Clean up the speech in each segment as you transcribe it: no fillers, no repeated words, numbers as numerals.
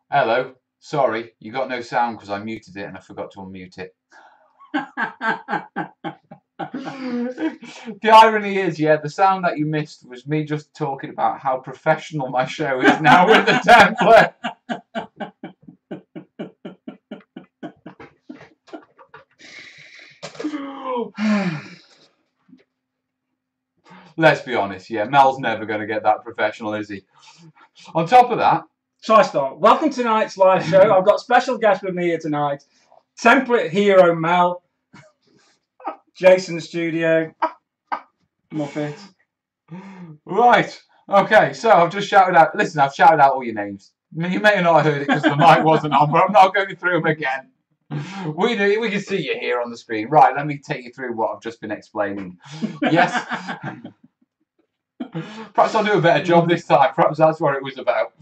Hello. Sorry, you got no sound because I muted it and I forgot to unmute it. The irony is, yeah, the sound that you missed was me just talking about how professional my show is now with the template. Let's be honest, yeah, Mel's never going to get that professional, is he? On top of that... Shall I start? Welcome to tonight's live show. I've got special guest with me here tonight. Template hero Mel. Jason Studio. Muppet. Right. Okay, so I've just shouted out... Listen, I've shouted out all your names. I mean, you may have not heard it because the mic wasn't on, but I'm not going through them again. We can see you here on the screen. Right, let me take you through what I've just been explaining. Yes. Perhaps I'll do a better job this time. Perhaps that's what it was about.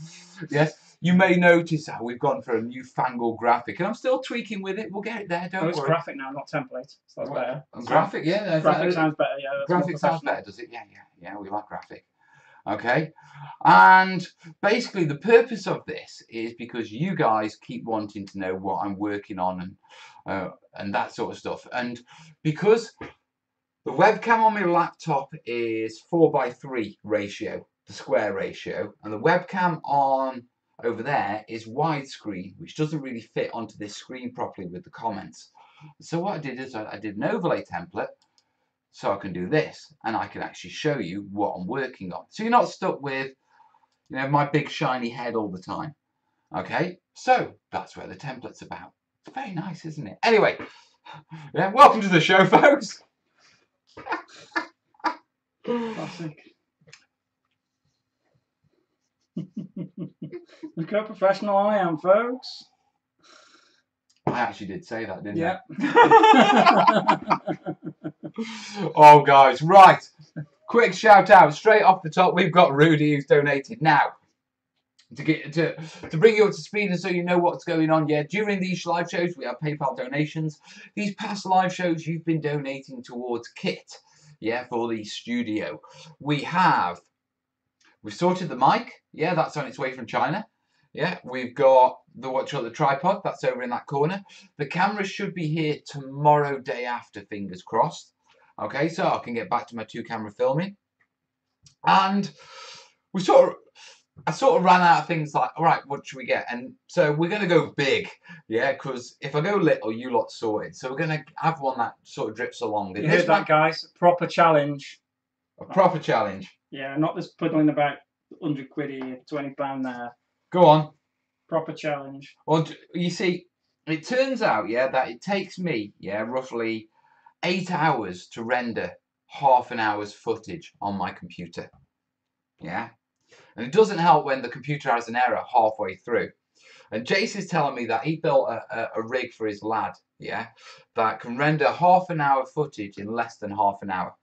Yes. You may notice how we've gone for a newfangled graphic, and I'm still tweaking with it. We'll get it there, don't worry. It's graphic now, not template. So that's better. Graphic, yeah. Graphic sounds better, yeah. Graphic sounds better, does it? Yeah, we like graphic. Okay. And basically the purpose of this is because you guys keep wanting to know what I'm working on and that sort of stuff. And because the webcam on my laptop is 4:3 ratio, the square ratio, and the webcam on over there is widescreen, which doesn't really fit onto this screen properly with the comments. So what I did is I did an overlay template so I can do this, and I can actually show you what I'm working on. So you're not stuck with, you know, my big shiny head all the time. Okay, so that's where the template's about. It's very nice, isn't it? Anyway, yeah, welcome to the show, folks. Classic. Look how professional I am, folks. I actually did say that, didn't I? Oh, guys, right. Quick shout out straight off the top. We've got Rudy who's donated now. To bring you up to speed and so you know what's going on, yeah, during these live shows we have PayPal donations. These past live shows you've been donating towards kit, yeah, for the studio. We've sorted the mic, yeah, that's on its way from China. Yeah, we've got the tripod, that's over in that corner. The cameras should be here tomorrow, day after, fingers crossed. Okay, so I can get back to my 2-camera filming. And I sort of ran out of things like, all right, what should we get? And so we're going to go big, yeah, because if I go little, you lot sort it. So we're going to have one that sort of drips along. You heard that, guys? Proper challenge. A proper challenge. Yeah, not this puddling about 100 quid here, £20 there. Go on. Proper challenge. Well, you see, it turns out, yeah, that it takes me, yeah, roughly 8 hours to render half an hour's footage on my computer. Yeah. And it doesn't help when the computer has an error halfway through. And Jace is telling me that he built a rig for his lad, yeah, that can render half an hour footage in less than half an hour.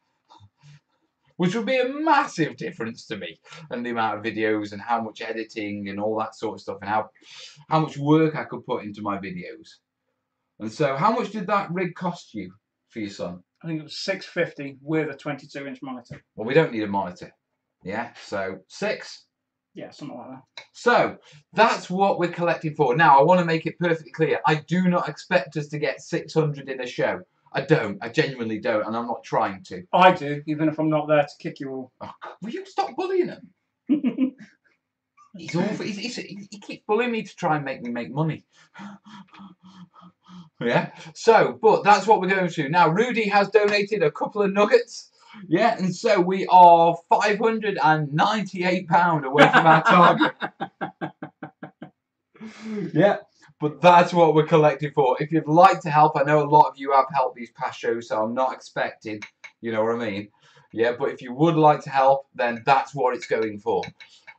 Which would be a massive difference to me, and the amount of videos and how much editing and all that sort of stuff, and how much work I could put into my videos. And so, how much did that rig cost you for your son? I think it was $650 with a 22-inch monitor. Well, we don't need a monitor. Yeah, so 6. Yeah, something like that. So that's what we're collecting for. Now, I want to make it perfectly clear. I do not expect us to get 600 in a show. I don't. I genuinely don't, and I'm not trying to. I do, even if I'm not there to kick you all. Oh, will you stop bullying him? He's awful. He keeps bullying me to try and make me make money. Yeah. So, but that's what we're going to. Now, Rudy has donated a couple of nuggets. Yeah, and so we are £598 away from our target. Yeah. But that's what we're collecting for. If you'd like to help, I know a lot of you have helped these past shows, so I'm not expecting, you know what I mean? Yeah, but if you would like to help, then that's what it's going for.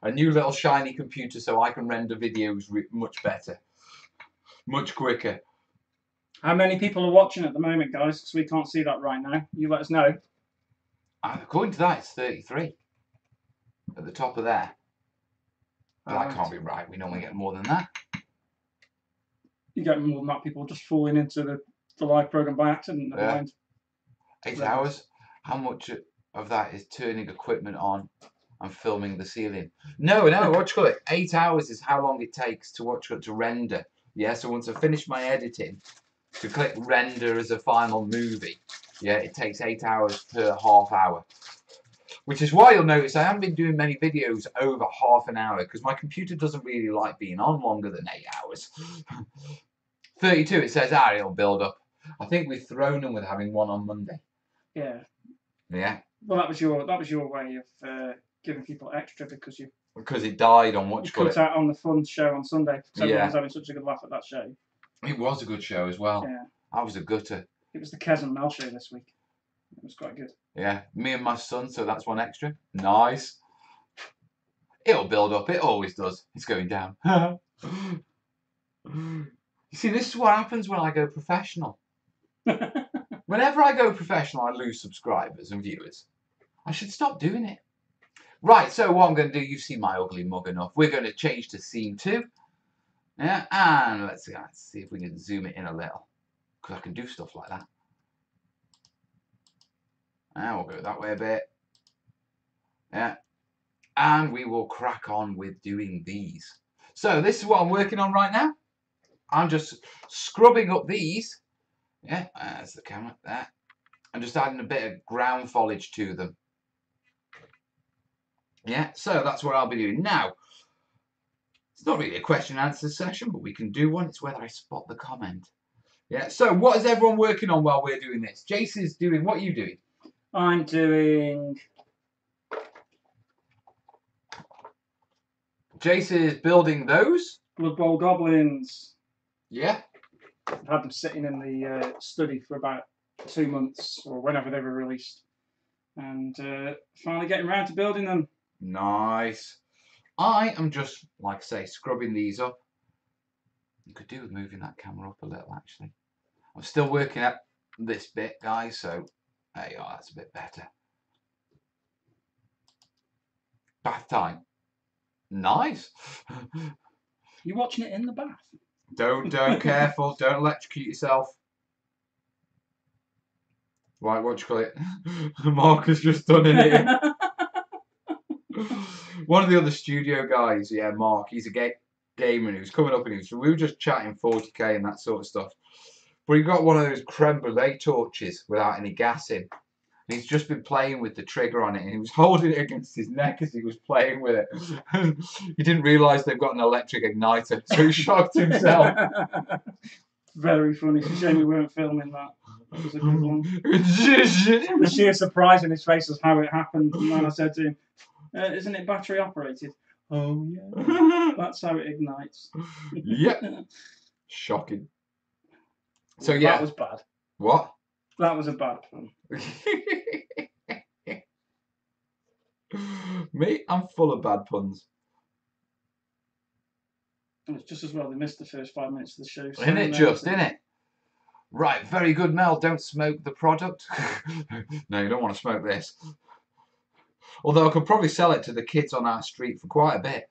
A new little shiny computer so I can render videos much better. Much quicker. How many people are watching at the moment, guys? Because we can't see that right now. You let us know. According to that, it's 33. At the top of there. But that can't be right. We normally get more than that. You get more than that, people just falling into the live program by accident. Yeah. 8 hours. How much of that is turning equipment on I'm filming the ceiling. No, what you call it? 8 hours is how long it takes to to render. Yeah, so once I finish my editing, to click render as a final movie, yeah, it takes 8 hours per half hour. Which is why you'll notice I haven't been doing many videos over half an hour, because my computer doesn't really like being on longer than 8 hours. 32, it says, it'll build up. I think we've thrown them with having one on Monday. Yeah. Yeah. Well, that was your way of giving people extra because it died on what you call cut it. out on the fun show on Sunday. So Yeah. everyone was having such a good laugh at that show. It was a good show as well. Yeah. I was a gutter. It was the Kez and Mel show this week. It was quite good. Yeah. Me and my son, so that's one extra. Nice. It'll build up. It always does. It's going down. You see, this is what happens when I go professional. Whenever I go professional, I lose subscribers and viewers. I should stop doing it. Right, so what I'm going to do, you've seen my ugly mug enough. We're going to change to scene 2. Yeah, and let's see if we can zoom it in a little. Because I can do stuff like that. And we'll go that way a bit. Yeah. And we will crack on with doing these. So this is what I'm working on right now. I'm just scrubbing up these. Yeah, there's the camera there. I'm just adding a bit of ground foliage to them. Yeah, so that's what I'll be doing. Now, it's not really a question and answer session, but we can do one. It's whether I spot the comment. Yeah, so what is everyone working on while we're doing this? Jason's doing, what are you doing? I'm doing... Jason is building those. Blood Bowl goblins. Yeah. I've had them sitting in the study for about 2 months, or whenever they were released. And finally getting around to building them. Nice. I am just, like I say, scrubbing these up. You could do with moving that camera up a little, actually. I'm still working at this bit, guys, so there you are, that's a bit better. Bath time. Nice. You watching it in the bath? Don't, careful, don't electrocute yourself. Right, what do you call it? Mark has just done it here. One of the other studio guys, yeah, Mark, he's a gamer and he was coming up and we were just chatting 40k and that sort of stuff. But he got one of those creme brulee torches without any gas in. And he's just been playing with the trigger on it and he was holding it against his neck as he was playing with it. He didn't realise they've got an electric igniter, so he shocked himself. Very funny. It's a shame we weren't filming that. That was a good one. The sheer surprise in his face was how it happened. And then I said to him, isn't it battery operated? Oh, yeah. That's how it ignites. Yep. Shocking. So, yeah. That was bad. What? That was a bad one. Me? I'm full of bad puns. And it's just as well they missed the first 5 minutes of the show. So Isn't it just, isn't it? Right, very good, Mel. Don't smoke the product. No, you don't want to smoke this. Although I could probably sell it to the kids on our street for quite a bit.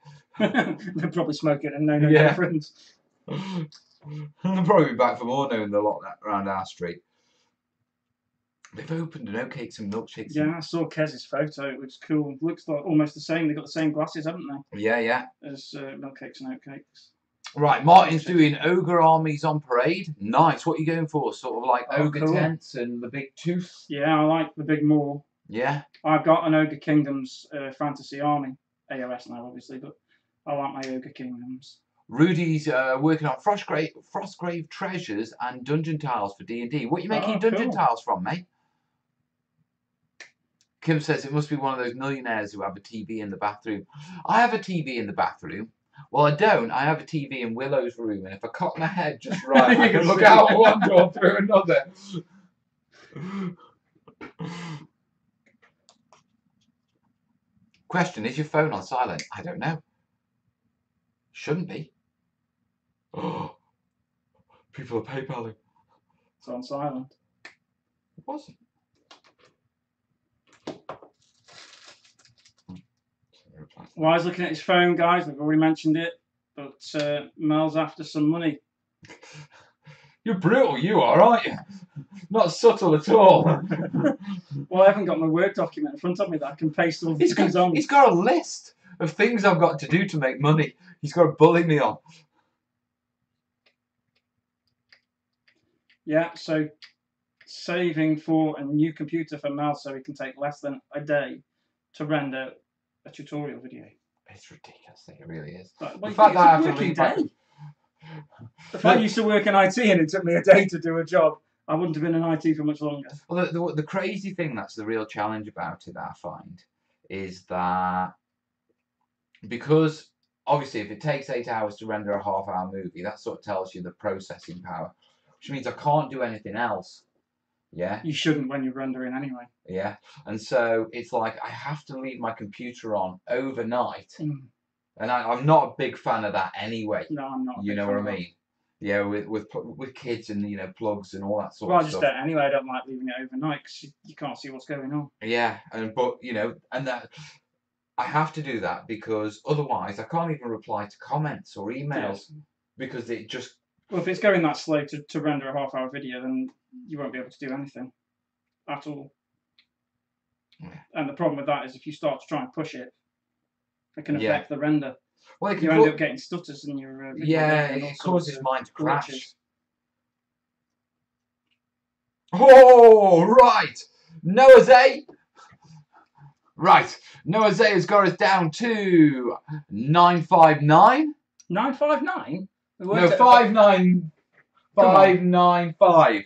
They'll probably smoke it and know no difference. They'll probably be back for more knowing the lot around our street. They've opened an oatcakes and milkshakes. Yeah, I saw Kez's photo. It looks cool. Looks like almost the same. They've got the same glasses, haven't they? Yeah, yeah. As milkshakes and oatcakes. Right, Martin's doing ogre armies on parade. Nice. What are you going for? Sort of like ogre tents and the big tooth? Yeah, I like the big maul. Yeah. I've got an Ogre Kingdoms fantasy army. AOS now, obviously, but I like my Ogre Kingdoms. Rudy's working on Frostgrave treasures and dungeon tiles for D&D. What are you making dungeon tiles from, mate? Kim says it must be one of those millionaires who have a TV in the bathroom. I have a TV in the bathroom. Well, I don't. I have a TV in Willow's room, and if I cock my head just right, I can look out one door through another. Question, is your phone on silent? I don't know. Shouldn't be. Oh, people are PayPaling. It's on silent. It wasn't. Well, I was looking at his phone, guys. We've already mentioned it, but Mel's after some money. You're brutal, you are, aren't you? Not subtle at all. Well, I haven't got my Word document in front of me that I can paste all these things on. He's got a list of things I've got to do to make money. He's got to bully me on. Yeah, so saving for a new computer for Mal so it can take less than a day to render a tutorial video. It's ridiculous, it really is. Well, the fact that I have to leave If I used to work in IT and it took me a day to do a job, I wouldn't have been in IT for much longer. Well, the crazy thing that's the real challenge about it that I find is that because obviously if it takes 8 hours to render a half-hour movie, that sort of tells you the processing power, which means I can't do anything else. Yeah. You shouldn't when you're rendering anyway. Yeah. And so it's like I have to leave my computer on overnight. And I'm not a big fan of that anyway. No, I'm not. You know what I mean? Yeah, with kids and plugs and all that sort of stuff. Well, I just don't anyway. I don't like leaving it overnight because you can't see what's going on. Yeah, but and that I have to do that because otherwise I can't even reply to comments or emails because it just. Well, if it's going that slow to render a half-hour video, then you won't be able to do anything at all. Yeah. And the problem with that is if you start to try and push it, it can affect the render. Well, you end up getting stutters in your video. Yeah, it causes mine to crash. Glitches. Oh, right. Noah's 8. Right. Noah's 8 has got us down to 959. 959? No, 59595.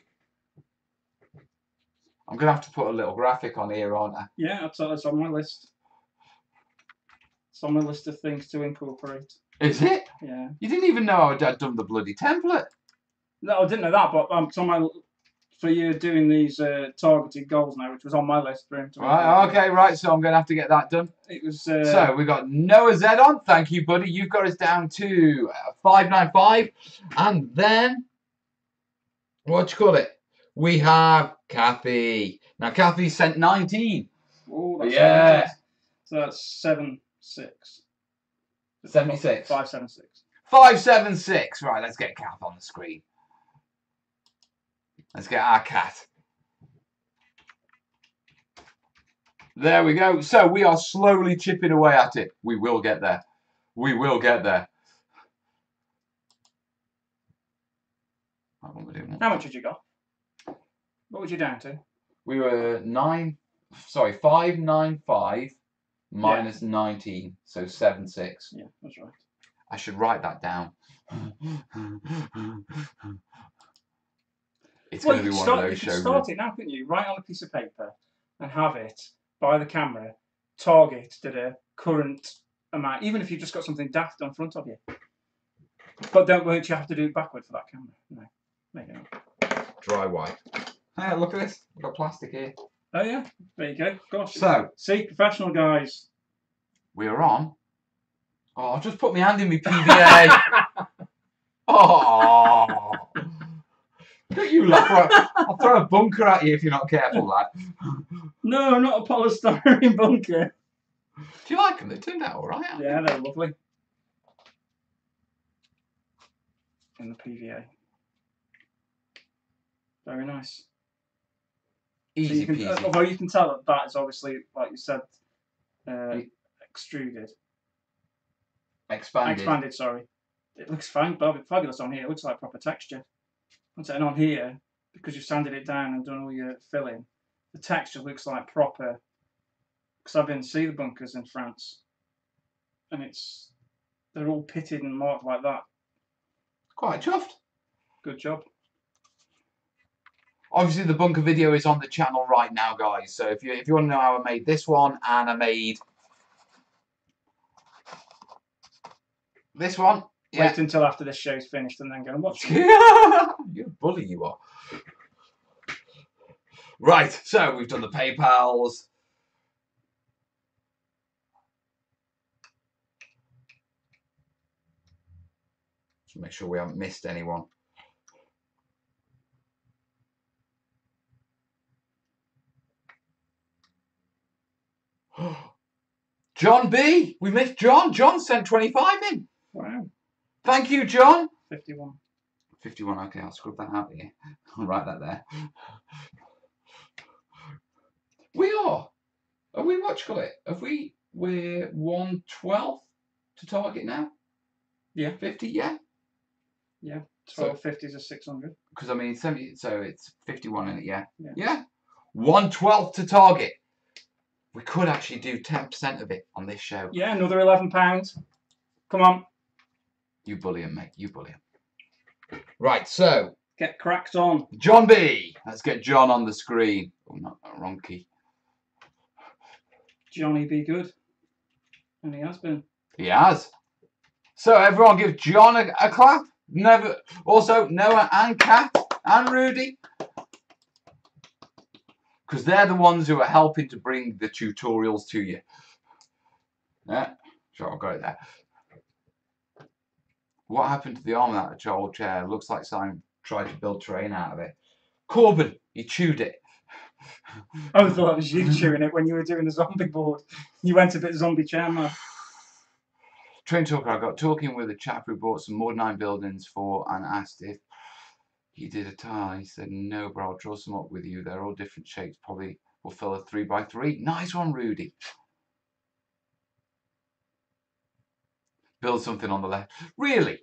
I'm going to have to put a little graphic on here, aren't I? Yeah, that's on my list. It's on my list of things to incorporate. Is it? Yeah. You didn't even know I'd done the bloody template. No, I didn't know that, but it's on my... For you doing these targeted goals now, which was on my list for him to right, okay, right, so I'm going to have to get that done. It was... So, we got Noah Z on. Thank you, buddy. You've got us down to 595. And then, what do you call it? We have Kathy. Now, Kathy sent 19. Oh, that's so that's 76. 76. 576. 576. Right, let's get Kath on the screen. Let's get our cat. There we go. So we are slowly chipping away at it. We will get there. We will get there. How much had you got? What was you down to? We were 595 minus 19, so 76. Yeah, that's right. I should write that down. It's going to be one of those shows. You can start it now, couldn't you? Write on a piece of paper and have it by the camera, target to the current amount, even if you've just got something daft in front of you. But won't you have to do it backward for that camera? No, maybe not. Dry white. Hey, look at this. We've got plastic here. Oh yeah, there you go. Gosh. So, see, professional guys. We are on. Oh, I'll just put my hand in my PVA. Oh. Don't you laugh. I'll throw a bunker at you if you're not careful, lad. No, not a polystyrene bunker. Do you like them? They turned out all right. Yeah, they're lovely. In the PVA. Very nice. Easy peasy. Although you can tell that is obviously, like you said, extruded. Expanded, sorry. It looks fabulous on here. It looks like proper texture. And on here, because you've sanded it down and done all your filling, the texture looks like proper. Because I've been to see the bunkers in France, and they're all pitted and marked like that. Quite chuffed. Good job. Obviously, the bunker video is on the channel right now, guys. So if you want to know how I made this one, and I made this one. Wait until after this show's finished and then go and watch it. You're a bully, you are. Right, so we've done the PayPals. Just make sure we haven't missed anyone. John B. We missed John. John sent 25 in. Wow. Thank you, John. 51. 51. Okay, I'll scrub that out here. I'll write that there. We are. Have we what you call it? Have we? We're 1/12 to target now. Yeah. 50. Yeah. Yeah. 1250 is a 600. Because I mean 70. So it's 51 in it. Yeah. Yeah. Yeah. 1/12 to target. We could actually do 10% of it on this show. Yeah, another £11. Come on. You bully him, mate. You bully him. Right. So Get cracked on. John B. Let's get John on the screen. Oh, not wrong key. Johnny be good. And he has been. He has. So everyone give John a clap. Never. Also Noah and Kath and Rudy. Because they're the ones who are helping to bring the tutorials to you. Yeah. Sure, I've got it there. What happened to the arm of that old chair? Looks like someone tried to build terrain out of it. Corbin, you chewed it. I thought it was you chewing it when you were doing the zombie board. You went a bit zombie chairman. Train talker, I got talking with a chap who bought some Mod 9 buildings for and asked if he did a tile. He said, no, bro, I'll draw some up with you. They're all different shapes. Probably will fill a 3x3. Nice one, Rudy. Build something on the left. Really?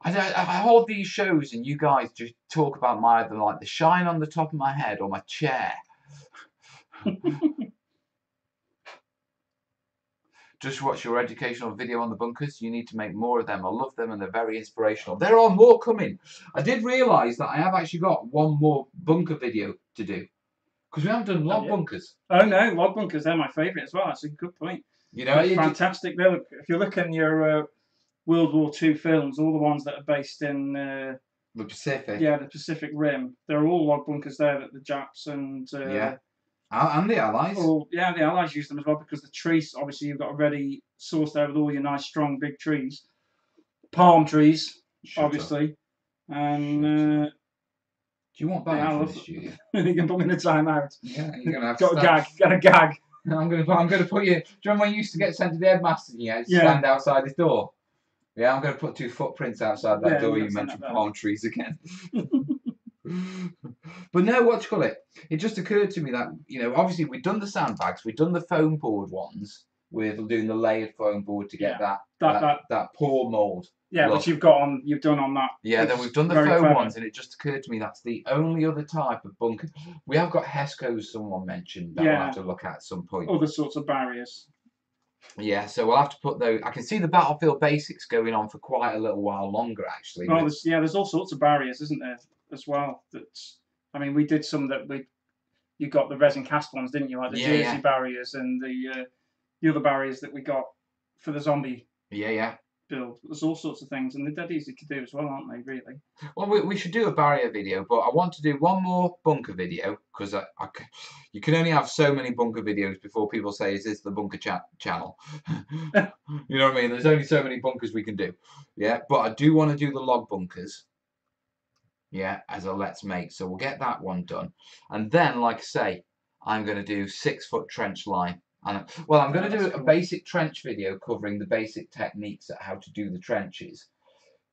I hold these shows and you guys just talk about my either like the shine on the top of my head or my chair. Just watch your educational video on the bunkers. You need to make more of them. I love them and they're very inspirational. There are more coming. I did realise that I have actually got one more bunker video to do. Because we haven't done log bunkers. Oh no, log bunkers, they're my favourite as well. That's a good point. You know, fantastic. If you look in your World War II films, all the ones that are based in the Pacific. Yeah, the Pacific Rim. They're all log bunkers there that the Japs and and the Allies. Yeah, the Allies use them as well because the trees, obviously, you've got a ready source there with all your nice, strong, big trees. Palm trees, obviously. And do you want that in the studio? You can put me in a timeout. Yeah, you're gonna have got to gag. Got a gag. I'm gonna put you. Do you remember when you used to get sent to the headmaster? Yeah, stand outside his door. Yeah, I'm gonna put 2 footprints outside that door. You mentioned palm trees again. But no, what do you call it? It just occurred to me that, you know, obviously we've done the sandbags, we've done the foam board ones with doing the layered foam board to get that pour mould. Yeah, look. Which you've done on that. Yeah, then we've done the foam ones, and it just occurred to me that's the only other type of bunker. We have got Hesco's, someone mentioned, that we'll have to look at some point. Other sorts of barriers. Yeah, so we'll have to put those. I can see the Battlefield Basics going on for quite a little while longer, actually. Oh, there's all sorts of barriers, isn't there, as well? I mean, we did some that you got the resin cast ones, didn't you? Like the Jersey barriers and the other barriers that we got for the zombie. Build. There's all sorts of things, and they're dead easy to do as well, aren't they? Really. Well, we should do a barrier video, but I want to do one more bunker video because you can only have so many bunker videos before people say, "Is this the bunker channel?" You know what I mean? There's only so many bunkers we can do. Yeah, but I do want to do the log bunkers. Yeah, as a let's make. So we'll get that one done, and then, like I say, I'm going to do 6-foot trench line. Well, I'm going to do a basic trench video covering the basic techniques at how to do the trenches,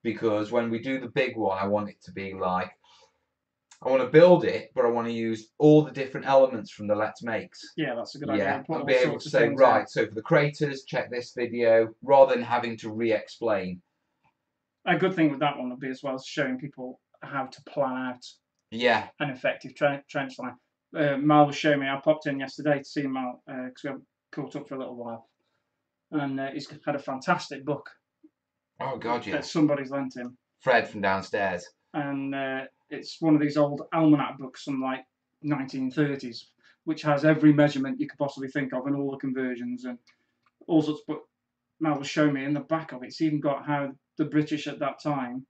because when we do the big one, I want it to be like, I want to build it, but I want to use all the different elements from the Let's Makes. Yeah, that's a good idea. I'll be able to say, right, so for the craters, check this video, rather than having to re-explain. A good thing with that one would be as well as showing people how to plan out an effective trench line. Mal was showing me, I popped in yesterday to see Mal because we haven't caught up for a little while, and he's had a fantastic book. Oh God, yeah. That somebody's lent him. Fred from downstairs. And it's one of these old almanac books from like 1930s, which has every measurement you could possibly think of and all the conversions and all sorts. But Mal was showing me in the back of it, it's even got how the British at that time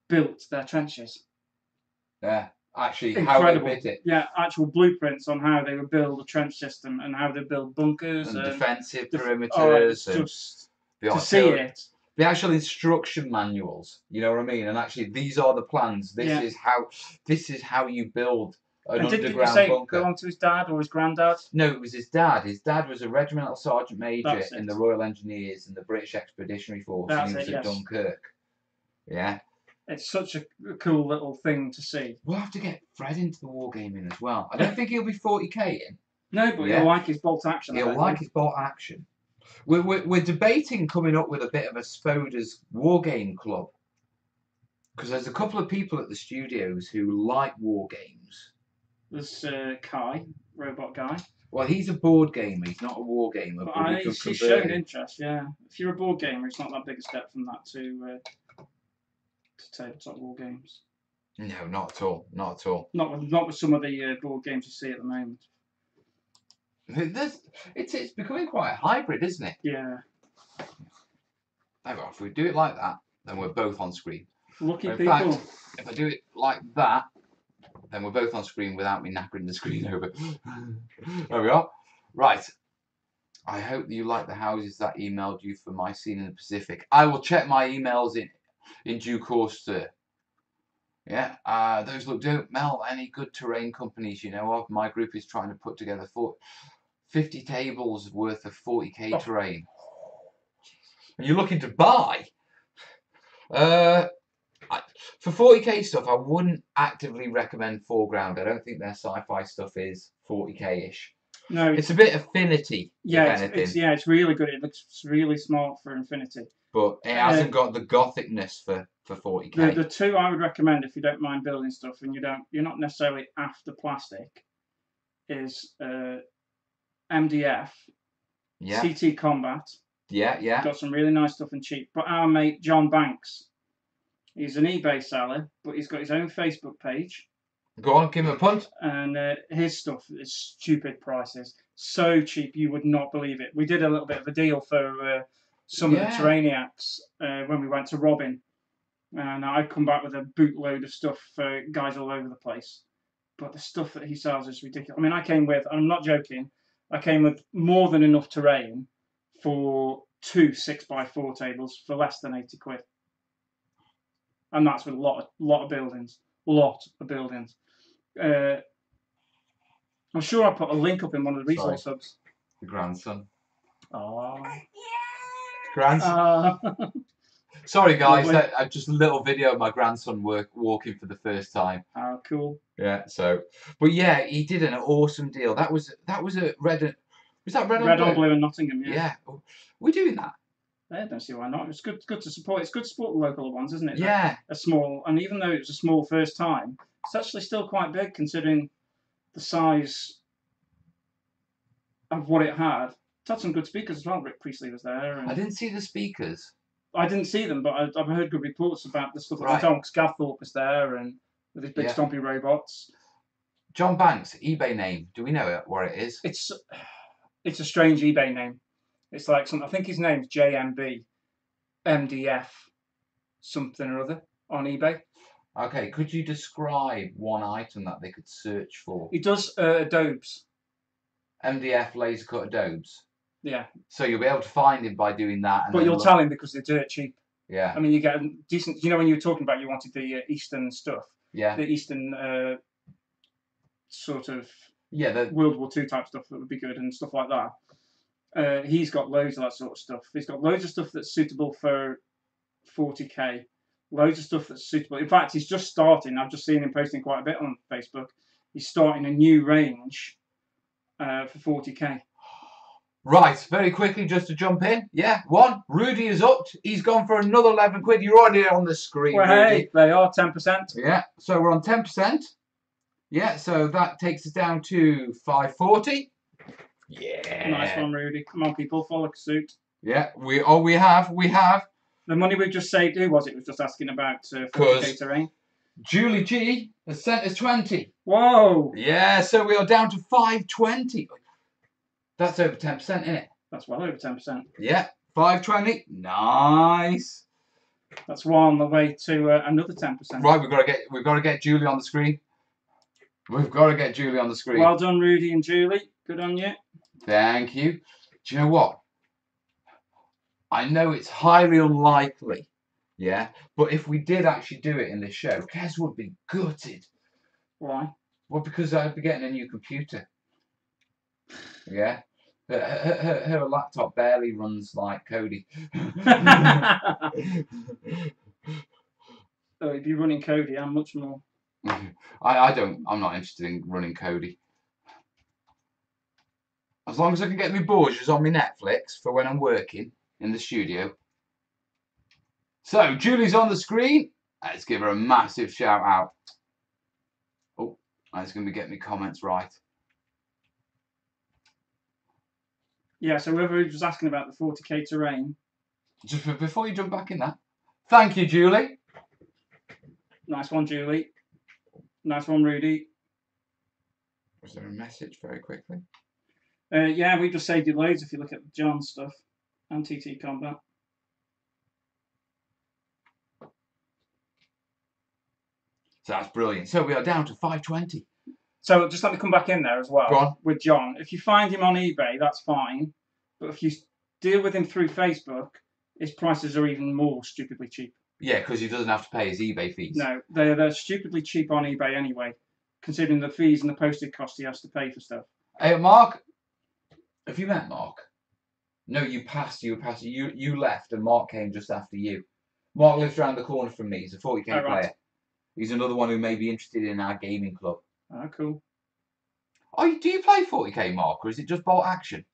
built their trenches. Yeah. Actually, incredible. How they built it. Yeah, actual blueprints on how they would build a trench system and how they build bunkers and defensive perimeters. It's just to see it. The actual instruction manuals, you know what I mean? And actually, these are the plans. This is how you build an underground bunker. Did you say belong to his dad or his granddad? No, it was his dad. His dad was a regimental sergeant major in the Royal Engineers and the British Expeditionary Force, and he was at Dunkirk. Yeah. It's such a cool little thing to see. We'll have to get Fred into the wargaming as well. I don't think he'll be 40k in. No, but he'll like his bolt action. He'll like his bolt action. We're debating coming up with a bit of a Spoder's wargame club. Because there's a couple of people at the studios who like war games. There's Kai, robot guy. Well, he's a board gamer. He's not a war gamer. But he's shown interest, yeah. If you're a board gamer, it's not that big a step from that to tabletop war games. No, not at all. Not at all. Not with some of the board games you see at the moment. It's becoming quite a hybrid, isn't it? Yeah. If we do it like that, then we're both on screen. Lucky In people. fact, if I do it like that, then we're both on screen without me knackering the screen over. There we are. Right. I hope that you like the houses that emailed you for my scene in the Pacific. I will check my emails in due course, sir. Yeah, those look dope. Mel, any good terrain companies you know of? My group is trying to put together 50 tables worth of 40k terrain. Are you looking to buy? For 40k stuff, I wouldn't actively recommend Foreground. I don't think their sci-fi stuff is 40k-ish. No, it's a bit Affinity. Yeah, it's really good. It looks really smart for Infinity. But it hasn't got the gothicness for 40k. The two I would recommend if you don't mind building stuff and you're not necessarily after plastic is MDF, CT Combat. Yeah. Got some really nice stuff and cheap. But our mate John Banks, he's an eBay seller, but he's got his own Facebook page. Go on, give him a punt. And his stuff is stupid prices. So cheap, you would not believe it. We did a little bit of a deal for some of the terrainiacs when we went to Robin. And I'd come back with a bootload of stuff for guys all over the place. But the stuff that he sells is ridiculous. I mean, I'm not joking, I came with more than enough terrain for 2 6x4 tables for less than 80 quid. And that's with a lot of buildings. I'm sure I put a link up in one of the resource hubs. The grandson. Oh. Grandson. Sorry guys, just a little video of my grandson walking for the first time. Oh, cool. Yeah. But yeah, he did an awesome deal. That was a red. Was that red on blue in Nottingham? Yeah. We're doing that. I don't see why not. It's good to support. It's good to support the local ones, isn't it? Yeah. A small, and even though it was a small first time, it's actually still quite big considering the size of what it had. It had some good speakers as well. Rick Priestley was there. And I didn't see the speakers. I didn't see them, but I've heard good reports about the stuff that went on. Gav Thorpe was there, and with his big stompy robots. John Banks, eBay name. Do we know what it is? It's a strange eBay name. It's like something. I think his name's JMB, MDF, something or other on eBay. Okay, could you describe one item that they could search for? He does adobes. MDF laser cut adobes. Yeah. So you'll be able to find him by doing that. But you'll tell him because they're dirt cheap. Yeah. I mean, you get decent. You know, when you were talking about you wanted the Eastern stuff. Yeah. The Eastern sort of. Yeah. The World War II type stuff that would be good and stuff like that. He's got loads of that sort of stuff. He's got loads of stuff that's suitable for 40k. Loads of stuff that's suitable. In fact, he's just starting. I've just seen him posting quite a bit on Facebook. He's starting a new range for 40k. Right, very quickly just to jump in. Yeah, Rudy is up. He's gone for another 11 quid. You're already on the screen, well, Rudy. Hey, they are 10%. Yeah, so we're on 10%. Yeah, so that takes us down to 540. Yeah. Nice one, Rudy. Come on, people, follow suit. Yeah, we have. The money we've just saved, who was it? Was just asking about 40k terrain. Julie G has sent us 20. Whoa! Yeah, so we are down to 520. That's over 10%, isn't it? That's well over 10%. Yeah, 520. Nice. That's well on the way to another 10%. Right, we've got to get Julie on the screen. We've got to get Julie on the screen. Well done, Rudy and Julie. Good on you. Thank you. Do you know what? I know it's highly unlikely, yeah, but if we did actually do it in this show, Kez would be gutted. Why? Well, because I'd be getting a new computer. Yeah. Her laptop barely runs like Cody. Oh, if you're running Cody, I'm much more. I'm not interested in running Cody. As long as I can get my Borgias on my Netflix for when I'm working in the studio. So, Julie's on the screen. Let's give her a massive shout out. Oh, that's going to get me comments right. Yeah, so whoever was asking about the 40k terrain. Just before you jump back in that. Thank you, Julie. Nice one, Julie. Nice one, Rudy. Was there a message very quickly? Yeah, we just saved you loads if you look at John's stuff and TT Combat. So that's brilliant. So we are down to 520. So just let me come back in there as well. Go on. With John. If you find him on eBay, that's fine. But if you deal with him through Facebook, his prices are even more stupidly cheap. Yeah, because he doesn't have to pay his eBay fees. No, they're stupidly cheap on eBay anyway, considering the fees and the postage cost he has to pay for stuff. Hey, Mark. Have you met Mark? No, you passed. You left, and Mark came just after you. Mark lives around the corner from me. He's a 40k player. Right. He's another one who may be interested in our gaming club. Oh, cool. Oh, do you play 40k, Mark, or is it just Bolt Action?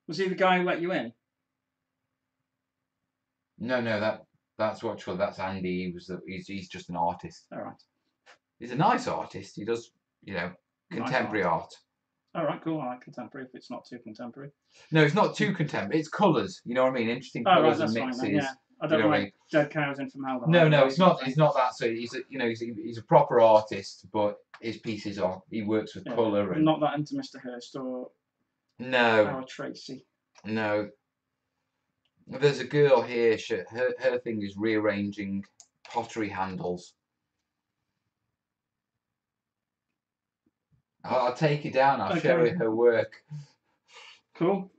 Was he the guy who let you in? No, that's what. That's Andy. He's just an artist. All right. He's a nice artist. He does, contemporary art. All right, cool. I like contemporary if it's not too contemporary. No, it's not too contemporary. It's colours. You know what I mean? Interesting colours and mixes. Fine, yeah. I don't like Dead Cows in from Hell. No, it's not. It's not that. So he's a proper artist, but his pieces are. He works with colour. I'm not that into Mr. Hurst or Tracy. No. There's a girl here. Her thing is rearranging pottery handles. I'll take you down. I'll show you her work. Cool.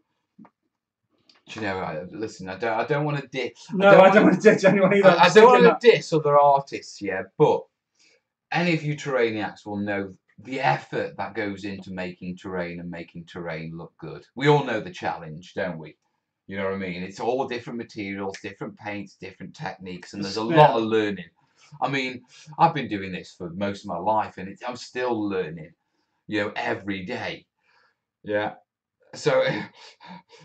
Do you know? Listen, I don't want to diss. No, I don't want to diss anyone either. I don't want to diss other artists, yeah. But any of you terrainiacs will know the effort that goes into making terrain and making terrain look good. We all know the challenge, don't we? You know what I mean? It's all different materials, different paints, different techniques, and there's a lot of learning. I mean, I've been doing this for most of my life, and I'm still learning. Every day. Yeah. So,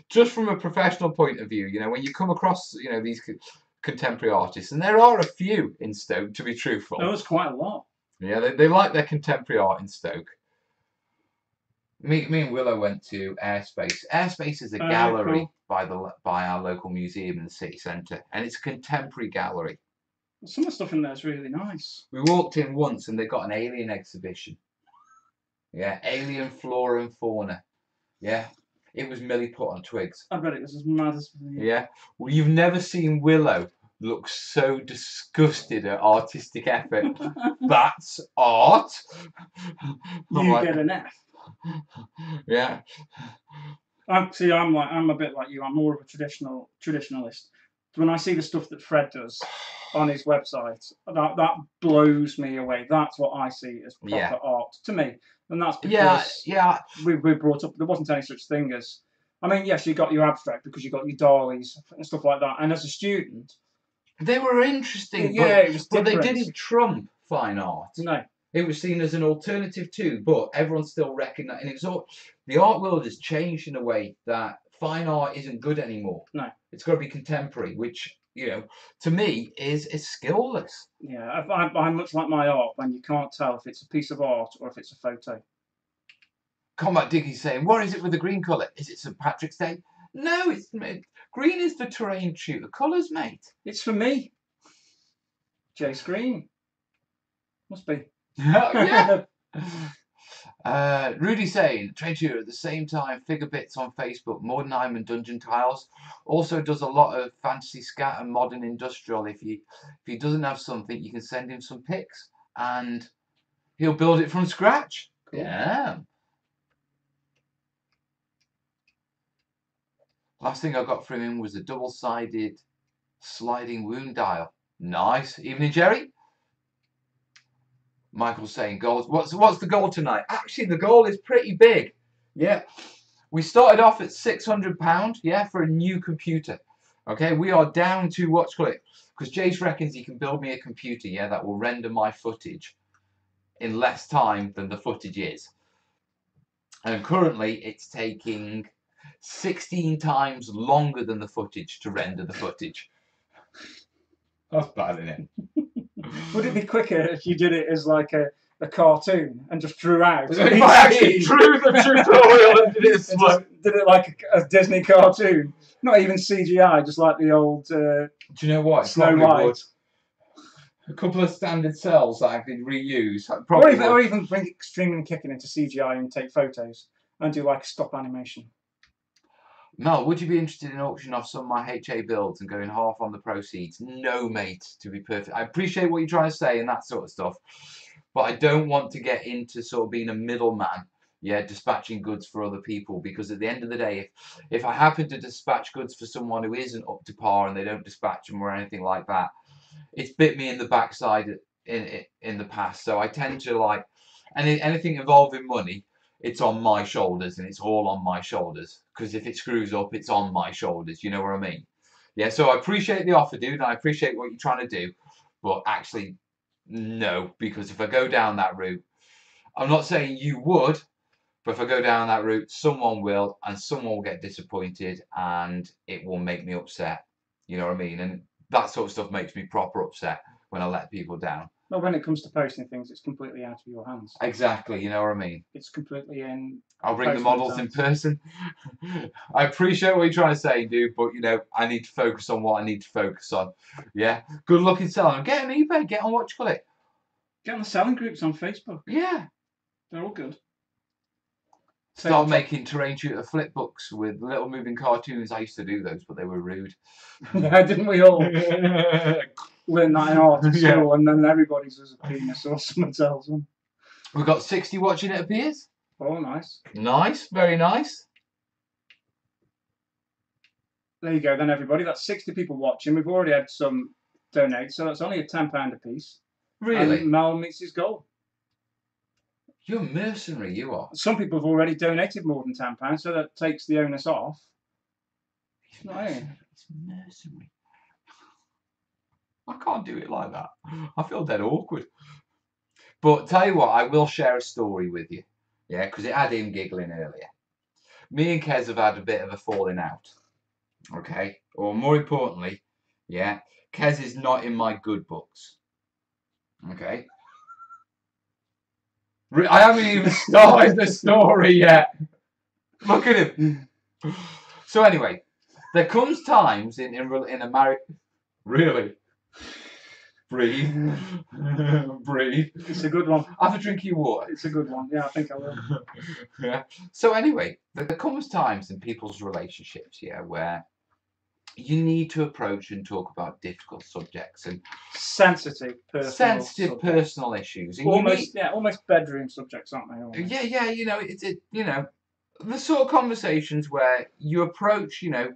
just from a professional point of view, when you come across, these contemporary artists, and there are a few in Stoke, to be truthful. There was quite a lot. Yeah, they like their contemporary art in Stoke. Me and Willow went to Airspace. Airspace is a gallery cool. by our local museum in the city centre, and it's a contemporary gallery. Some of the stuff in there is really nice. We walked in once, and they got an alien exhibition. Yeah, alien flora and fauna. Yeah, it was Millie put on twigs. I bet it was as mad as me. Yeah, well, you've never seen Willow look so disgusted at artistic effort. That's art. You get an F. Yeah. I'm a bit like you. I'm more of a traditionalist. When I see the stuff that Fred does on his website, that blows me away. That's what I see as proper art to me. And that's because we were brought up, there wasn't any such thing as, I mean, yes, you got your abstract because you got your dollies and stuff like that. And as a student, they were interesting. Yeah, it was but they didn't trump fine art. No. It was seen as an alternative too, but everyone still recognised. And it was all, the art world has changed in a way that fine art isn't good anymore. No. It's got to be contemporary, which, to me is skillless. Yeah, I'm much like my art when you can't tell if it's a piece of art or if it's a photo. Combat Diggy's saying, what is it with the green colour? Is it St. Patrick's Day? No, green is for terrain shooter colours, mate. It's for me. Jay Screen. Must be. Yeah. Rudy saying, Trade Shooter at the same time, figure bits on Facebook, Modern Hyman Dungeon Tiles. Also does a lot of fantasy scat and modern industrial. If he doesn't have something, you can send him some pics and he'll build it from scratch. Cool. Yeah. Last thing I got from him was a double-sided sliding wound dial. Nice. Evening, Jerry. Michael's saying goals. What's the goal tonight? Actually, the goal is pretty big. Yeah. We started off at £600, yeah, for a new computer. Okay, we are down to what's called it, because Jace reckons he can build me a computer, yeah, that will render my footage in less time than the footage is. And currently, it's taking 16 times longer than the footage to render the footage. That's bad, isn't it? Would it be quicker if you did it as like a cartoon and just drew out? If I actually drew the tutorial and did it slow. Did it like a Disney cartoon, not even CGI, just like the old. Do you know what? Snow White. A couple of standard cells that I could reuse. Or even bring Extreme and Kicking into CGI and take photos and do like stop animation. Mel, would you be interested in auctioning off some of my HA builds and going half on the proceeds? No, mate, to be perfect. I appreciate what you're trying to say and that sort of stuff, but I don't want to get into sort of being a middleman, yeah, dispatching goods for other people, because at the end of the day, if I happen to dispatch goods for someone who isn't up to par and they don't dispatch them or anything like that, it's bit me in the backside in the past. So I tend to like, anything involving money, it's on my shoulders, and it's all on my shoulders, because if it screws up, it's on my shoulders. You know what I mean? Yeah, so I appreciate the offer, dude, and I appreciate what you're trying to do, but actually, no, because if I go down that route, I'm not saying you would, but if I go down that route, someone will, and someone will get disappointed, and it will make me upset. You know what I mean? And that sort of stuff makes me proper upset when I let people down. Well, when it comes to posting things, it's completely out of your hands. Exactly, you know what I mean? It's completely in. I'll bring the models in person. I appreciate what you're trying to say, dude, but, you know, I need to focus on what I need to focus on. Yeah? Good luck in selling. Get on eBay, get on what you call it. Get on the selling groups on Facebook. Yeah. They're all good. Start making terrain shooter flip books with little moving cartoons. I used to do those, but they were rude. Yeah, didn't we all? Learn that in art at school, and then everybody's was a penis or something else. We've got 60 watching, it appears. Oh, nice. Nice, very nice. There you go, then, everybody. That's 60 people watching. We've already had some donate, so that's only a £10 a piece. Really? And Mel meets his goal. You're mercenary, you are. Some people have already donated more than £10, so that takes the onus off. It's mercenary. I can't do it like that. I feel dead awkward. But tell you what, I will share a story with you. Yeah, because it had him giggling earlier. Me and Kez have had a bit of a falling out. Okay? Or more importantly, yeah, Kez is not in my good books. Okay? I haven't even started the story yet. Look at him. So anyway, there comes times in a marriage. Really? Breathe. Breathe. It's a good one. Have a drink of your water. It's a good one. Yeah, I think I will. Yeah. So anyway, there comes times in people's relationships, yeah, where you need to approach and talk about difficult subjects and sensitive personal issues. And almost bedroom subjects, aren't they? Almost? Yeah. You know, the sort of conversations where you approach, you know,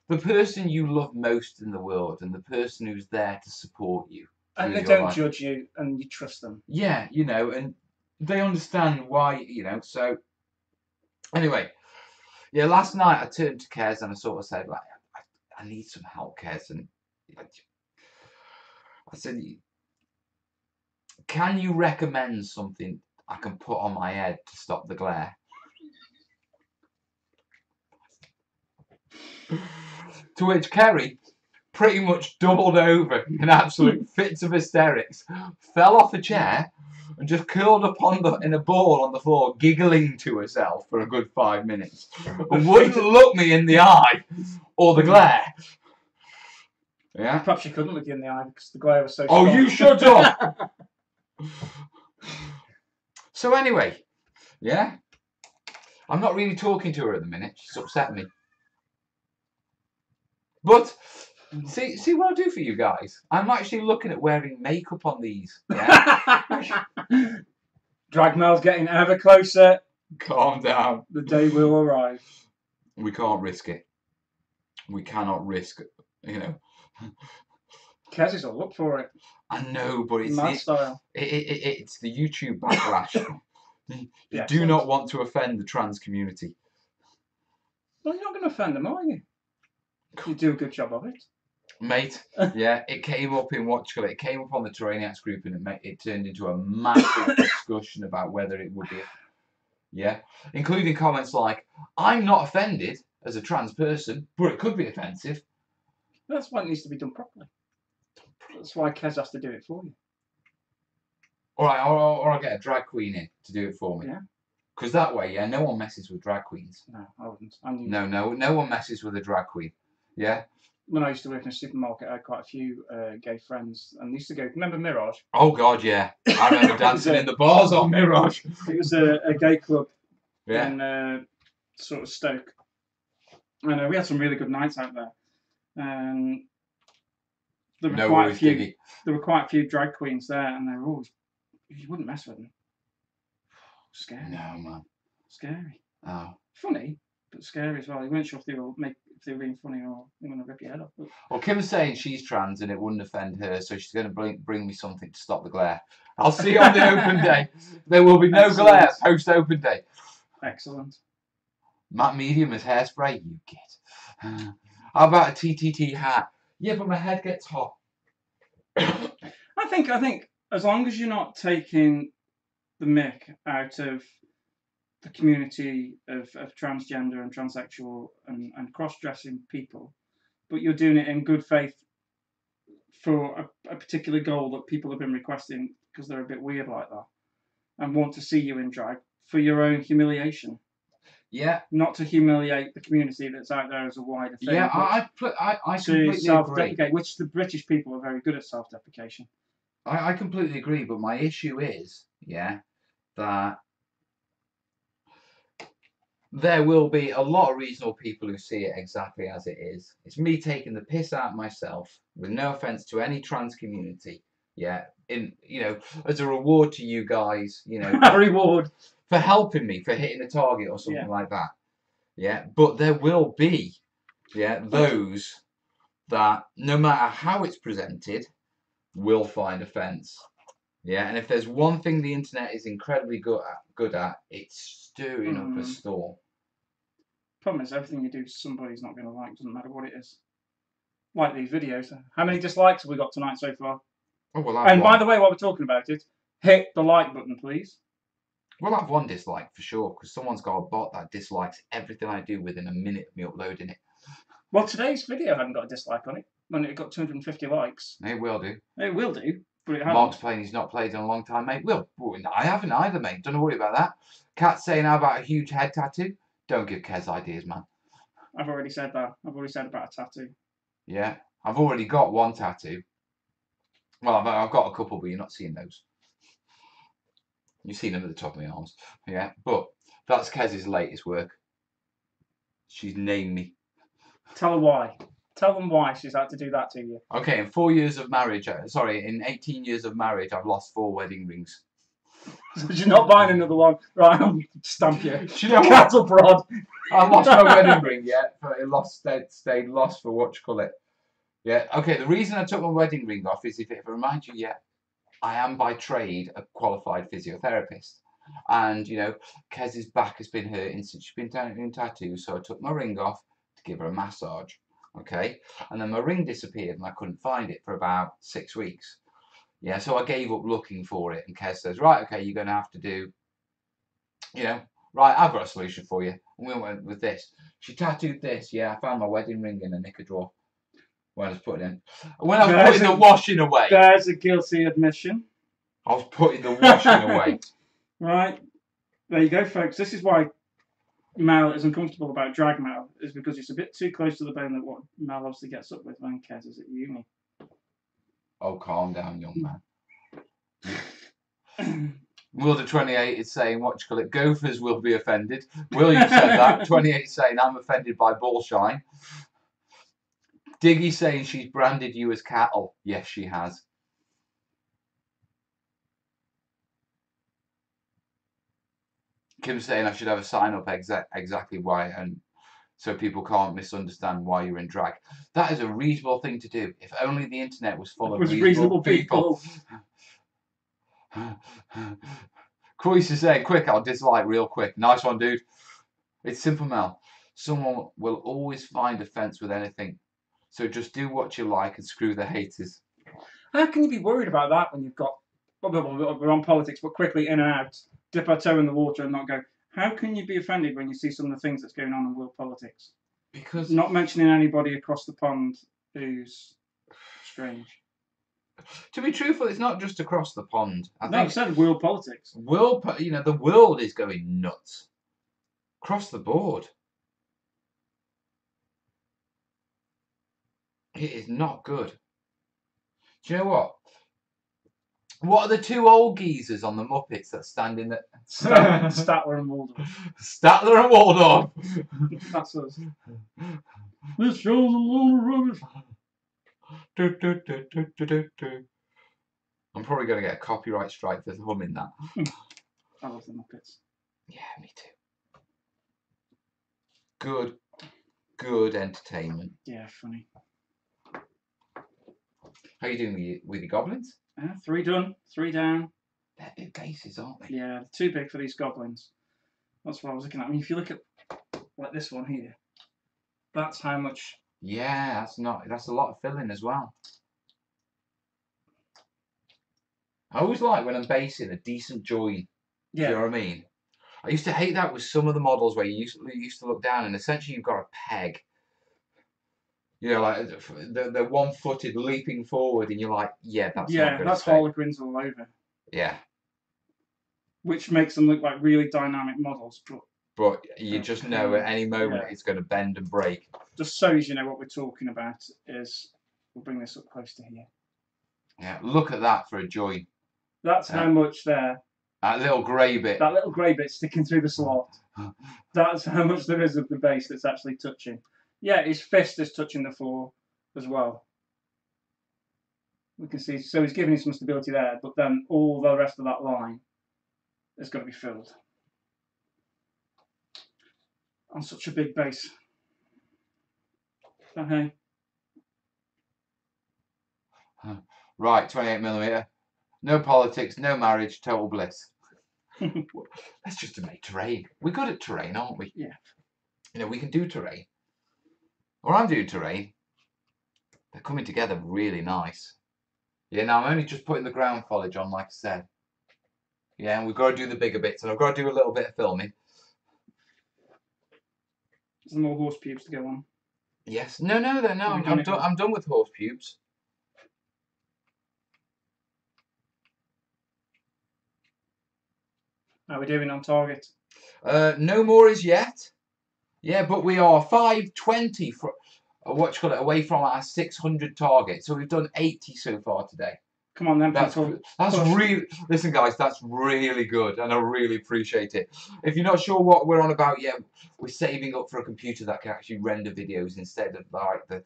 the person you love most in the world and the person who's there to support you. And they don't judge you, and you trust them. Yeah, you know, and they understand why, you know. So anyway, yeah, last night I turned to Kez and I sort of said, like, I need some help, Kez. And I said, can you recommend something I can put on my head to stop the glare? To which Kerry pretty much doubled over in absolute fits of hysterics, fell off a chair and just curled up in a ball on the floor, giggling to herself for a good 5 minutes. And wouldn't look me in the eye or the glare. Yeah. Perhaps she couldn't look you in the eye because the glare was so strong. Oh, you shut up! So anyway, yeah. I'm not really talking to her at the minute. She's upset me. But see what I do for you guys. I'm actually looking at wearing makeup on these. Yeah. Dragmail's getting ever closer. Calm down. The day will arrive. We can't risk it. We cannot risk it, you know. Kez is all up for it. I know, but it's it's the YouTube backlash. You do not want to offend the trans community. Well, you're not going to offend them, are you? You do a good job of it. Mate, yeah, it came up in Watchcall. It came up on the terrainiacs group, and it turned into a massive discussion about whether it would be. Yeah, including comments like, "I'm not offended as a trans person, but it could be offensive." That's why it needs to be done properly. That's why Kez has to do it for you. All right, or I'll get a drag queen in to do it for me. Yeah. Because that way, yeah, no one messes with drag queens. No, I wouldn't. No one messes with a drag queen. Yeah. When I used to work in a supermarket, I had quite a few gay friends, and they used to go. Remember Mirage? Oh God, yeah. I remember dancing in the bars on Mirage. It was a gay club Yeah. in sort of Stoke, and we had some really good nights out there. And there were quite a few. Diggy. There were quite a few drag queens there, and they were always. You wouldn't mess with them. Scary. No, man. Scary. Oh. Funny, but scary as well. You weren't sure if they were being funny or they were going to rip your head off. But... Well, Kim's saying she's trans and it wouldn't offend her, so she's going to bring me something to stop the glare. I'll see you on the open day. There will be no glare post open day. Excellent. Matte medium as hairspray, you git. How about a TTT hat? Yeah, but my head gets hot. I think as long as you're not taking the mick out of the community of transgender and transsexual and cross-dressing people, but you're doing it in good faith for a particular goal that people have been requesting because they're a bit weird like that and want to see you in drag for your own humiliation. Yeah. Not to humiliate the community that's out there as a wider thing. Yeah, I completely self-deprecate, which the British people are very good at self-deprecation. I completely agree, but my issue is, yeah, that there will be a lot of reasonable people who see it exactly as it is. It's me taking the piss out myself, with no offence to any trans community, yeah, as a reward to you guys, A reward. For helping me, for hitting the target or something like that. Yeah, but there will be, those that, no matter how it's presented, will find offence. Yeah, and if there's one thing the internet is incredibly good at, it's stirring up a storm. Problem is, everything you do, somebody's not going to like. Doesn't matter what it is. Like these videos. How many dislikes have we got tonight so far? Oh, well, and by the way, while we're talking about it, hit the like button, please. We'll have one dislike for sure, because someone's got a bot that dislikes everything I do within a minute of me uploading it. Well, today's video hadn't got a dislike on it when it got 250 likes. It will do. It will do, but it hasn't. Mark's playing he's not played in a long time, mate. Well, I haven't either, mate. Don't worry about that. Kat's saying, how about a huge head tattoo? Don't give Kez ideas, man. I've already said that. I've already said about a tattoo. Yeah, I've already got one tattoo. Well, I've got a couple, but you're not seeing those. You've seen them at the top of my arms. Yeah, but that's Kez's latest work. She's named me. Tell her why. Tell them why she's had to do that to you. Okay, in 4 years of marriage, in 18 years of marriage, I've lost 4 wedding rings. So she's not buying another one. Right, I'll stamp you. Cattle prod. I lost my wedding ring, yeah, but it stayed lost for what you call it. Yeah, okay, the reason I took my wedding ring off is if it reminds you, yeah, I am by trade a qualified physiotherapist. And, Kez's back has been hurting since she's been doing tattoos, so I took my ring off to give her a massage. Okay, and then my ring disappeared and I couldn't find it for about 6 weeks. Yeah, so I gave up looking for it, and Kez says, right, okay, you're going to have to do, right, I've got a solution for you. And we went with this. She tattooed this, yeah, I found my wedding ring in a knicker drawer. When I was putting the washing away. There's a guilty admission. I was putting the washing away. Right, there you go, folks. This is why Mal is uncomfortable about drag Mal, is because it's a bit too close to the bone that what Mal obviously gets up with when Kez is at uni. Oh, calm down, young man. Wilder28 is saying, what you call it, gophers will be offended. William said that. 28 is saying, I'm offended by ball shine. Diggy saying she's branded you as cattle. Yes, she has. Kim's saying I should have a sign up exactly why, and so people can't misunderstand why you're in drag. That is a reasonable thing to do. If only the internet was full of reasonable people. Croix is saying, quick, I'll dislike real quick. Nice one, dude. It's simple, Mel. Someone will always find offence with anything So just do what you like and screw the haters. How can you be worried about that when you've got, we're on politics, but quickly in and out, dip our toe in the water and not go, how can you be offended when you see some of the things that's going on in world politics? Because Not mentioning anybody across the pond who's strange. to be truthful, it's not just across the pond. I I said world politics. The world is going nuts across the board. It is not good. Do you know what? What are the two old geezers on the Muppets that stand in the Statler and Waldorf. Statler and Waldorf? That's us. This show's a load of rubbish. I'm probably going to get a copyright strike for humming that. I love the Muppets. Yeah, me too. Good entertainment. Yeah, funny. How are you doing with your goblins? 3 done, 3 down. They're big bases, aren't they? Yeah, too big for these goblins. That's what I was looking at. I mean, if you look at like this one here, that's how much. Yeah, that's a lot of filling as well. I always like when I'm basing a decent join. Yeah. Do you know what I mean? I used to hate that with some of the models where you used to look down and essentially you've got a peg. You know, like they're one-footed leaping forward, and you're like, yeah, that's not that's Harlequins all over. Yeah. Which makes them look like really dynamic models, but you just know at any moment it's going to bend and break. Just so as you know what we're talking about is, we'll bring this up close to here. Yeah, look at that for a join. That's how much there. That little grey bit. That little grey bit sticking through the slot. That's how much there is of the base that's actually touching. Yeah, his fist is touching the floor as well. We can see, so he's giving you some stability there, but then all the rest of that line is going to be filled. On such a big base. Okay. Right, 28mm. No politics, no marriage, total bliss. Let's just make terrain. We're good at terrain, aren't we? Yeah. You know, we can do terrain. Or I'm doing terrain. They're coming together really nice. Yeah, now I'm only just putting the ground foliage on, like I said. Yeah, and we've got to do the bigger bits, and I've got to do a little bit of filming. There's more horse pubes to go on. Yes. No. I'm done with horse pubes. How are we doing on target? No more as yet. Yeah, but we are 520 for away from our 600 target. So we've done 80 so far today. Come on then, that's really, listen guys, that's really good, and I really appreciate it. If you're not sure what we're on about yet, we're saving up for a computer that can actually render videos instead of like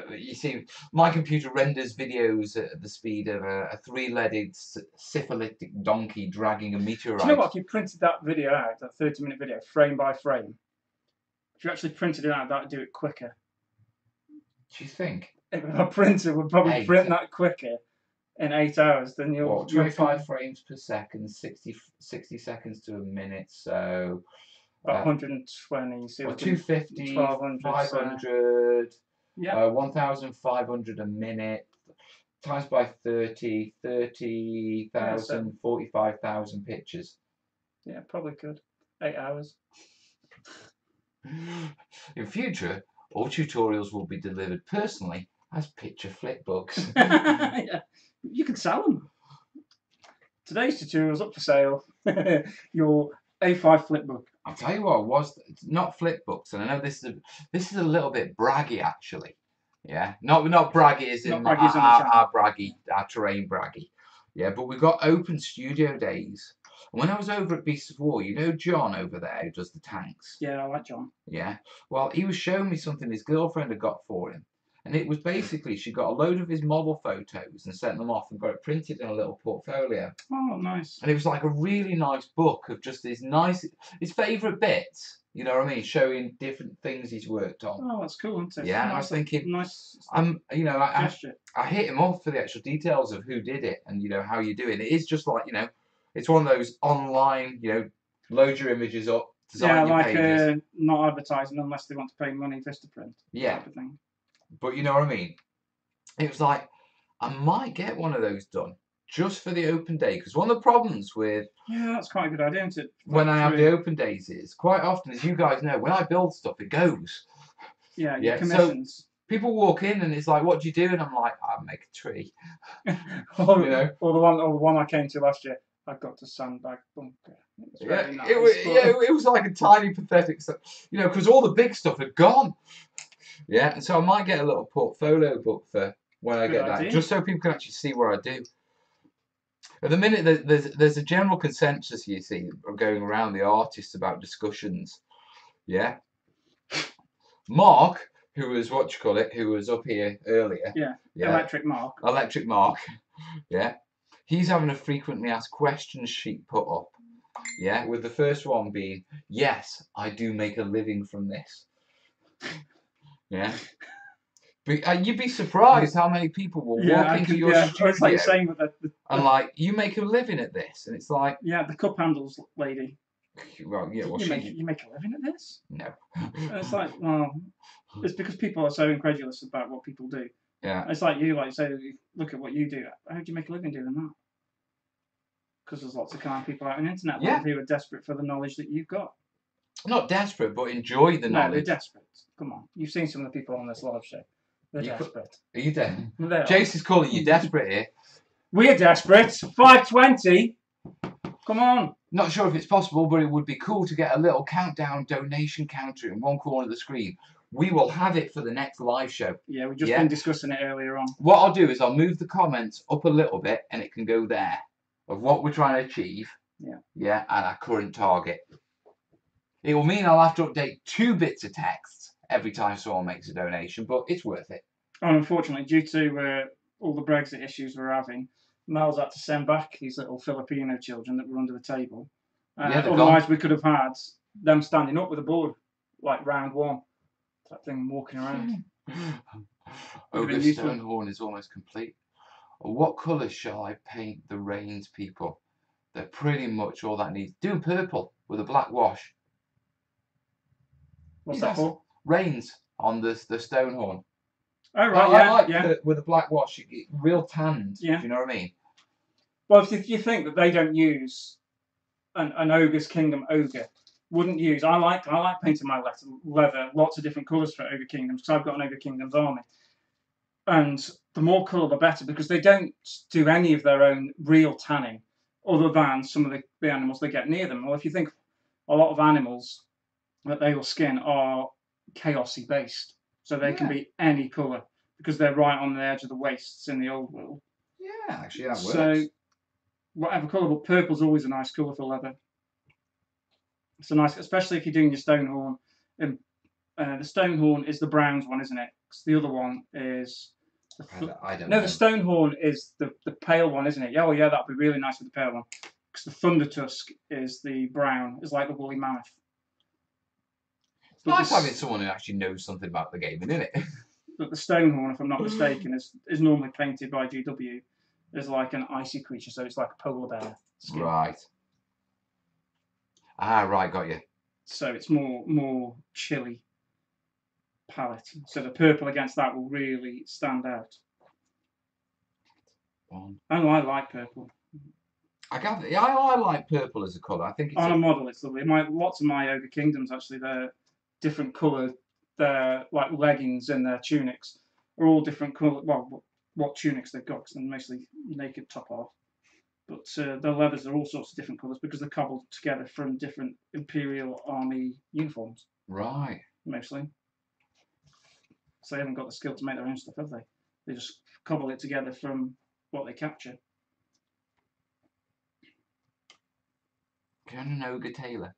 you see, my computer renders videos at the speed of a 3-legged syphilitic donkey dragging a meteorite. Do you know what? If you printed that video out, that 30-minute video, frame by frame, if you actually printed it out, that would do it quicker. Do you think? If a printer would probably print that quicker in 8 hours than your 25 frames per second, 60 seconds to a minute, so about 120, so 250, 1200, 500, yeah, 1,500 a minute, times by 30, 30,000, 45,000 pictures. Yeah, probably could. 8 hours. In future, all tutorials will be delivered personally as picture flip books. Yeah. You can sell them. Today's tutorial's up for sale. Your A5 flip book. I'll tell you what, it's not flip books, and I know this is a little bit braggy actually. Yeah, not braggy as in our terrain braggy. Yeah, but we've got open studio days. And when I was over at Beasts of War, you know John over there who does the tanks? Yeah, I like John. Yeah, well, he was showing me something his girlfriend had got for him. And it was basically, she got a load of his model photos and sent them off and got it printed in a little portfolio. Oh, nice. And it was like a really nice book of just his favourite bits, you know what I mean, showing different things he's worked on. Oh, that's cool, isn't it? Yeah, nice, I was thinking, nice. You know, gesture. I hit him off for the actual details of who did it and, you know, how you're doing. It is just like, you know, it's one of those online, you know, load your images up, design your pages. Not advertising unless they want to pay money for Vistaprint. Yeah. Type of thing. But you know what I mean? It was like, I might get one of those done just for the open day. Because one of the problems with Yeah, that's quite a good idea, isn't it? when I have the open days is, quite often, as you guys know, when I build stuff, it goes. Yeah, your Yeah, commissions. People walk in and it's like, what do you do? And I'm like, I make a tree. or, you know? or the one I came to last year, I got to sandbag bunker. It was very nice, it was like a tiny pathetic stuff, you know, because all the big stuff had gone. Yeah, and so I might get a little portfolio book for when I get that, just so people can actually see what I do. At the minute, there's a general consensus, you see, going around the artists about discussions. Yeah. Mark, who was who was up here earlier. Yeah. Electric Mark. Yeah. He's having a frequently asked questions sheet put up. Yeah, with the first one being, yes, I do make a living from this. Yeah. But you'd be surprised how many people will walk into your studio it's like you're saying with and like, you make a living at this, and it's like, yeah, the cup handles lady. Well, yeah, well, you make a living at this? No. And it's like, well, it's because people are so incredulous about what people do. Yeah. It's like you say, look at what you do. How do you make a living doing that? Because there's lots of kind of people out on the internet who are desperate for the knowledge that you've got. Not desperate, but enjoy the knowledge. No, they're desperate. Come on. You've seen some of the people on this live show. They're desperate. Are you dead? Jace is calling you desperate here. We're desperate. 520. Come on. Not sure if it's possible, but it would be cool to get a little countdown donation counter in one corner of the screen. We will have it for the next live show. Yeah, we've just been discussing it earlier on. What I'll do is I'll move the comments up a little bit and it can go there of what we're trying to achieve. Yeah. Yeah, and our current target. It will mean I'll have to update 2 bits of text every time someone makes a donation, but it's worth it. And unfortunately, due to all the Brexit issues we're having, Mel's had to send back these little Filipino children that were under the table. Otherwise, we could have had them standing up with a board, like round 1, that thing walking around. Ogre Stonehorn is almost complete. What colours shall I paint the Rains people? They're pretty much all that needs. Do purple with a black wash. What's that for? Rains on the Stonehorn. Oh, right, yeah. With a black wash, real tanned. Yeah. Do you know what I mean? Well, if you think that they don't use an Ogre's Kingdom ogre, wouldn't use. I like painting my leather lots of different colours for Ogre Kingdoms because I've got an Ogre Kingdoms army. And the more colour, the better, because they don't do any of their own real tanning other than some of the animals they get near them. Well, if you think a lot of animals that they will skin are chaosy based, so they can be any colour because they're right on the edge of the wastes in the old world. Yeah, actually that works. So whatever colour, but purple's always a nice colour for leather. It's a nice, especially if you're doing your Stonehorn. The Stonehorn is the bronze one, isn't it? Because the other one is. I don't know. The Stonehorn is the pale one, isn't it? Oh, yeah, that'd be really nice with the pale one. Because the Thunder Tusk is the brown, is like the woolly mammoth. It's nice having someone who actually knows something about the game, isn't it? But the Stonehorn, if I'm not mistaken, is normally painted by GW as like an icy creature, so it's like a polar bear skin. Right. Ah, right, got you. So it's more chilly palette. So the purple against that will really stand out. And I like purple. I like purple as a colour. I think it's on a model it's lovely. Lots of my Ogre Kingdoms actually, they're different colour. Their like leggings and their tunics are all different colour. Well, what tunics they've got, because they're mostly naked top off. But the leathers are all sorts of different colours because they're cobbled together from different Imperial Army uniforms. Right. Mostly. So they haven't got the skill to make their own stuff, have they? They just cobble it together from what they capture. Can an ogre tailor?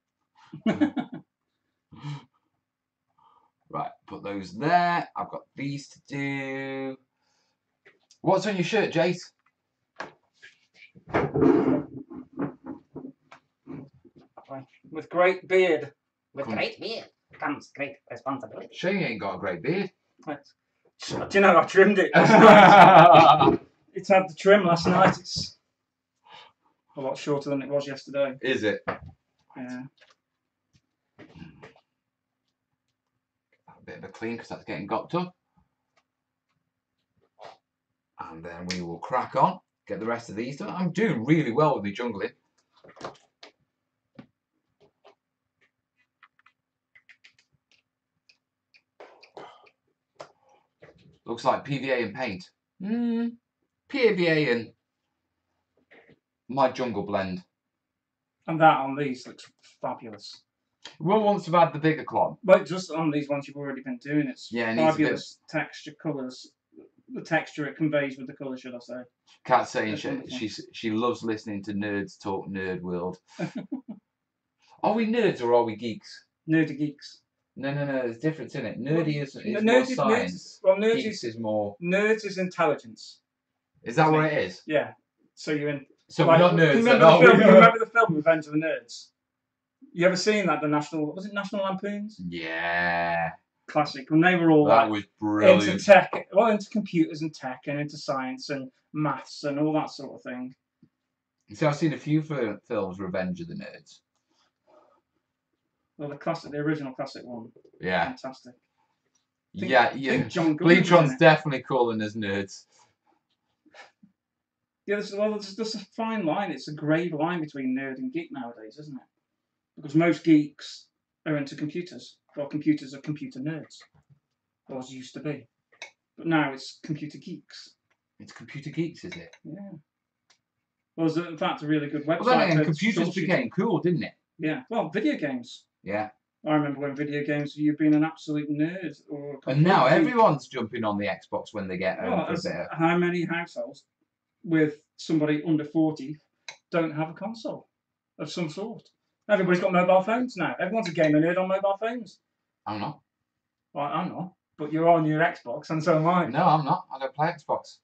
Right, put those there. I've got these to do. What's on your shirt, Jace? With great beard. With great beard comes great responsibility. Shane ain't got a great beard. Do you know I trimmed it last night? It's had the trim last night. It's a lot shorter than it was yesterday. Is it? Yeah. A bit of a clean because that's getting gopped up. And then we will crack on, get the rest of these done. I'm doing really well with my jungling. Looks like PVA and paint. PVA and my jungle blend. And that on these looks fabulous. One wants to add the bigger clone. But just on these ones you've already been doing, it's fabulous texture, colours. The texture it conveys with the colour, should I say. Kat's saying she loves listening to nerds talk nerd world. Are we nerds or are we geeks? Nerdy geeks. No, there's a difference in it. Nerdy is more science. Geeks is more... Nerds is intelligence. Is that what it is? Yeah. So you're in... So we're not nerds then, are we? You remember the film Revenge of the Nerds? You ever seen that? Was it National Lampoons? Yeah. Classic. When they were all was brilliant. Into tech, into computers and tech and into science and maths and all that sort of thing. So I've seen a few films, Revenge of the Nerds. Well, the original classic one. Yeah. Fantastic. Yeah. Bleatron's definitely calling us nerds. Yeah, there's a fine line. It's a grey line between nerd and geek nowadays, isn't it? Because most geeks are into computers. Well, computers are computer nerds. Or as used to be. But now it's computer geeks. It's computer geeks, is it? Yeah. Well, there's in fact a really good website. Well, then computers became cool, didn't it? Yeah. Well, video games. Yeah. I remember when video games, you've been an absolute nerd. And now everyone's jumping on the Xbox when they get home for a bit. How many households with somebody under 40 don't have a console of some sort? Everybody's got mobile phones now. Everyone's a gamer nerd on mobile phones. I'm not. Well, I'm not. But you're on your Xbox, and so am I. No, I'm not. I don't play Xbox.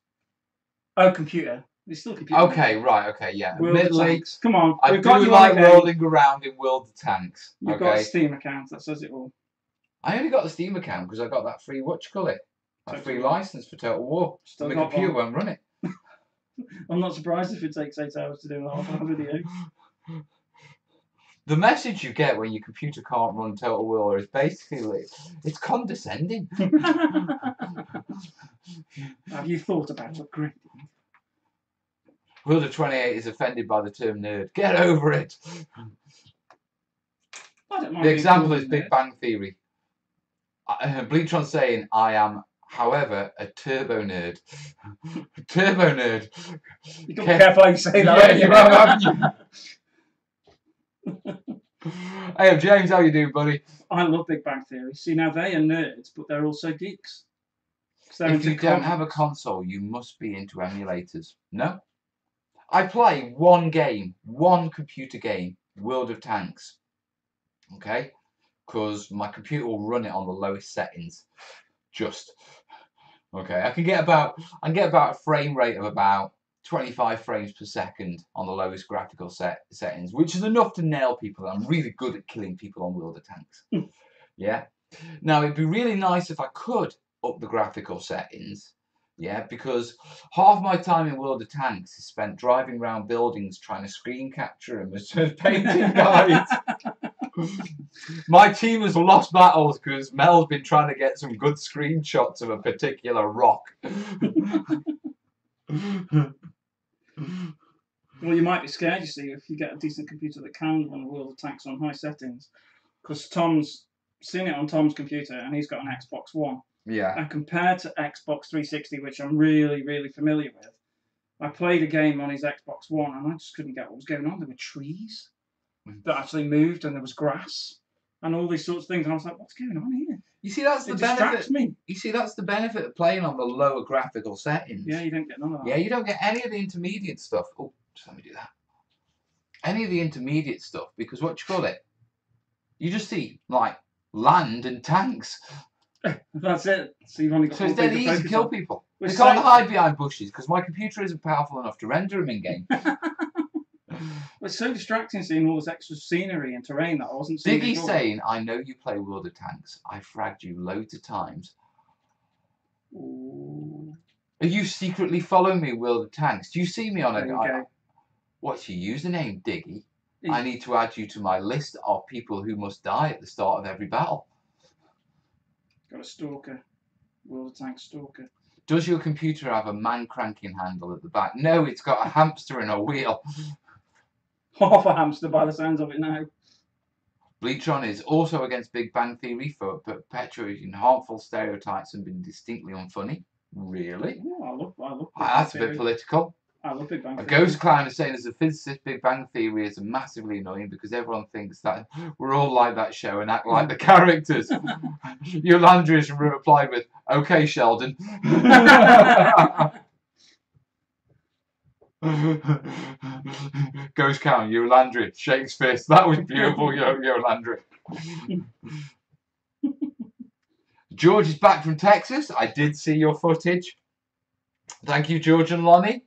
Oh, computer. It's still computer. Okay, right. Okay, yeah. Admittedly, come on. I do like rolling around in World of Tanks. You've got a Steam account that says it all. I only got the Steam account because I got that free that free license for Total War. So my computer won't run it. I'm not surprised if it takes 8 hours to do a half-hour video. The message you get when your computer can't run Total War is basically, it's condescending. Have you thought about upgrading? World of 28 is offended by the term nerd. Get over it. I don't mind. The example is Big Bang Theory. Bleatron saying, I am, however, a turbo nerd. Turbo nerd. You got to be careful how you say that. Yeah, you have, haven't you? Hey, James, how you doing, buddy? I love Big Bang Theory. See, now they are nerds, but they're also geeks. If you don't have a console, you must be into emulators. No? I play one computer game, World of Tanks. Okay? Because my computer will run it on the lowest settings. Okay, I can get about a frame rate of about 25 frames per second on the lowest graphical settings, which is enough to nail people. I'm really good at killing people on World of Tanks. Yeah. Now, it'd be really nice if I could up the graphical settings. Yeah, because half my time in World of Tanks is spent driving around buildings trying to screen capture them as painting guides. My team has lost battles because Mel's been trying to get some good screenshots of a particular rock. Well, you might be scared, you see, if you get a decent computer that can run World of Tanks on high settings. Because Tom's seen it on Tom's computer and he's got an Xbox One. Yeah. And compared to Xbox 360, which I'm really, really familiar with, I played a game on his Xbox One and I just couldn't get what was going on. There were trees that actually moved and there was grass and all these sorts of things. And I was like, what's going on here? You see, that's the benefit. You see, that's the benefit of playing on the lower graphical settings. Yeah, you don't get none of that. Yeah, you don't get any of the intermediate stuff. Oh, just let me do that. Any of the intermediate stuff, because what you call it? You just see like land and tanks. That's it. So you've only got. So it's dead easy to kill people. They Which can't hide behind bushes because my computer isn't powerful enough to render them in game. It's so distracting seeing all this extra scenery and terrain that I wasn't seeing. Diggy's saying, I know you play World of Tanks. I fragged you loads of times. Ooh. Are you secretly following me, World of Tanks? Do you see me on a... What's your username, Diggy? I need to add you to my list of people who must die at the start of every battle. Got a stalker. World of Tanks stalker. Does your computer have a man cranking handle at the back? No, it's got a hamster and a wheel. Half a hamster by the sounds of it now. Bleachon is also against Big Bang Theory for perpetuating harmful stereotypes and being distinctly unfunny. Really? Oh, I love Big That's a Bang bit Theory. political. I love Big Bang A Theory. ghost clown is saying as a physicist, Big Bang Theory is massively annoying because everyone thinks that we're all like that show and act like the characters. Yolandris replied with, "Okay, Sheldon." Ghost clown, Yolandris shakes fist. That was beautiful, Yolandris. George is back from Texas. I did see your footage. Thank you, George and Lonnie.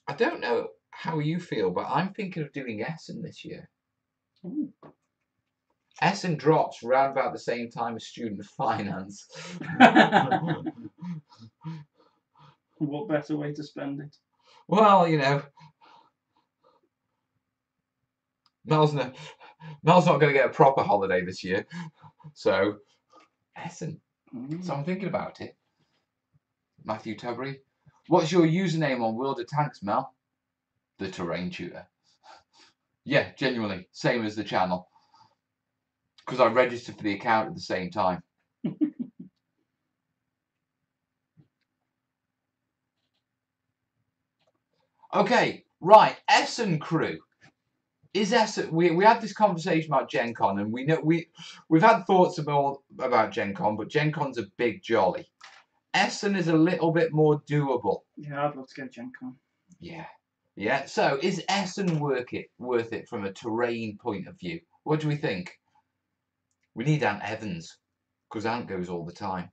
I don't know how you feel, but I'm thinking of doing Essen this year. Ooh. Essen drops around about the same time as student finance. What better way to spend it? Well, you know, Mel's not going to get a proper holiday this year, so Essen. So I'm thinking about it. Matthew Tubbery, what's your username on World of Tanks, Mel? The Terrain Tutor. Yeah, genuinely, same as the channel. Because I registered for the account at the same time. Okay, right, Essen crew. Is Essen? We had this conversation about Gen Con, and we know we've had thoughts about Gen Con, but Gen Con's a big jolly. Essen is a little bit more doable. Yeah, I'd love to go Gen Con. Yeah, yeah. So is Essen worth it from a terrain point of view? What do we think? We need Ant Evans because Ant goes all the time.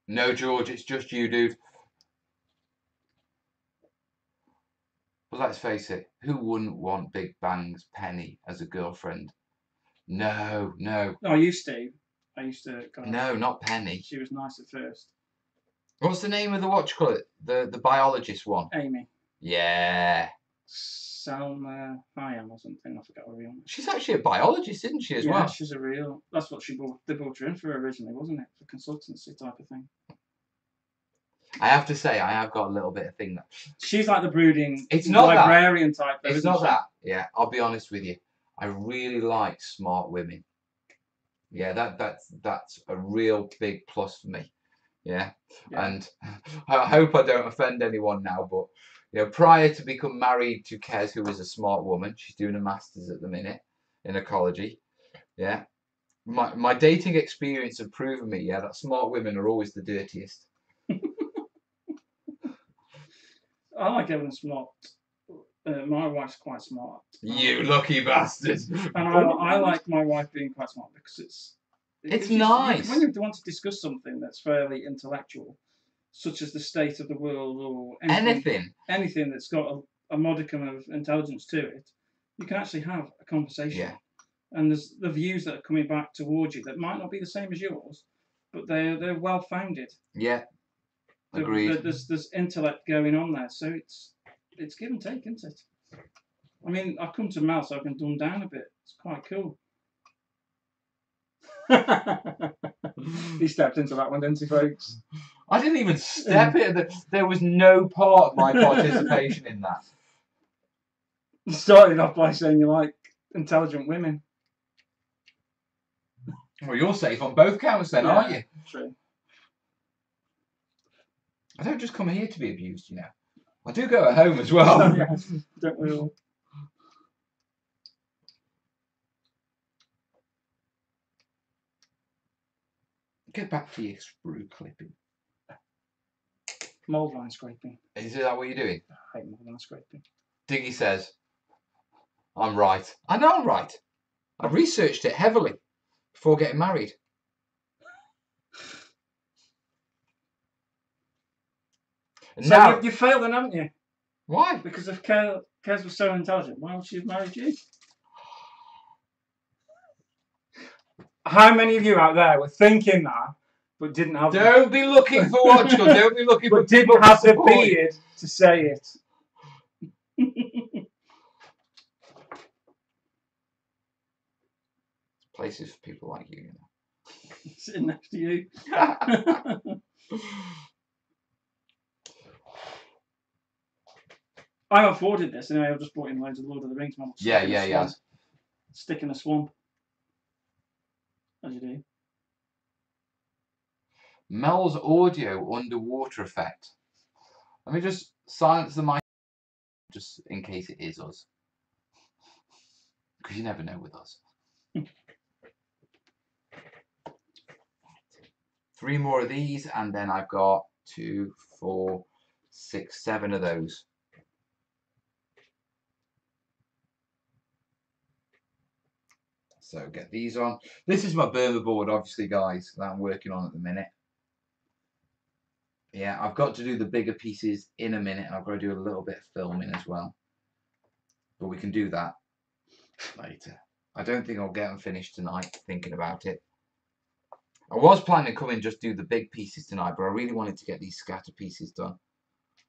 No, George, it's just you, dude. But let's face it, who wouldn't want Big Bang's Penny as a girlfriend? No, no. No, I used to. No, not Penny. She was nice at first. What's the name of the what you call it? The biologist one. Amy. Yeah. Salma Hayam or something. I forgot her real name. She's actually a biologist, isn't she, as yeah, well? she's a real. That's what they brought her in for originally, wasn't it? For consultancy type of thing. I have to say, I have got a little bit of thing that she's like the brooding. It's not librarian that. type. Though, it's isn't not she? that. Yeah, I'll be honest with you. I really like smart women. Yeah, that's a real big plus for me. Yeah. And I hope I don't offend anyone now, but you know, prior to become married to Kez, who is a smart woman, she's doing a master's at the minute in ecology. Yeah. My dating experience have proven me, yeah, that smart women are always the dirtiest. I like having smart. My wife's quite smart. You lucky bastard. And I like my wife being quite smart because it's nice. When you want to discuss something that's fairly intellectual, such as the state of the world or anything that's got a modicum of intelligence to it, you can actually have a conversation. Yeah. And there's the views that are coming back towards you that might not be the same as yours, but they're well founded. Yeah. Agreed. There's intellect going on there, so it's give and take, isn't it? I mean, I've come to Mel so I can dumb down a bit. It's quite cool. He stepped into that one, didn't he, folks? I didn't even step it. There was no part of my participation in that. You started off by saying you like intelligent women. Well, you're safe on both counts then, aren't you? True. I don't just come here to be abused, you know. I do go at home as well. Yes, don't we all? Get back to your sprue clipping. Mould line scraping. Is that what you're doing? I hate mould line scraping. Diggy says, I'm right. I know I'm right. I researched it heavily before getting married. And So now, you failed then, haven't you? why? Because if Kez was so intelligent, why would she have married you? How many of you out there were thinking that but didn't have. Don't be looking for what you're. Don't be looking for. But didn't have the beard to say it. Places for people like you, you know. Sitting next to you. I afforded this anyway. I've just brought in loads of Lord of the Rings models. Yeah. Stick in a swamp. As you do. Mel's audio underwater effect. Let me just silence the mic just in case it is us. Because you never know with us. 3 more of these, and then I've got 2, 4, 6, 7 of those. So get these on. This is my Burma board, obviously, guys, that I'm working on at the minute. Yeah, I've got to do the bigger pieces in a minute. I've got to do a little bit of filming as well. But we can do that later. I don't think I'll get them finished tonight, thinking about it. I was planning to come in and just do the big pieces tonight, but I really wanted to get these scatter pieces done.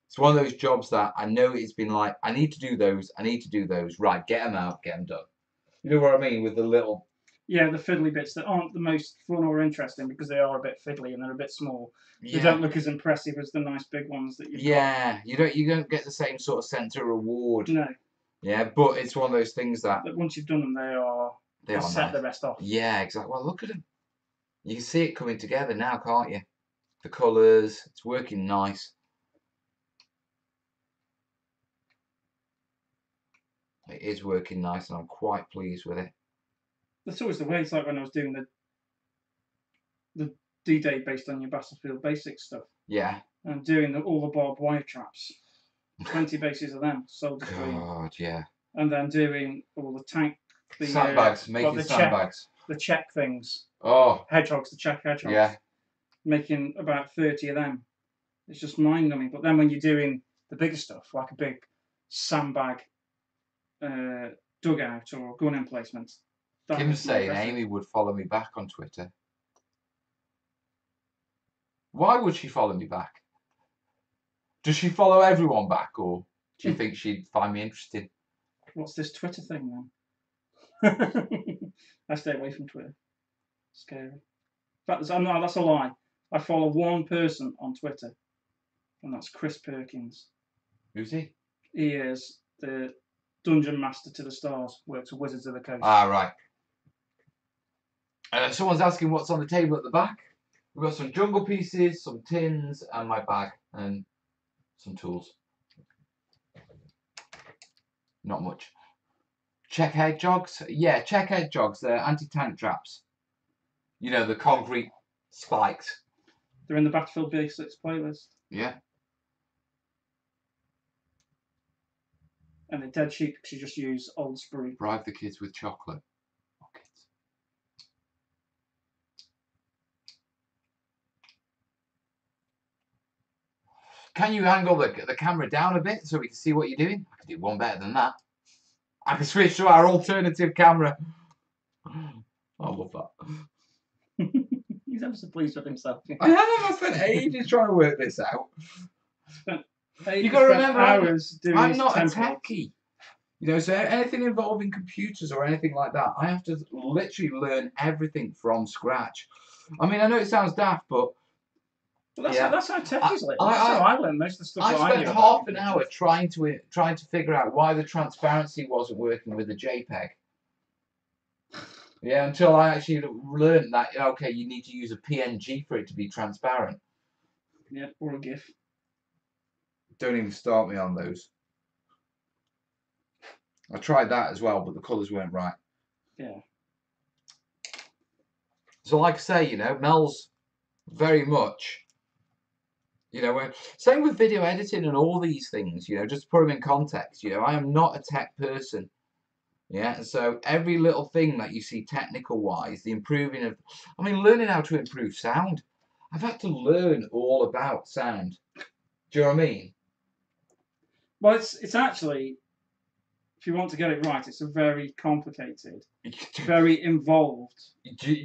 It's one of those jobs that I know it's been like, I need to do those, I need to do those. Right, get them out, get them done. You know what I mean? With the little... Yeah, the fiddly bits that aren't the most fun or interesting because they are a bit fiddly and they're a bit small. Yeah. They don't look as impressive as the nice big ones that you've got. You don't get the same sort of centre reward. No. Yeah, but it's one of those things that... But once you've done them, they set nice. the rest off. Yeah, exactly. Well, look at them. You can see it coming together now, can't you? The colours, it's working nice. It is working nice, and I'm quite pleased with it. That's always the way. It's like when I was doing the D-Day based on your Battlefield Basics stuff. Yeah. And doing all the barbed wire traps. 20 bases of them, soldier free. God, yeah. And then doing all the tank... sandbags, making sandbags. The check things. Oh. Hedgehogs, the check hedgehogs. Yeah. Making about 30 of them. It's just mind-numbing. But then when you're doing the bigger stuff, like a big sandbag dugout or gun emplacement. Kim's saying Amy would follow me back on Twitter. Why would she follow me back? Does she follow everyone back, or do you think she'd find me interesting? What's this Twitter thing then? I stay away from Twitter. Scary. In fact, that's a lie. I follow one person on Twitter, and that's Chris Perkins. Who's he? He is the Dungeon Master to the Stars, works for Wizards of the Coast. Ah, right. Someone's asking what's on the table at the back. We've got some jungle pieces, some tins, and my bag, and some tools. Not much. Check hedgehogs? Yeah, check hedgehogs. They're anti-tank traps. You know, the concrete spikes. They're in the Battlefield Basics playlist. Yeah. And they're dead cheap because you just use old sprue. Bribe the kids with chocolate. Oh, kids. Can you angle the camera down a bit so we can see what you're doing? I could do one better than that. I can switch to our alternative camera. I love that. He's ever so pleased with himself. I have. I spent ages trying to work this out. You got to remember, I'm not a techie. You know, so anything involving computers or anything like that, I have to literally learn everything from scratch. I mean, I know it sounds daft, but well, that's how techies live. That's how I learned most of the stuff. I spent half an hour trying to figure out why the transparency wasn't working with the JPEG. Yeah, until I actually learned that, okay, you need to use a PNG for it to be transparent. Yeah, or a GIF. Don't even start me on those. I tried that as well, but the colours weren't right. Yeah. So like I say, you know, Mel's very much, you know, same with video editing and all these things, you know, just to put them in context, you know, I am not a tech person. Yeah, and so every little thing that you see technical wise, the improving of, I mean, learning how to improve sound. I've had to learn all about sound. Do you know what I mean? Well, it's actually, if you want to get it right, it's a very complicated, very involved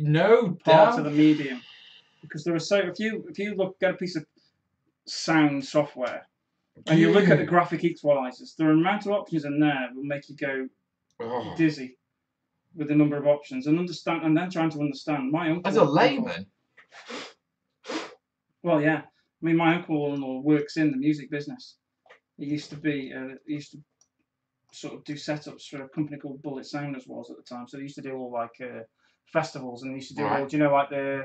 no part doubt. of the medium. because there are so if you get a piece of sound software and you look at the graphic equalizers, the amount of options in there will make you go dizzy with the number of options and then trying to understand. My uncle, as a layman. Well, yeah. I mean, my uncle works in the music business. He used to sort of do setups for a company called Bullet Sound as was at the time. So they used to do all like festivals, and they used to do all, do you know, like the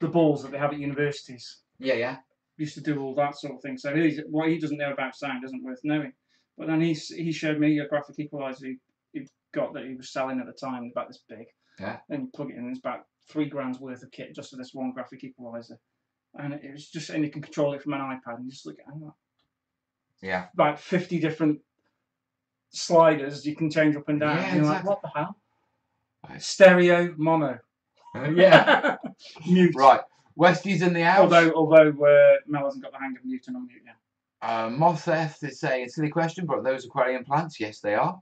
balls that they have at universities. Yeah. Used to do all that sort of thing. So what he doesn't know about sound isn't worth knowing. But then he showed me a graphic equalizer he got that he was selling at the time, about this big. Yeah. And you plug it in, and it's about £3,000 worth of kit just for this one graphic equalizer. And it was just, and you can control it from an iPad, and you just look at it. Yeah. About 50 different sliders you can change up and down. Yeah, and you're exactly. like, what the hell? Stereo, mono. Yeah. Mute. Right. Westies in the house. Although Mel hasn't got the hang of mute and unmute yet. Motheth is saying, silly question, but those aquarium plants, yes they are.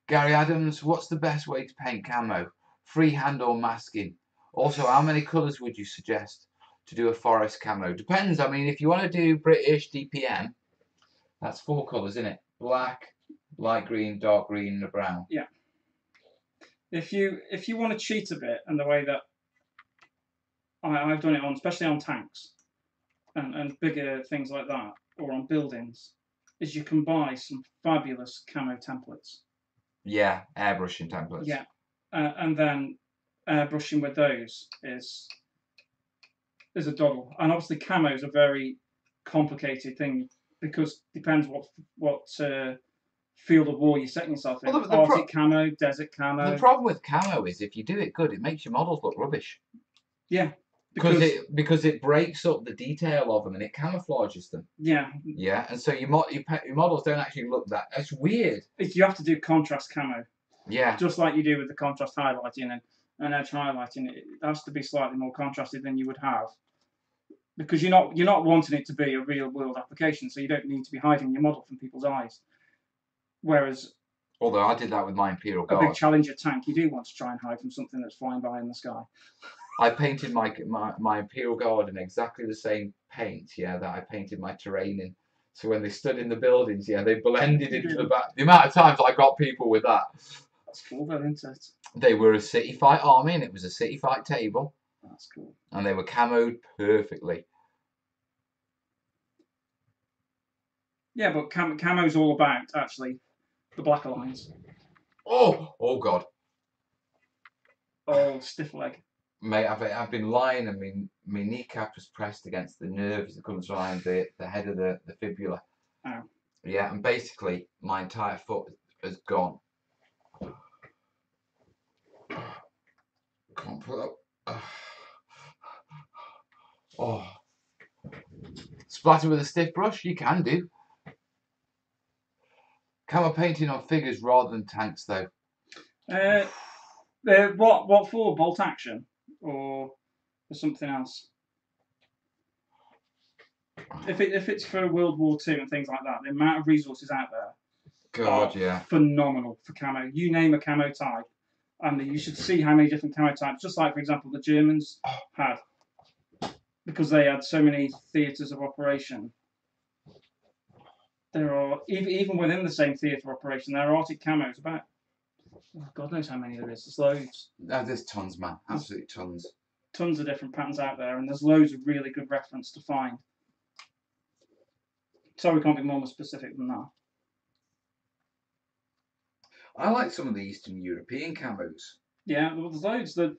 Gary Adams, what's the best way to paint camo? Freehand or masking? Also, how many colours would you suggest to do a forest camo? Depends. I mean, if you want to do British DPM, that's 4 colours, isn't it? Black, light green, dark green, and a brown. Yeah. If you want to cheat a bit, and the way that I've done it on, especially on tanks and bigger things like that, or on buildings, is you can buy some fabulous camo templates. Yeah, airbrushing templates. Yeah, and then airbrushing with those is a doddle. And obviously, camo is a very complicated thing because it depends what field of war you're setting yourself in. Well, Arctic camo, desert camo. The problem with camo is if you do it good, it makes your models look rubbish. Yeah. Because it breaks up the detail of them and it camouflages them. Yeah. Yeah, and so your models don't actually look that. It's weird. You have to do contrast camo. Yeah. Just like you do with the contrast highlighting and edge highlighting, it has to be slightly more contrasted than you would have, because you're not wanting it to be a real world application, so you don't need to be hiding your model from people's eyes. Whereas, although I did that with my Imperial Guard. A big Challenger tank, you do want to try and hide from something that's flying by in the sky. I painted my Imperial Guard in exactly the same paint, yeah, that I painted my terrain in. So when they stood in the buildings, yeah, they blended into the back. The amount of times I got people with that. That's cool though, isn't it? They were a city fight army, and it was a city fight table. That's cool. And they were camoed perfectly. Yeah, but camo's all about, actually, the blacker lines. Oh God. Oh, stiff leg. Mate, I've been lying and my kneecap was pressed against the nerves that comes around the head of the fibula. Oh. Yeah, and basically my entire foot has gone. Can't put up. Oh. Splatter with a stiff brush? You can do. Camo painting on figures rather than tanks, though. What for? Bolt action or for something else? If it's for World War II and things like that, the amount of resources out there are phenomenal for camo. You name a camo type, and you should see how many different camo types. Just like, for example, the Germans had, because they had so many theatres of operation. There are, even within the same theatre of operation, there are Arctic camos about. Oh, God knows how many there is. There's loads. There's tons, man. Absolutely tons. Tons of different patterns out there, and there's loads of really good reference to find. So we can't be more specific than that. I like some of the Eastern European camos. Yeah, well, there's loads. The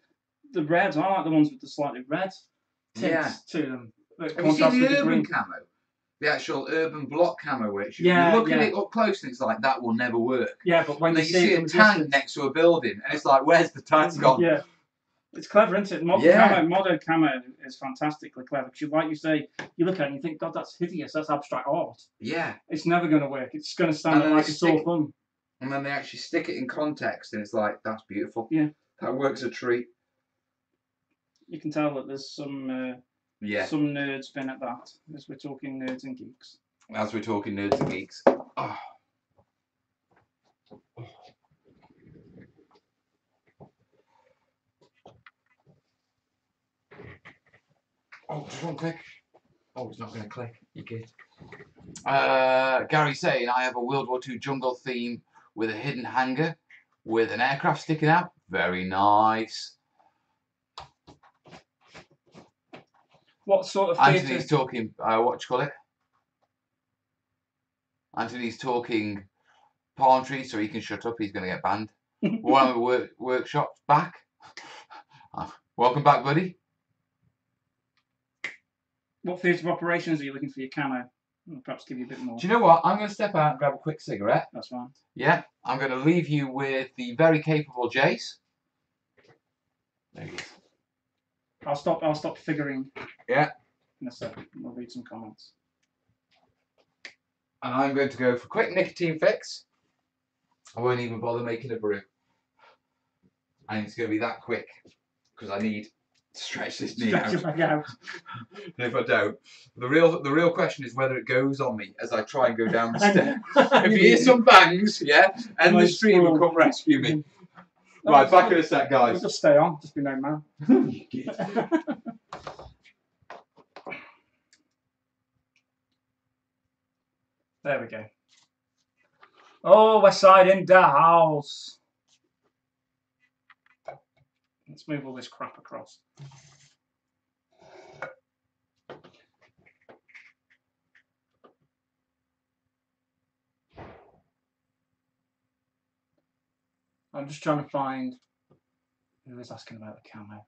reds, I like the ones with the slightly red tints to them. Have you seen the urban camo? The actual urban block camo, which you look at it up close and it's like, that will never work. Yeah, but when you see a tank next to a building and it's like, where's the tank gone? Yeah. It's clever, isn't it? Modern camo is fantastically clever. Because like you say, you look at it and you think, God, that's hideous. That's abstract art. Yeah. It's never going to work. It's going to stand like a sore thumb. And then they actually stick it in context and it's like, that's beautiful. Yeah. That works a treat. You can tell that there's some nerds been at that, as we're talking nerds and geeks. As we're talking nerds and geeks. Oh. Oh, just one click. Oh, it's not going to click. You git. Gary saying, I have a World War II jungle theme with a hidden hangar with an aircraft sticking out. Very nice. What sort of Anthony's theatre? talking, what do you call it? Anthony's talking palm trees, so he can shut up. He's going to get banned. One of the workshops back. Welcome back, buddy. What theatre of operations are you looking for your camo? I'll perhaps give you a bit more. Do you know what? I'm going to step out and grab a quick cigarette. That's fine. Yeah, I'm going to leave you with the very capable Jace. There he is. I'll stop figuring. Yeah. In a second. We'll read some comments. And I'm going to go for quick nicotine fix. I won't even bother making a brew. And it's going to be that quick because I need to stretch this knee out. Stretch it back out. If I don't, the real question is whether it goes on me as I try and go down the stairs. If you hear some bangs, yeah, and the stream will come rescue me. Right, back in a sec, guys. We'll just stay on. Just be no man. There we go. Oh, West Side in the house. Let's move all this crap across. I'm just trying to find who was asking about the camo.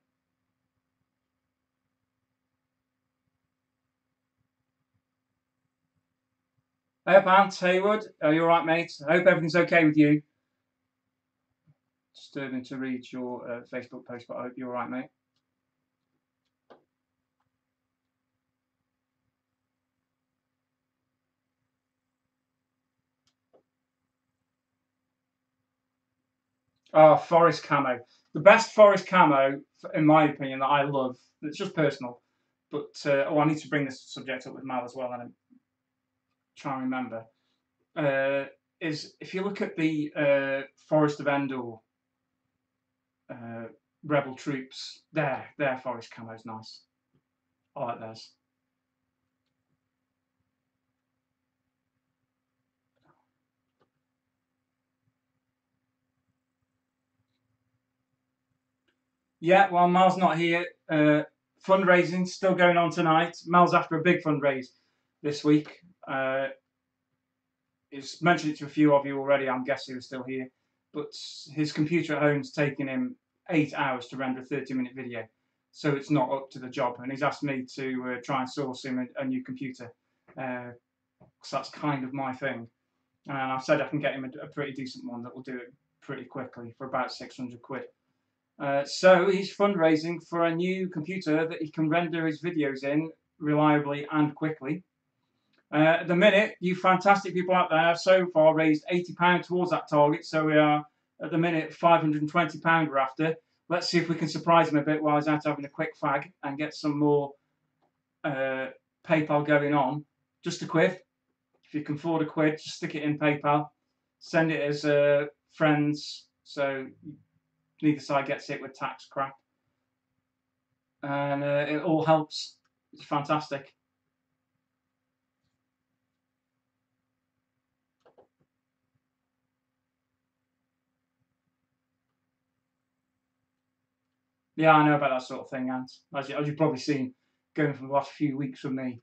Hey, Ant Haywood, are you alright, mate? I hope everything's okay with you. Disturbing to read your Facebook post, but I hope you're alright, mate. Oh, forest camo. The best forest camo, in my opinion, that I love, it's just personal, but, I need to bring this subject up with Mal as well, and I'm trying to remember, is if you look at the Forest of Endor rebel troops, their forest camo is nice. I like theirs. Yeah, well, Mal's not here. Fundraising still going on tonight. Mal's after a big fundraise this week. He's mentioned it to a few of you already. I'm guessing who's still here. But his computer at home's taking him 8 hours to render a 30-minute video. So it's not up to the job. And he's asked me to try and source him a new computer. Because that's kind of my thing. And I've said I can get him a pretty decent one that will do it pretty quickly for about 600 quid. So he's fundraising for a new computer that he can render his videos in reliably and quickly. At the minute, you fantastic people out there have so far raised £80 towards that target. So we are, at the minute, £520 we're after. Let's see if we can surprise him a bit while he's out having a quick fag and get some more PayPal going on. Just a quid. If you can afford a quid, just stick it in PayPal. Send it as friends. So neither side gets hit with tax crap. And it all helps. It's fantastic. Yeah, I know about that sort of thing, Ant. As you've probably seen, going from the last few weeks with me,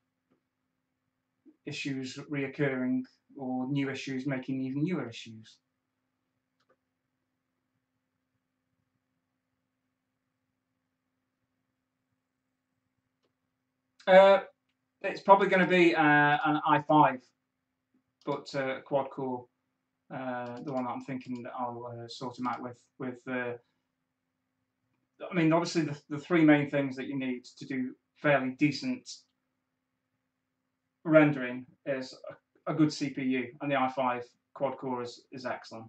issues reoccurring or new issues making even newer issues. It's probably going to be an i5, but quad core. The one that I'm thinking that I'll sort them out with. I mean, obviously the three main things that you need to do fairly decent rendering is a good CPU, and the i5 quad core is excellent.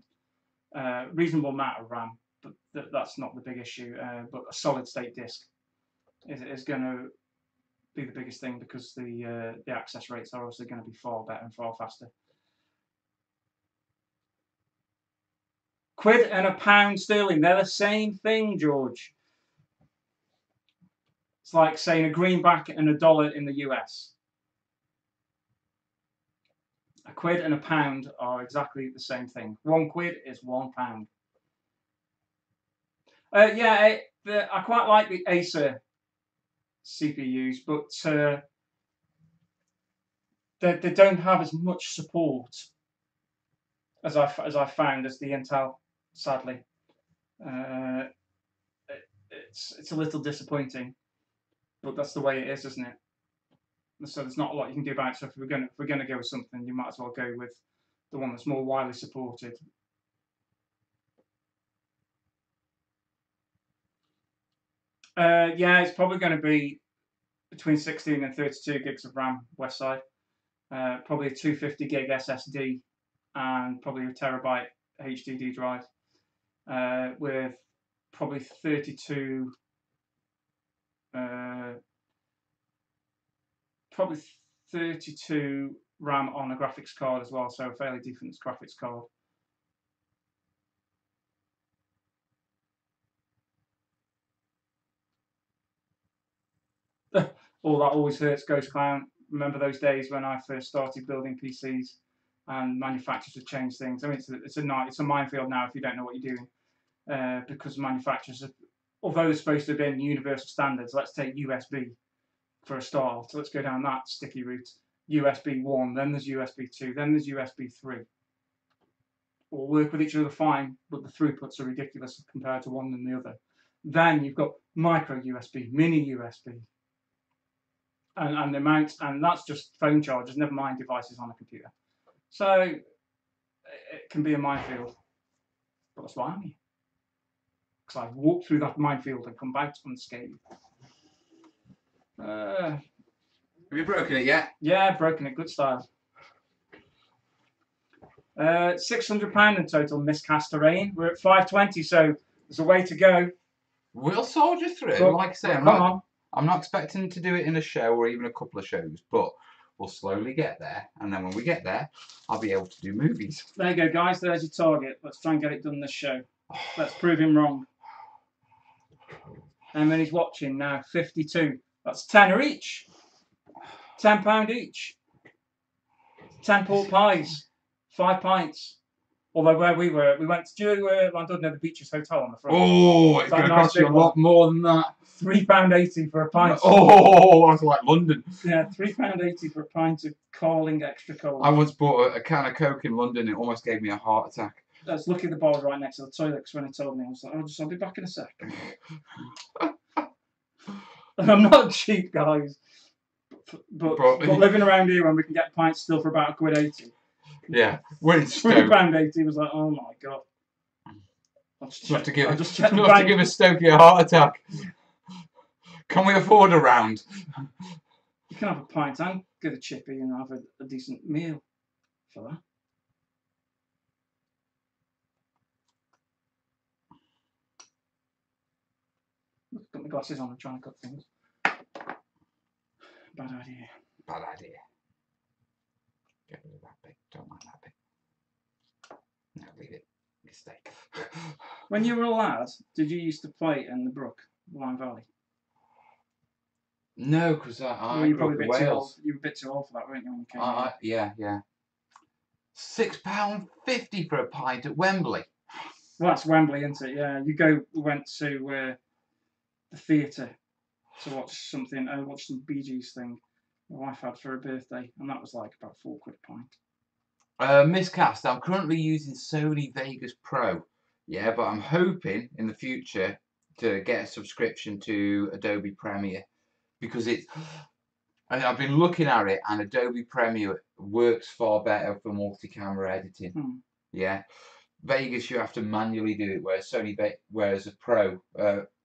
Reasonable amount of RAM, but that's not the big issue. But a solid state disk is going to be the biggest thing, because the access rates are obviously going to be far better and far faster. Quid and £1 sterling, they're the same thing, George. It's like saying a greenback and $1 in the US. A quid and a pound are exactly the same thing. 1 quid is £1. Yeah, I quite like the Acer CPUs, but they don't have as much support as I found as the Intel, sadly. It's a little disappointing, but that's the way it is, isn't it? So there's not a lot you can do about it. So if we're going to go with something, you might as well go with the one that's more widely supported. Yeah, it's probably going to be between 16 and 32 gigs of RAM west side. Probably a 250 gig SSD and probably a terabyte HDD drive with probably 32 RAM on a graphics card as well, so a fairly decent graphics card. Oh, that always hurts, Ghost Clown. Remember those days when I first started building PCs and manufacturers would change things? I mean, it's a minefield now if you don't know what you're doing, because manufacturers, although they're supposed to have been universal standards, let's take USB for a start. So let's go down that sticky route. USB 1, then there's USB 2, then there's USB 3. All work with each other fine, but the throughputs are ridiculous compared to one and the other. Then you've got micro USB, mini USB, and the amount, and that's just phone chargers, never mind devices on a computer. So it can be a minefield, but that's why I'm here. Because I've walked through that minefield and come back unscathed. Have you broken it yet? Yeah, broken it, good style. £600 in total miscast terrain. We're at 520, so there's a way to go. We'll soldier through. But, like I say, I'm not expecting to do it in a show or even a couple of shows, but we'll slowly get there. And then when we get there, I'll be able to do movies. There you go, guys. There's your target. Let's try and get it done this show. Let's prove him wrong. And then he's watching now. 52. That's tenner each. £10 each. 10 pork pies. 5 pints. Although where we were, we went to Llandudno, the Beaches Hotel on the front. Oh, it's going to cost you a lot more than that. £3.80 for a pint. Oh, that's like London. Yeah, £3.80 for a pint of Carling extra cold. I once bought a can of Coke in London. It almost gave me a heart attack. I was lucky the bar was right next to the toilet, because when he told me, I was like, I'll be back in a sec. I'm not cheap, guys. But living around here when we can get pints still for about £1.80. Yeah, we're in Stoke. £3.80 was like, oh my god. Not to give a Stokey a heart attack. Can we afford a round? You can have a pint and get a chippy and have a decent meal for that. Got my glasses on and trying to cut things. Bad idea. Bad idea. Get rid of that bit. Don't mind that bit. No, leave it. Mistake. When you were a lad, did you used to play in the brook, Lyme Valley? No, because I grew up in Wales. You were a bit too old for that, weren't you, when you came here? Yeah. £6.50 for a pint at Wembley. Well, that's Wembley, isn't it? Yeah, we went to the theatre to watch something, watch some Bee Gees thing my wife had for her birthday, and that was like about £4 a pint. Miscast. I'm currently using Sony Vegas Pro. Yeah, but I'm hoping in the future to get a subscription to Adobe Premiere, because I've been looking at it, and Adobe Premiere works far better for multi-camera editing. Yeah, Vegas you have to manually do it, whereas a Pro,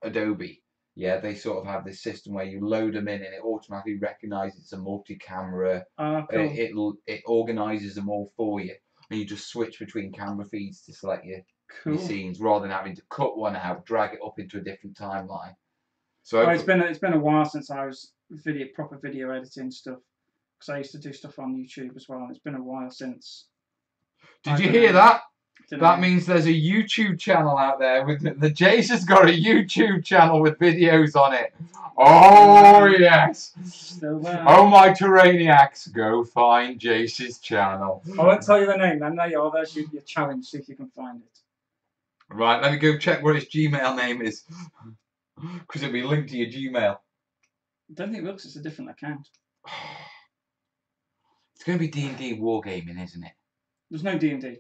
Adobe, yeah, they sort of have this system where you load them in and it automatically recognises it's a multi-camera. Cool. It organises them all for you, and you just switch between camera feeds to select your scenes rather than having to cut one out, drag it up into a different timeline. So it's been a while since I was proper video editing stuff, because I used to do stuff on YouTube as well, and it's been a while since. Did you hear that? That means there's a YouTube channel out there with the Jace has got a YouTube channel with videos on it. Oh yes. Still there. Oh my terrainiacs, go find Jace's channel. I won't tell you the name then. There you are. There's your challenge. See if you can find it. Right, let me go check what his Gmail name is. Because it'll be linked to your Gmail. I don't think it looks. It's a different account. It's going to be D&D Wargaming, isn't it? There's no D&D.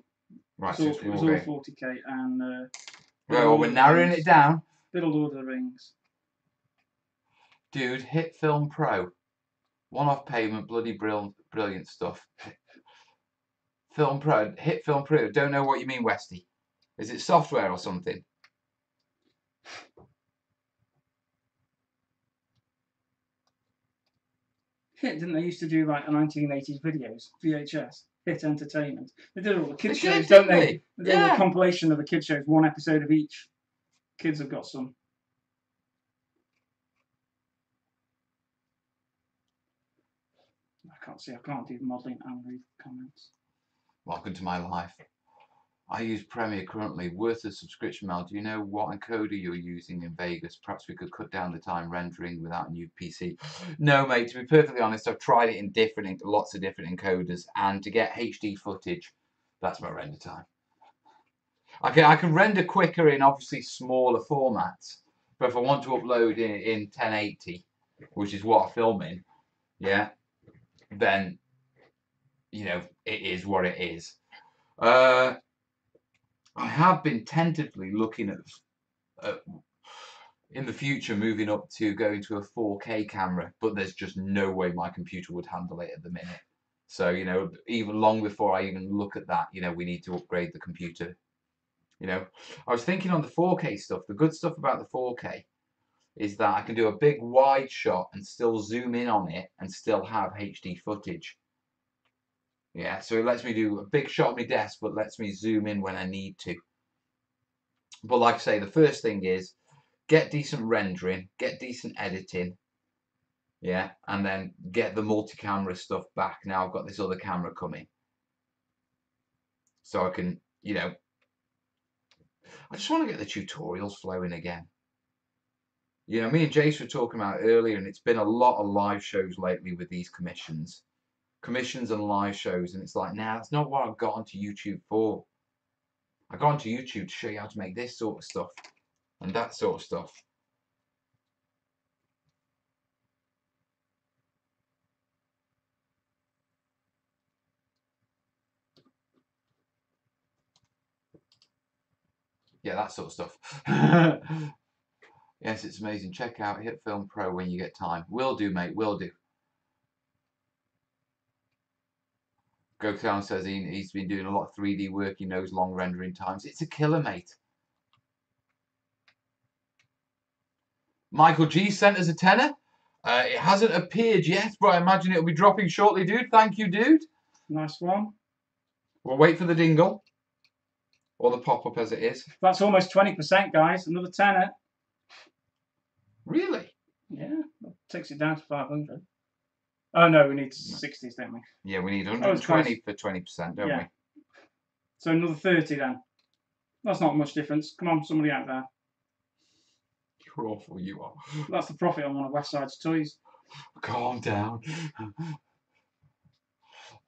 Right, It was all Wargaming. 40k and. Right, well, we're narrowing it down. Bit of Lord of the Rings. Dude, hit Film Pro. One-off payment, bloody brilliant stuff. Film Pro, hit Film Pro. Don't know what you mean, Westy. Is it software or something? Hit, didn't they used to do like 1980s videos, VHS, Hit Entertainment. They did all the kids shows, don't they? They did a compilation of the kids shows, one episode of each. Kids have got some. I can't do the modelling and read the comments. Welcome to my life. I use Premiere currently. Worth a subscription, Mel. Do you know what encoder you're using in Vegas? Perhaps we could cut down the time rendering without a new PC. No, mate, to be perfectly honest, I've tried it in lots of different encoders, and to get HD footage, that's my render time. I can render quicker in obviously smaller formats, but if I want to upload in 1080, which is what I film in, yeah, then, you know, it is what it is. I have been tentatively looking at in the future moving up to going to a 4K camera, but there's just no way my computer would handle it at the minute. So, you know, even long before I even look at that, you know, we need to upgrade the computer. You know, I was thinking on the 4K stuff, the good stuff about the 4K is that I can do a big wide shot and still zoom in on it and still have HD footage. Yeah, so it lets me do a big shot of my desk, but lets me zoom in when I need to. But like I say, the first thing is get decent rendering, get decent editing, yeah, and then get the multi-camera stuff back. Now I've got this other camera coming. So I can, you know, I just want to get the tutorials flowing again. You know, me and Jace were talking about earlier, and it's been a lot of live shows lately with these commissions and live shows, and it's like, nah, that's not what I've got onto YouTube for. I got onto YouTube to show you how to make this sort of stuff and that sort of stuff. Yeah, that sort of stuff. Yes, it's amazing. Check out Hit Film Pro when you get time. Will do, mate, will do. Gokhan says he's been doing a lot of 3D work. He knows long rendering times. It's a killer, mate. Michael G sent us a tenner. It hasn't appeared yet, but I imagine it'll be dropping shortly, dude. Thank you, dude. Nice one. We'll wait for the dingle. Or the pop-up as it is. That's almost 20%, guys. Another tenner. Really? Yeah. That takes it down to 500. Oh, no, we need 60s, don't we? Yeah, we need 120 for 20%, don't we? So another 30 then. That's not much difference. Come on, somebody out there. You're awful, you are. That's the profit on one of West Side's toys. Calm down.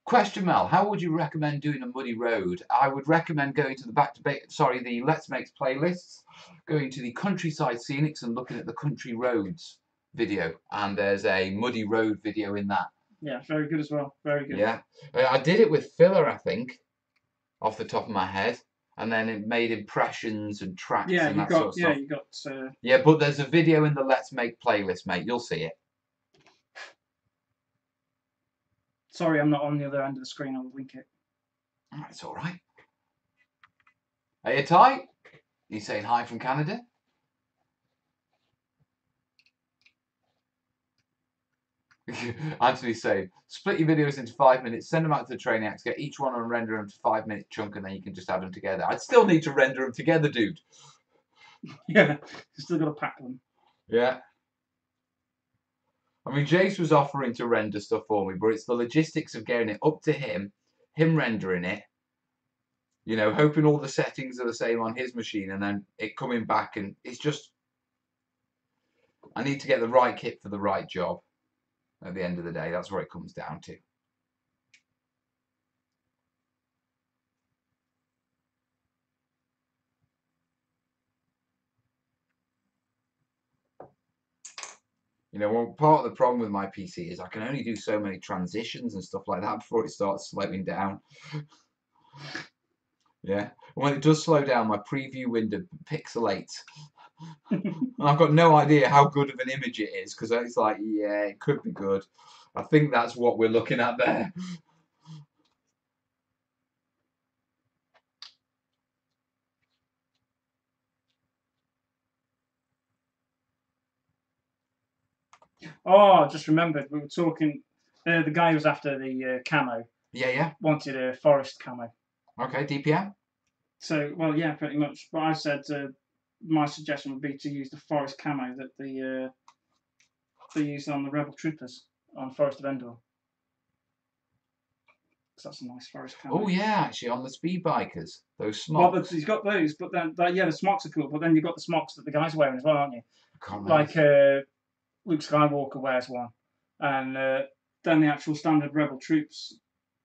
Question, Mel, how would you recommend doing a muddy road? I would recommend going to the Let's Makes playlists, going to the Countryside Scenics and looking at the Country Roads video. And there's a muddy road video in that. Yeah, very good as well. Very good. Yeah. I did it with filler, I think, off the top of my head. And then it made impressions and tracks and that sort of stuff. Yeah, you got... Yeah, but there's a video in the Let's Make playlist, mate. You'll see it. Sorry, I'm not on the other end of the screen. I'll link it. It's all right. Are you tight? You saying hi from Canada? Anthony's saying, split your videos into 5 minutes, send them out to the terrainiacs, get each one and render them to 5-minute chunk, and then you can just add them together. I'd still need to render them together, dude. Yeah, you still got to pack them. Yeah. I mean, Jace was offering to render stuff for me, but it's the logistics of getting it up to him rendering it, You know, hoping all the settings are the same on his machine, and then it coming back, and it's just, I need to get the right kit for the right job. At the end of the day, that's where it comes down to. You know, well, part of the problem with my PC is I can only do so many transitions and stuff like that before it starts slowing down. Yeah, when it does slow down, my preview window pixelates. I've got no idea how good of an image it is, because it's like, yeah, it could be good. I think that's what we're looking at there. Oh, I just remembered we were talking. The guy who was after the camo Yeah. wanted a forest camo. Okay, DPM. So, well, yeah, pretty much. But I said my suggestion would be to use the forest camo that they used on the Rebel Troopers on Forest of Endor. Because that's a nice forest camo. Oh yeah, actually on the speed bikers, those Well, smocks. he's got those, but then yeah, the smocks are cool. But then you've got the smocks that the guy's wearing as well, aren't you? Like Luke Skywalker wears one, and then the actual standard Rebel troops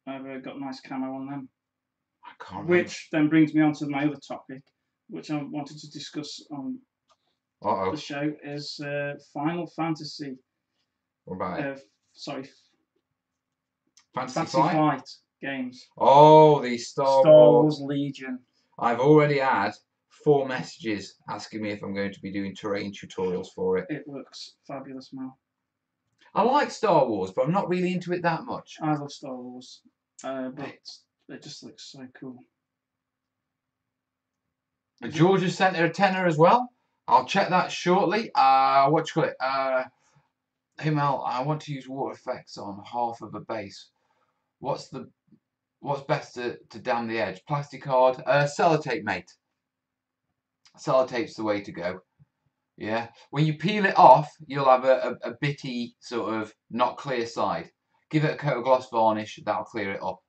have got nice camo on them. I can't Which then brings me on to my other topic, which I wanted to discuss on the show, is Final Fantasy. What about it? Sorry, Fantasy Flight games. Oh, the Star Wars Legion. I've already had 4 messages asking me if I'm going to be doing terrain tutorials for it. It looks fabulous, man. I like Star Wars, but I'm not really into it that much. I love Star Wars, but it just looks so cool. George has sent her a tenner as well. I'll check that shortly. What you call it? Himmel, I want to use water effects on half of a base. What's best to dam the edge? Plastic card? Sellotape, mate. Sellotape's the way to go. Yeah. When you peel it off, you'll have a bitty sort of not clear side. Give it a coat of gloss varnish. That'll clear it up.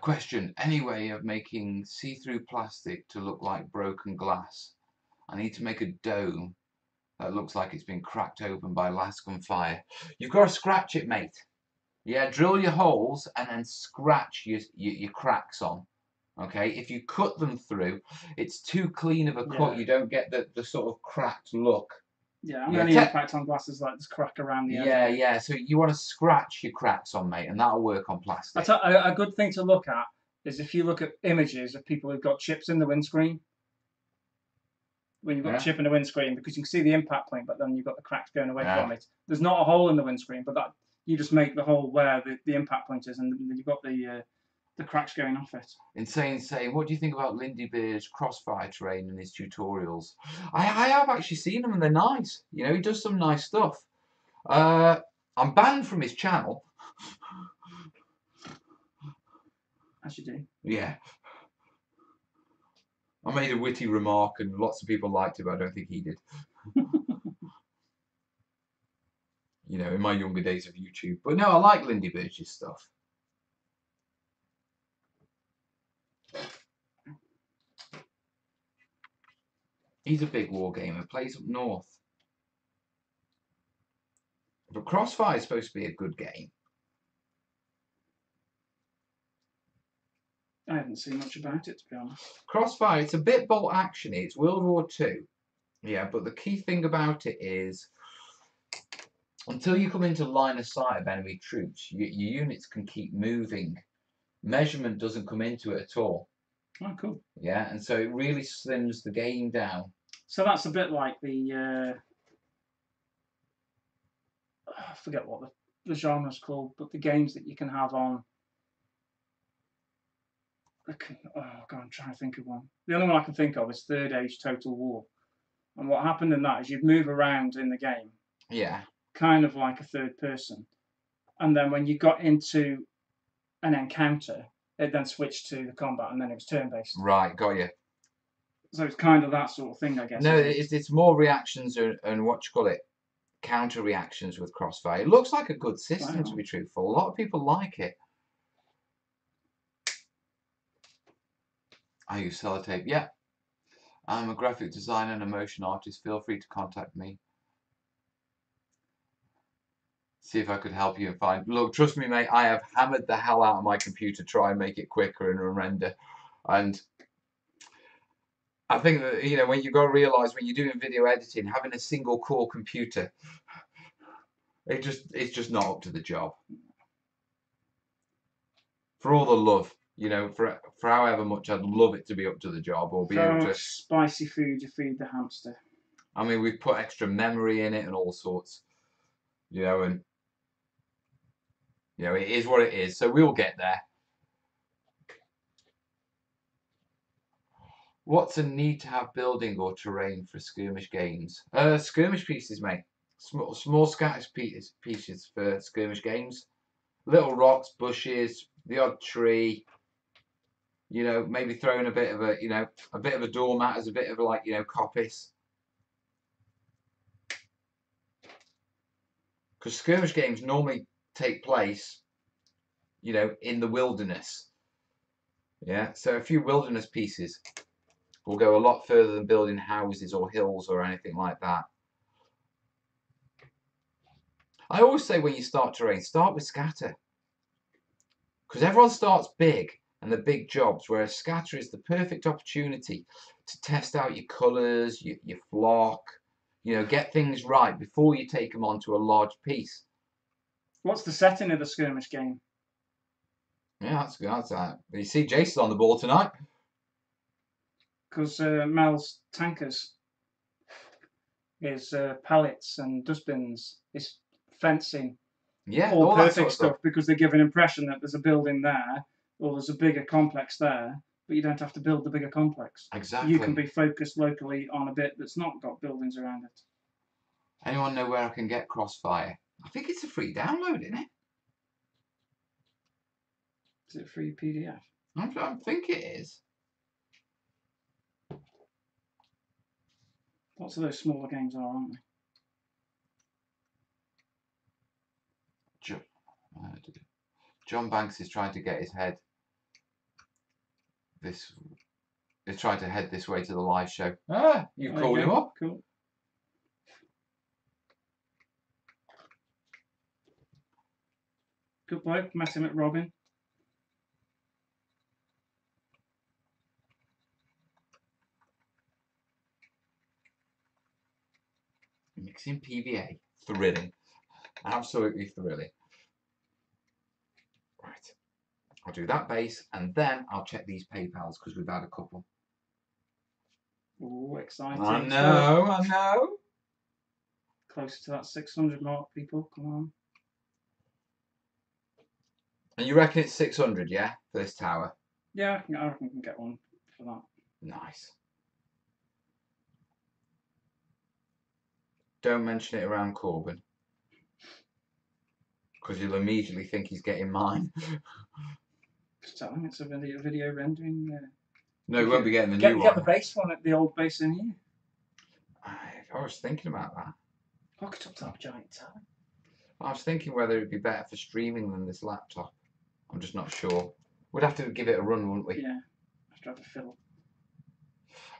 Question. Any way of making see-through plastic to look like broken glass? I need to make a dome that looks like it's been cracked open by lasgun fire. You've got to scratch it, mate. Yeah, drill your holes and then scratch your cracks on. Okay, if you cut them through, it's too clean of a cut. You don't get the sort of cracked look. Yeah, and any impact on glass is like this crack around the edge. Yeah. So you want to scratch your cracks on, mate, and that'll work on plastic. A good thing to look at is if you look at images of people who've got chips in the windscreen. When you've got a chip in the windscreen, because you can see the impact point, but then you've got the cracks going away from it. There's not a hole in the windscreen, but that you just make the hole where the impact point is, and then you've got the cracks going off it. Insane saying, what do you think about Lindy Beard's crossfire terrain and his tutorials? I have actually seen them and they're nice. You know, he does some nice stuff. I'm banned from his channel. As you do. Yeah. I made a witty remark and lots of people liked it, but I don't think he did. You know, in my younger days of YouTube. But no, I like Lindy Birch's stuff. He's a big war gamer, plays up north. But Crossfire is supposed to be a good game. I haven't seen much about it, to be honest. Crossfire, it's a bit bolt actiony. It's World War II. Yeah, but the key thing about it is until you come into line of sight of enemy troops, your units can keep moving. Measurement doesn't come into it at all. Oh, cool. Yeah, and so it really slims the game down. So that's a bit like the I forget what the genre's called, but the games that you can have on. Oh God, I'm trying to think of one. The only one I can think of is Third Age Total War. And what happened in that is you'd move around in the game. Yeah. Kind of like a third person. And then when you got into an encounter, it then switched to the combat, and then it was turn-based. Right, got you. So it's kind of that sort of thing, I guess. No, it's more reactions and what you call it, counter reactions with Crossfire. It looks like a good system, to be truthful. A lot of people like it. I use sellotape. Yeah. I'm a graphic designer and a motion artist. Feel free to contact me. See if I could help you and find. Look, trust me, mate. I have hammered the hell out of my computer to try and make it quicker and render. And I think that, you know, when you got to realise when you're doing video editing, having a single core computer, it's just not up to the job. For all the love, you know, for however much I'd love it to be up to the job or be able to. Spicy food you feed the hamster. I mean, we've put extra memory in it and all sorts, you know, and you know, it is what it is. So we'll get there. What's a need to have building or terrain for skirmish games? Skirmish pieces, mate. Small scattered pieces for skirmish games. Little rocks, bushes, the odd tree. You know, maybe throwing a bit of a, you know, a bit of a doormat as a bit of a, like, you know, coppice. Because skirmish games normally take place, you know, in the wilderness. Yeah, so a few wilderness pieces will go a lot further than building houses or hills or anything like that. I always say when you start terrain, start with scatter. Because everyone starts big and the big jobs, whereas scatter is the perfect opportunity to test out your colours, your flock, you know, get things right before you take them onto a large piece. What's the setting of the skirmish game? Yeah, that's good. You see Jason's on the ball tonight. Because Mel's tankers is pallets and dustbins, is fencing, Yeah, all that perfect sort of stuff, because they give an impression that there's a building there or there's a bigger complex there, but you don't have to build the bigger complex. Exactly. You can be focused locally on a bit that's not got buildings around it. Anyone know where I can get Crossfire? I think it's a free download, isn't it? Is it a free PDF? I think it is. Lots of those smaller games are, aren't they? John Banks is trying to get his head is trying to head this way to the live show. Ah, you called him up. Cool. Good bloke. Met him at Robin. Mixing PVA. Thrilling. Absolutely thrilling. Right. I'll do that base and then I'll check these PayPals because we've had a couple. Oh, exciting. I know. Closer to that 600 mark, people. Come on. And you reckon it's 600, yeah, for this tower? Yeah, I reckon we can get one for that. Nice. Don't mention it around Corbin. Because you'll immediately think he's getting mine. Just tell him it's a video rendering. No, he won't be getting the new one. Get the base one at the old base in here. I was thinking about that. Look at that giant tower. I was thinking whether it'd be better for streaming than this laptop. I'm just not sure. We'd have to give it a run, wouldn't we? Yeah, have to have a fill.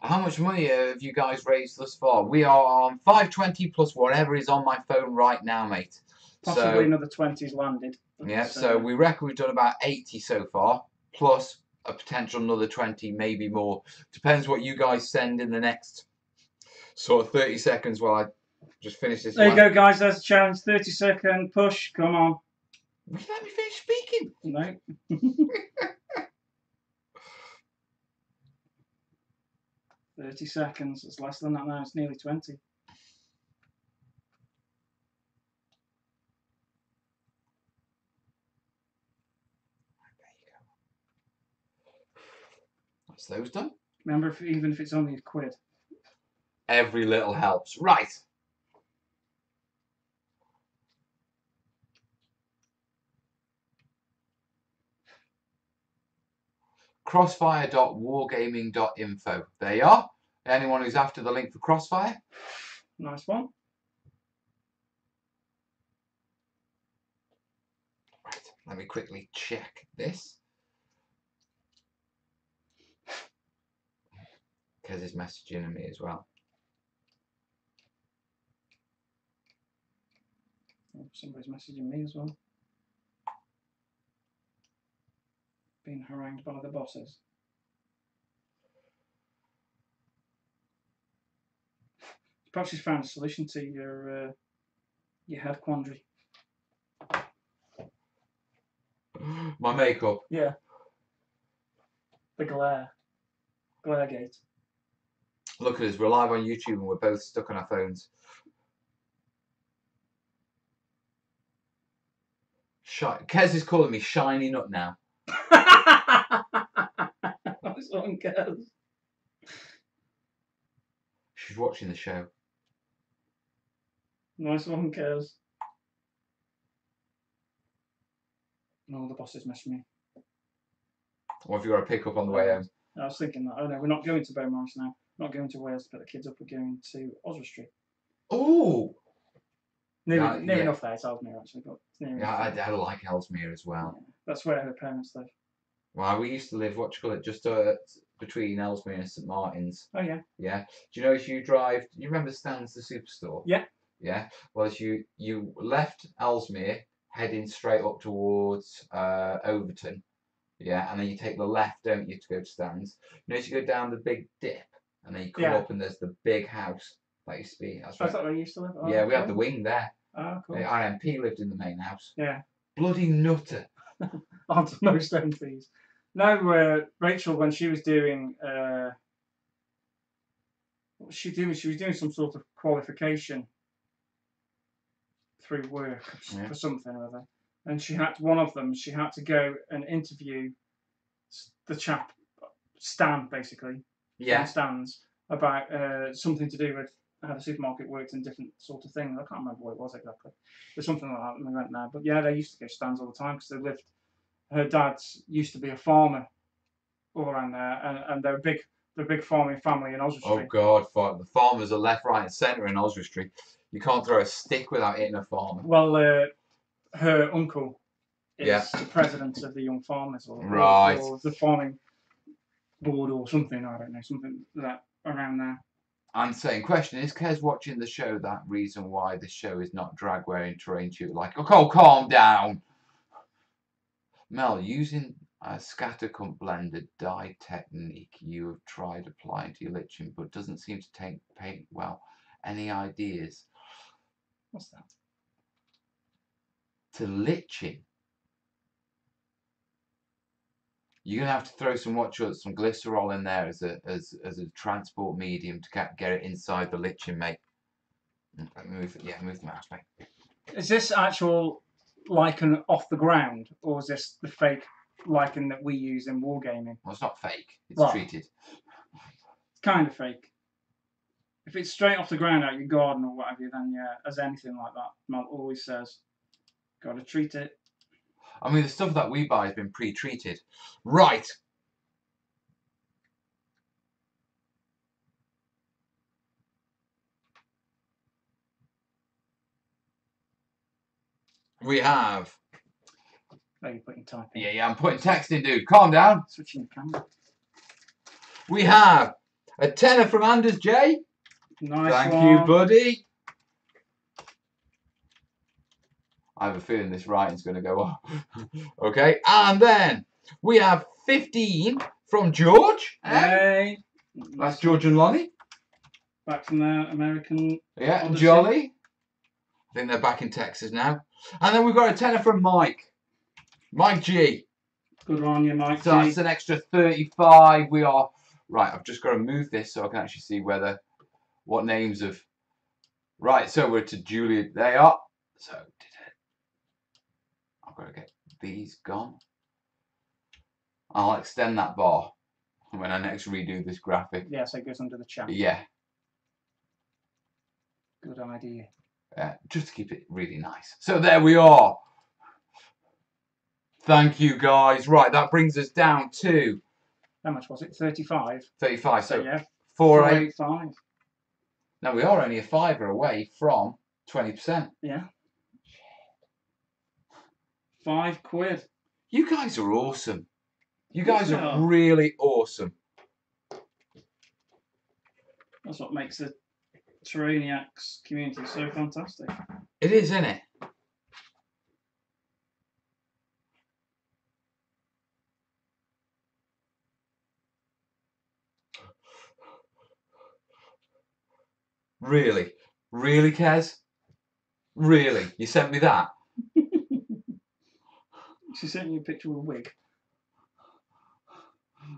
How much money have you guys raised thus far? We are on 520 plus whatever is on my phone right now, mate. Possibly another 20's landed. Yeah, so we reckon we've done about 80 so far, plus a potential another 20, maybe more. Depends what you guys send in the next sort of 30 seconds while I just finish this. There you go, guys. There's a challenge. 30-second push. Come on. Will you let me finish speaking? No. 30 seconds. It's less than that now. It's nearly 20. That's those done. Remember, even if it's only £1. Every little helps. Right. Crossfire.wargaming.info. There you are. Anyone who's after the link for Crossfire. Nice one. Right. Let me quickly check this. Kez is messaging me as well. Oh, somebody's messaging me as well. Being harangued by the bosses. Perhaps she's found a solution to your head quandary. My makeup. Yeah. The glare. Glare gate. Look at us, we're live on YouTube and we're both stuck on our phones. Kez is calling me shiny nut now. Nice one, Kez. She's watching the show. Nice one, Kez. No, the boss is messaging me. What have you got to pick up on the way home? I was thinking that. Oh no, we're not going to Burma now. We're not going to Wales to pick the kids up. We're going to Oswestry. Oh! Near Yeah. enough there. It's Ellesmere actually, but it's near Yeah, enough. I like Ellesmere as well. Yeah. That's where her parents live. Well, we used to live, what do you call it, just between Ellesmere and St Martin's. Oh yeah. Yeah. Do you know if you drive, you remember Stan's the Superstore? Yeah. Yeah. Well, as you left Ellesmere, heading straight up towards Overton. Yeah, and then you take the left, don't you, to go to Stan's. You know, as you go down the big dip, and then you come up and there's the big house that used to be. That's right. Is that where you used to live? Oh, yeah, we cool. had the wing there. Oh, cool. The RMP lived in the main house. Yeah. Bloody nutter. Aren't most MPs. No, Rachel, when she was doing, what was she doing? She was doing some sort of qualification through work for something or other. And she had to go and interview the chap, Stan, basically. Yeah. Stan's, about something to do with how the supermarket works and different sort of things. I can't remember what it was exactly. There's something like that, and they went there. But yeah, they used to go to Stan's all the time because they lived. Her dad used to be a farmer all around there, and they're a big farming family in Oswestry. Oh God, the farmers are left, right, and centre in Oswestry. You can't throw a stick without hitting a farmer. Well, her uncle is the president of the Young Farmers, or the farming board, or something. I don't know, something that around there. I'm saying, question, is Kez watching the show that reason why this show is not drag wearing terrain tutor? Like, oh, calm down. Mel, using a scatter cunt blended dye technique you have tried applying to your liching, but doesn't seem to take paint well. Any ideas? What's that? To liching. You're gonna have to throw some some glycerol in there as a transport medium to get it inside the lichen, mate. Move the mouse, mate. Is this actual lichen off the ground, or is this the fake lichen that we use in wargaming? Well, it's not fake. It's treated. It's kind of fake. If it's straight off the ground out your garden or whatever, then yeah, as anything like that, Mel always says, got to treat it. I mean, the stuff that we buy has been pre-treated. Right. We have... Oh, you're putting typing. Yeah, I'm putting text in, dude. Calm down. Switching the camera. We have a tenner from Anders J. Nice Thank one. you, buddy. I have a feeling this writing's going to go up. Okay, and then we have 15 from George. Hey. That's George and Lonnie. Back from their American. Yeah, Odyssey. Jolly. I think they're back in Texas now. And then we've got a tenner from Mike. Mike G. Good on you, Mike G. So that's an extra 35. We are... Right, I've just got to move this so I can actually see what names of... Right, so we're to Julia. They are. So, I've got to get these gone. I'll extend that bar when I next redo this graphic. Yeah, so it goes under the chat. Yeah. Good idea. Just to keep it really nice. So there we are. Thank you, guys. Right, that brings us down to... How much was it? 35? 35. So yeah. 485. Now, we are only a fiver away from 20%. Yeah. £5. You guys are awesome. You guys are really awesome. That's what makes the terrainiacs community so fantastic. It is, isn't it? Really? Really, Kez? Really? You sent me that? She sent you a picture of a wig.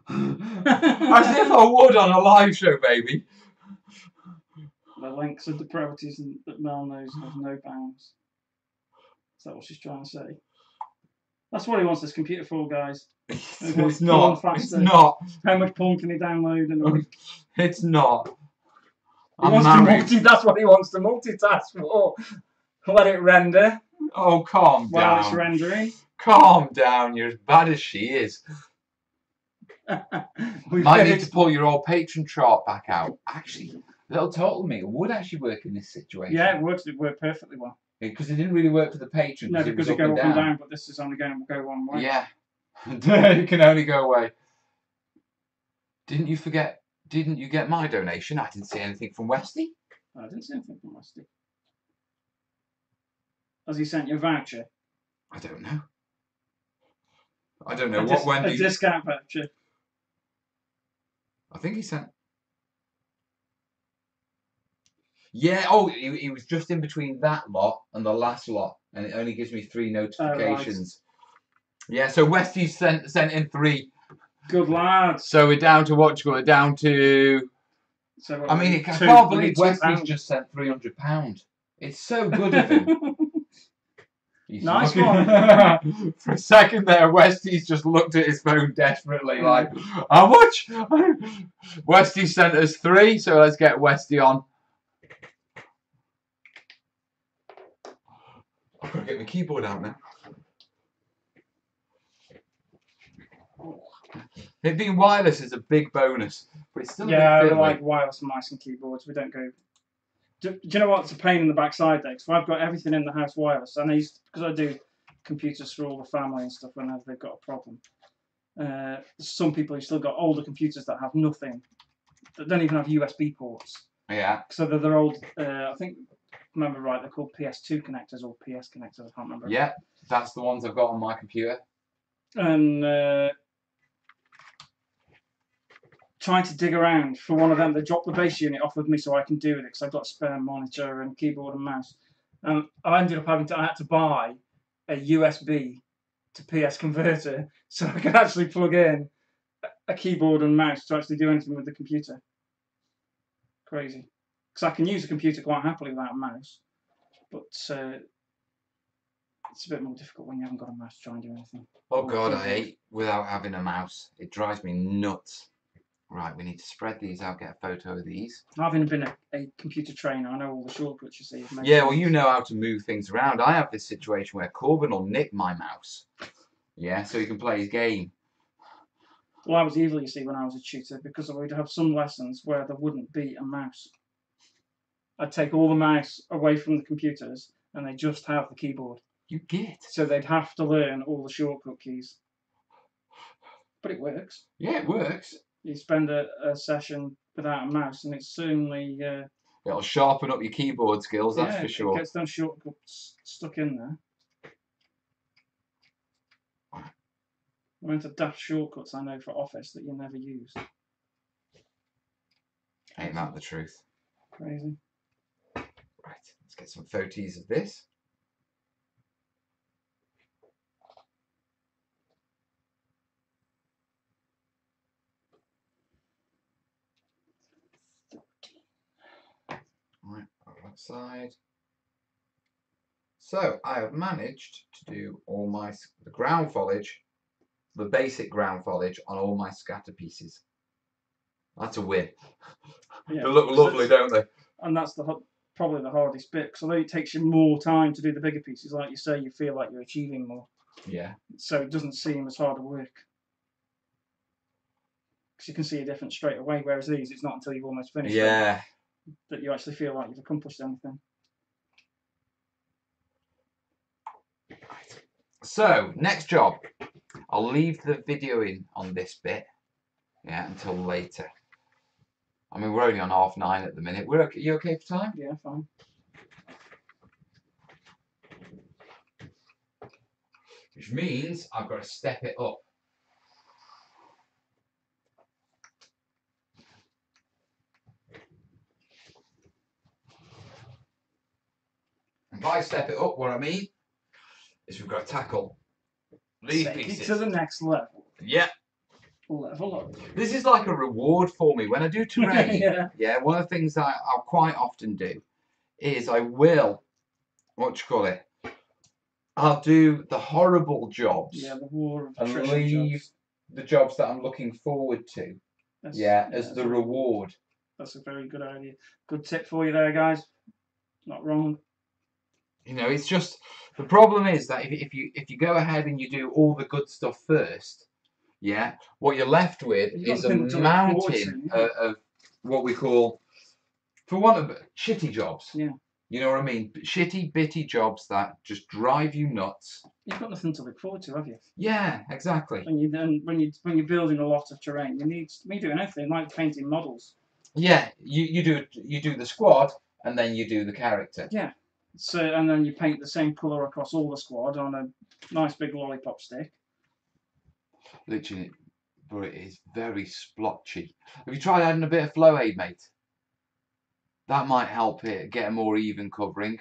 As if I would on a live show, baby. The lengths of depravities that Mel knows have no bounds. Is that what she's trying to say? That's what he wants this computer for, guys. It's not. It's not. How much porn can he download in a week? It's not. That's what he wants to multitask for. Let it render. Oh, calm down. While it's rendering. Calm down. You're as bad as she is. Might need to pull your old patron chart back out. Actually, little total meter would actually work in this situation. Yeah, it works. It worked perfectly well. Because it didn't really work for the patron. No, because it go up and down, but this is only going to go one way. Yeah. It can only go away. Didn't you forget? Didn't you get my donation? I didn't see anything from Westy. I didn't see anything from Westy. Has he sent you a voucher? I don't know. I don't know what Wendy. A discount voucher. I think he sent. Yeah. Oh, he was just in between that lot and the last lot, and it only gives me 3 notifications. Right. Yeah. So Westy sent in 3. Good lads. So we're down to what you call it? Down to. So I mean, I can't believe Westy's just sent £300. It's so good of him. Nice one. For a second there, Westy's just looked at his phone desperately, like, how much? Westy sent us 3, so let's get Westy on. I've got to get my keyboard out now. It being wireless is a big bonus, but it's still a bit fiddly. I like wireless mice and keyboards. We don't go. Do you know what's a pain in the backside though? Because I've got everything in the house wireless, and because I do computers for all the family and stuff whenever they've got a problem. Some people who've still got older computers that have nothing, that don't even have USB ports. Yeah. So they're old. I think, remember right, they're called PS2 connectors or PS connectors. I can't remember. Yeah, that's the ones I've got on my computer. And trying to dig around for one of them. They dropped the base unit off with me so I can do it because I've got a spare monitor and keyboard and mouse. And I ended up I had to buy a USB to PS converter so I could actually plug in a keyboard and mouse to actually do anything with the computer. Crazy. Because I can use a computer quite happily without a mouse. But it's a bit more difficult when you haven't got a mouse to try and do anything. Oh God, I hate without having a mouse. It drives me nuts. Right, we need to spread these out, get a photo of these. Having been a computer trainer, I know all the shortcuts you see. Yeah, well, you know how to move things around. I have this situation where Corbin will nick my mouse. Yeah, so he can play his game. Well, I was evil, you see, when I was a tutor, because we'd have some lessons where there wouldn't be a mouse. I'd take all the mouse away from the computers, and they just have the keyboard. You get. So they'd have to learn all the shortcut keys. But it works. Yeah, it works. You spend a session without a mouse, and it's certainly... it'll sharpen up your keyboard skills, that's for sure. It gets those shortcuts stuck in there. I went to daft shortcuts I know for Office that you never use. Ain't that the truth? Crazy. Right, let's get some photos of this. Right, on that side. So I have managed to do all the ground foliage, the basic ground foliage on all my scatter pieces. That's a win. Yeah, they look lovely, don't they? And that's probably the hardest bit, because although it takes you more time to do the bigger pieces, like you say, you feel like you're achieving more. Yeah. So it doesn't seem as hard work. Because you can see a difference straight away, whereas these, it's not until you've almost finished them that you actually feel like you've accomplished anything. So, next job. I'll leave the video in on this bit, until later. I mean, we're only on 9:30 at the minute. We're okay. You okay for time? Yeah, fine. Which means I've got to step it up. And by step it up, what I mean is we've got to tackle these Take pieces. it to the next level. Yeah. Level up. This is like a reward for me. When I do terrain, Yeah. one of the things that I'll quite often do is I will, I'll do the horrible jobs. Yeah, the war of and attrition leave jobs. the jobs that I'm looking forward to. As the reward. That's a very good idea. Good tip for you there, guys. Not wrong. You know, it's just the problem is that if you go ahead and you do all the good stuff first, what you're left with is a mountain of what we call, for want of shitty jobs. Yeah. You know what I mean? Shitty, bitty jobs that just drive you nuts. You've got nothing to look forward to, have you? Yeah, exactly. When you're building a lot of terrain, you need me doing anything like painting models. Yeah, you do the squad and then you do the character. Yeah. So and then you paint the same colour across all the squad on a nice big lollipop stick. Literally, but it is very splotchy. Have you tried adding a bit of flow aid, mate? That might help it get a more even covering.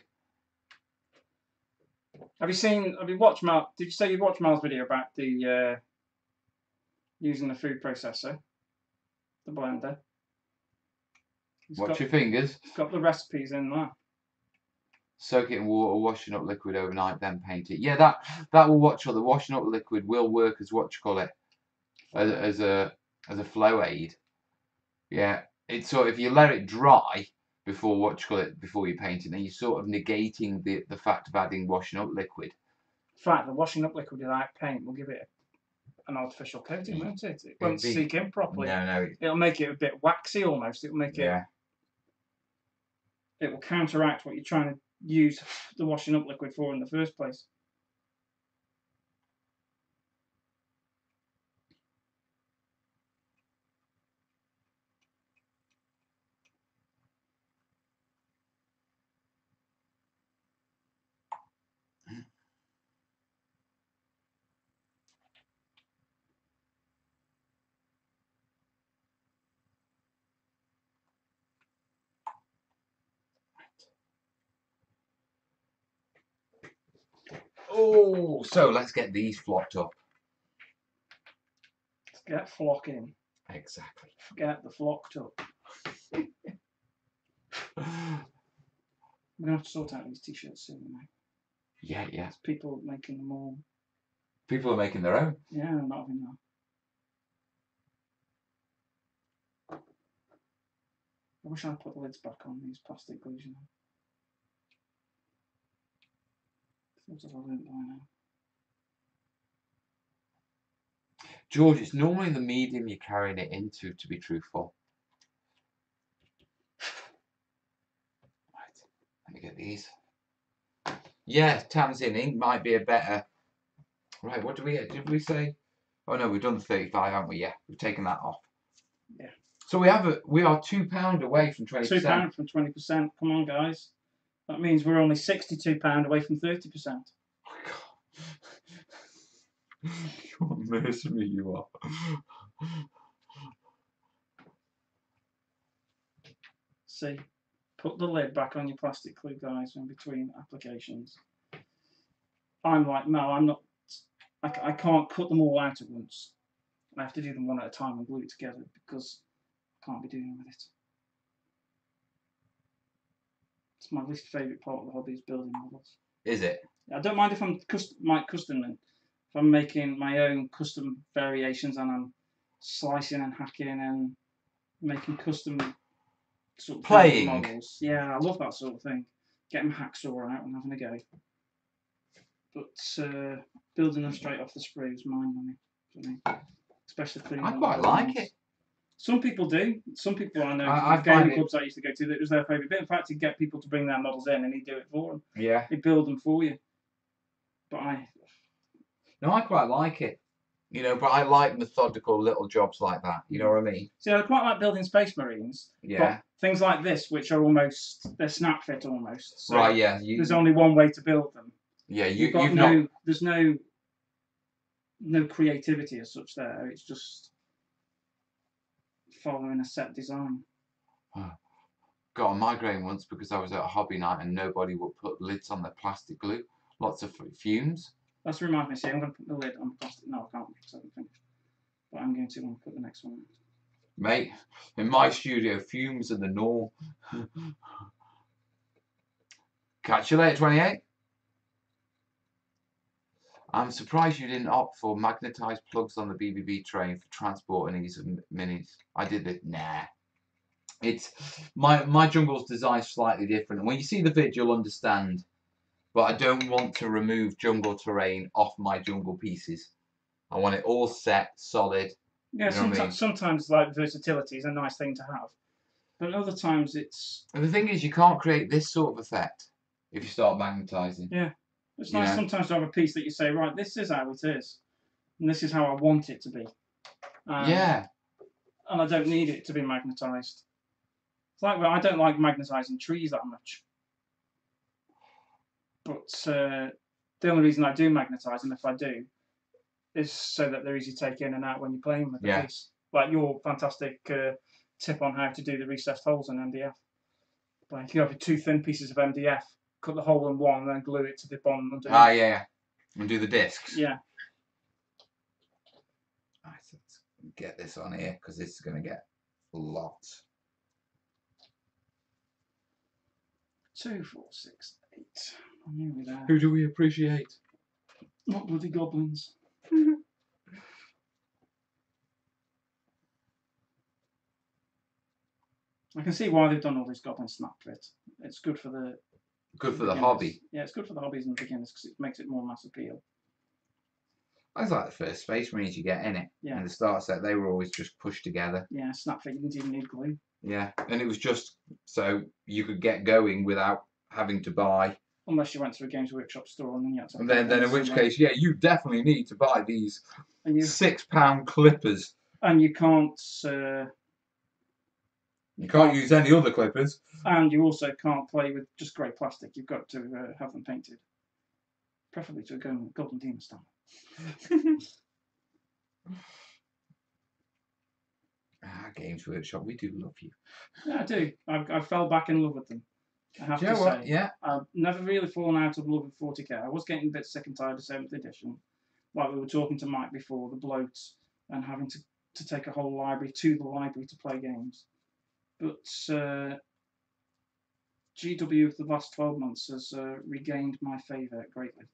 Have you watched Mal? Did you say you watched Mal's video about the using the food processor, the blender? Watch your fingers. It's got the recipes in there. Soak it in water, washing up liquid overnight, then paint it. Yeah, that will the washing up liquid will work as as a flow aid. Yeah, it's sort of, if you let it dry before before you paint it, then you're sort of negating the fact of adding washing up liquid. In fact, the washing up liquid without paint will give it an artificial coating, won't it? It won't seek in properly. No. It'll make it a bit waxy almost. It'll make it. It will counteract what you're trying to use the washing up liquid for in the first place. Oh, so let's get these flocked up. Let's get flocking. Exactly. Get the flocked up. We're gonna have to sort out these t-shirts soon, mate. Yeah. There's people making them all. People are making their own. Yeah, I'm not having that. I wish I'd put the lids back on these plastic glues, you know. Feels like I learned by now. George, it's normally the medium you're carrying it into, to be truthful. Right, let me get these. Yeah, Tamsin ink might be a better. Right, what did we say? Oh no, we've done 35, haven't we? Yeah, we've taken that off. Yeah. So we are £2 away from 20%. £2 from 20%. Come on, guys. That means we're only £62 away from 30%. Oh my God. What mercenary you are. See, put the lid back on your plastic glue, guys, in between applications. I'm like, no, I'm not. I can't cut them all out at once. I have to do them one at a time and glue it together because I can't be doing with it. It's my least favourite part of the hobby is building models. Is it? I don't mind if I'm custom. If I'm making my own custom variations and I'm slicing and hacking and making custom sort of playing models. Yeah, I love that sort of thing. Getting hacksaw out and having a go. But building them straight off the sprue is mind numbing for me. Especially cleaning. I quite like it. Some people do. Some people I know I gaming clubs I used to go to, that was their favourite bit. In fact, he'd get people to bring their models in and he'd do it for them. Yeah. He'd build them for you. But No, I quite like it. You know, but I like methodical little jobs like that. You know what I mean? See, I quite like building Space Marines. Yeah. But things like this, which are almost, they're snap fit almost. So Right. Yeah. there's only one way to build them. Yeah. There's no creativity as such there. It's just following a set design. Got a migraine once because I was at a hobby night and nobody would put lids on their plastic glue. Lots of fumes. That's reminds me. See, I'm going to put the lid on the plastic. No, I can't because I haven't finished. But I'm going to when I put the next one in. Mate, in my studio, fumes are the norm. Catch you later, 28. I'm surprised you didn't opt for magnetised plugs on the BBB train for transport and ease of minis. I did it. Nah. It's my jungle's designed slightly different. And when you see the vid, you'll understand. But I don't want to remove jungle terrain off my jungle pieces. I want it all set, solid. Yeah, you know what I mean? Sometimes like versatility is a nice thing to have, but other times it's. And the thing is, you can't create this sort of effect if you start magnetising. Yeah, it's nice sometimes to have a piece that you say, right, this is how it is, and this is how I want it to be. Yeah. And I don't need it to be magnetised. It's like, well, I don't like magnetising trees that much. But the only reason I do magnetise them, if I do, is so that they're easy to take in and out when you're playing with the piece. Like your fantastic tip on how to do the recessed holes in MDF. Like you have 2 thin pieces of MDF, cut the hole in one, and then glue it to the bottom underneath. Ah, yeah. And do the discs. Yeah. Right, so let's get this on here because this is going to get lots. 2, 4, 6, 8. I'm nearly there. Who do we appreciate? Not bloody goblins. I can see why they've done all these goblin snap fit. It's good for the hobby. Yeah, it's good for the hobbies and the beginners because it makes it more mass appeal. That's like the first Space Marines you get in it. Yeah. In the start set, they were always just pushed together. Yeah, snap fit. You didn't even need glue. Yeah, and it was just so you could get going without having to buy. Unless you went to a Games Workshop store and then you had to. And then in which case, yeah, you definitely need to buy these £6 clippers. And you can't. You can't use any other clippers. And you also can't play with just grey plastic. You've got to have them painted, preferably to a golden demon style. Games Workshop, we do love you. Yeah, I do. I fell back in love with them. I have to say. Yeah. I've never really fallen out of love with 40k. I was getting a bit sick and tired of 7th edition. Like we were talking to Mike before, the bloat and having to take a whole library to the library to play games. But GW for the last 12 months has regained my favour greatly.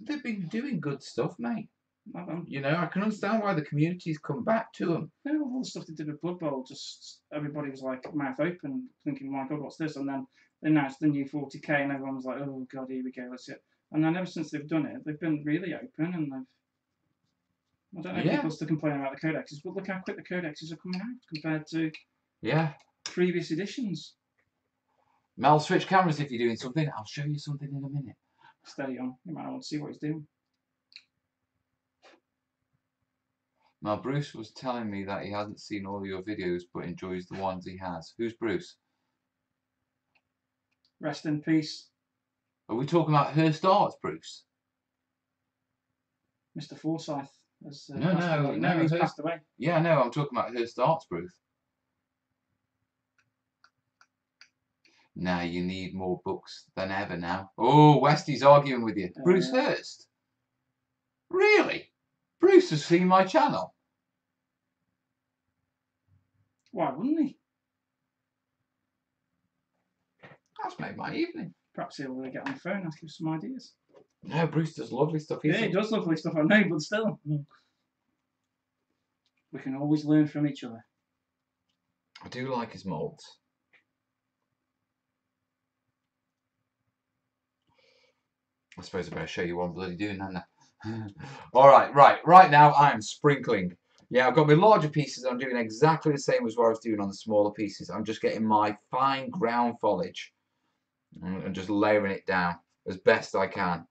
They've been doing good stuff, mate. I can understand why the community's come back to them. Yeah, all the stuff they did with Blood Bowl, just everybody was like mouth open, thinking, "My God, what's this?" And then they announced the new 40k, and everyone was like, "Oh God, here we go, let's see it." And then ever since they've done it, they've been really open, and I don't know if people still complain about the codexes, but look how quick the codexes are coming out compared to previous editions. Mel, switch cameras if you're doing something. I'll show you something in a minute. Steady on. You might want to see what he's doing. Now, Bruce was telling me that he hasn't seen all your videos, but enjoys the ones he has. Who's Bruce? Rest in peace. Are we talking about Hearst Arts, Bruce? Mr. Forsyth. No, he's passed away. Yeah, no, I'm talking about Hearst Arts, Bruce. Now you need more books than ever now. Oh, Westy's arguing with you. Bruce Hearst? Really? Bruce has seen my channel. Why wouldn't he? That's made my evening. Perhaps he'll get on the phone and ask you some ideas. No, Bruce does lovely stuff. Yeah, he does lovely stuff, I know, but still. We can always learn from each other. I do like his moulds. I suppose I better show you what I'm bloody doing, hadn't I? Alright, right now I am sprinkling. Yeah, I've got my larger pieces. I'm doing exactly the same as what I was doing on the smaller pieces. I'm just getting my fine ground foliage and just layering it down as best I can.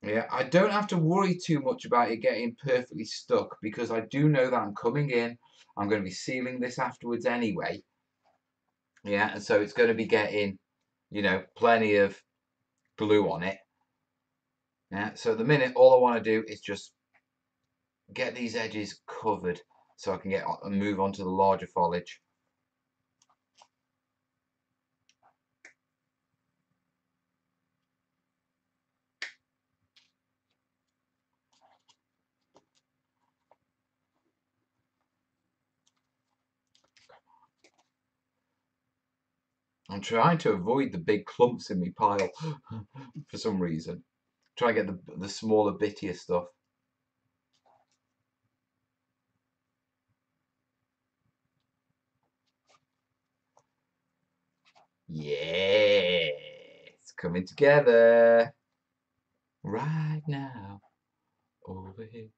Yeah, I don't have to worry too much about it getting perfectly stuck because I do know that I'm coming in. I'm going to be sealing this afterwards anyway. Yeah, and so it's going to be getting, you know, plenty of glue on it. Yeah, so at the minute, all I want to do is just get these edges covered so I can get and move on to the larger foliage. I'm trying to avoid the big clumps in my pile for some reason. Try and get the smaller, bittier stuff. Yeah, it's coming together right now over here.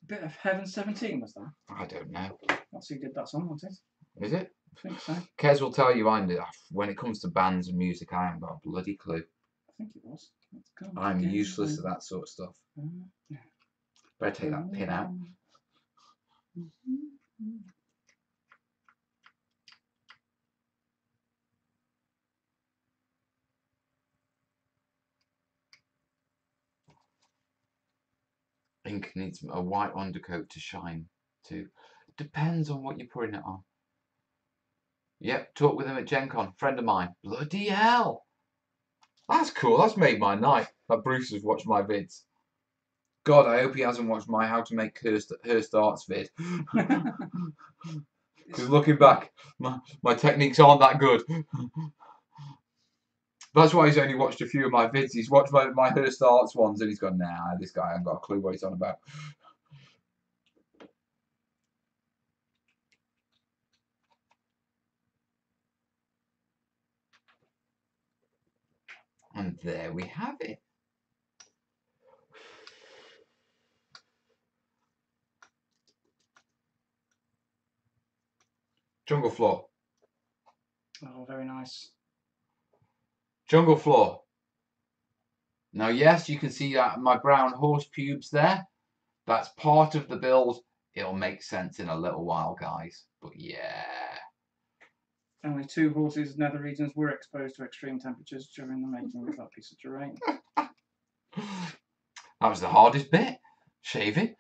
Bit of Heaven 17 was that? I don't know. That's who did that song, wasn't it? Is it? I think so. Kez will tell you when it comes to bands and music, I haven't got a bloody clue. I think it was. I'm useless at that sort of stuff. Yeah. Better take that pin out. Ink needs a white undercoat to shine too. Depends on what you're putting it on. Yep, talk with him at Gen Con. Friend of mine. Bloody hell. That's cool. That's made my night. That Bruce has watched my vids. God, I hope he hasn't watched my How to Make Hearst Arts vid. Because looking back, my techniques aren't that good. That's why he's only watched a few of my vids. He's watched my Hearst Arts ones and he's gone, nah, this guy hasn't got a clue what he's on about. And there we have it. Jungle floor. Oh, very nice. Jungle floor. Now, yes, you can see my brown horse pubes there. That's part of the build. It'll make sense in a little while, guys. But yeah. Only 2 horses' nether regions were exposed to extreme temperatures during the making of that piece of terrain. That was the hardest bit. Shaving.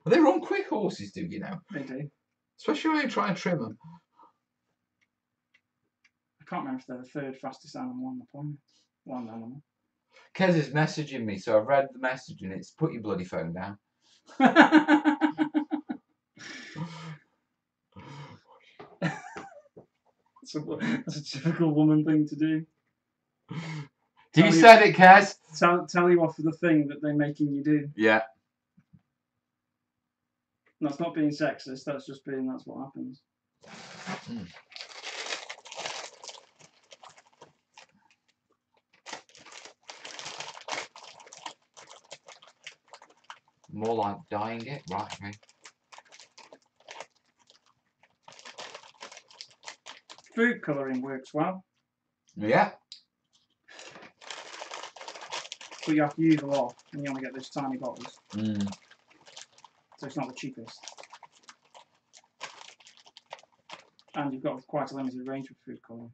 They run quick, horses do, you know. They do. Especially when you try and trim them. I can't remember if they're the 3rd fastest animal on the planet. Land animal. Kez is messaging me, so I've read the message and it's put your bloody phone down. That's a typical woman thing to do. He said it, Kez. Tell you off for the thing that they're making you do. Yeah. That's not being sexist, that's just being, that's what happens. Mm. More like dyeing it? Right, okay. Food colouring works well. Yeah. But you have to use a lot, and you only get those tiny bottles. Mm. So it's not the cheapest. And you've got quite a limited range of food colouring.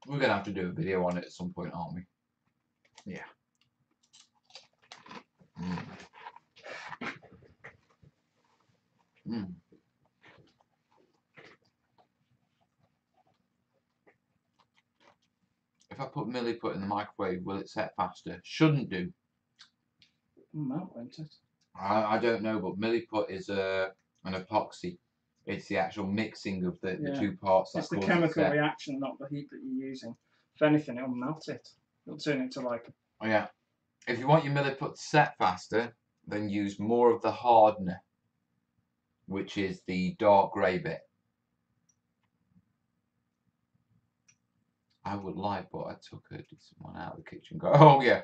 We're going to have to do a video on it at some point, aren't we? Yeah. Mm. Mm. If I put milliput in the microwave, will it set faster? Shouldn't do. That won't it? I don't know, but milliput is an epoxy. It's the actual mixing of the 2 parts. It's the chemical reaction, not the heat that you're using. If anything, it'll melt it. It'll turn it to like... Oh, yeah. If you want your milliput to set faster, then use more of the hardener, which is the dark grey bit. I would like, but I took a decent one out of the kitchen. Oh, yeah.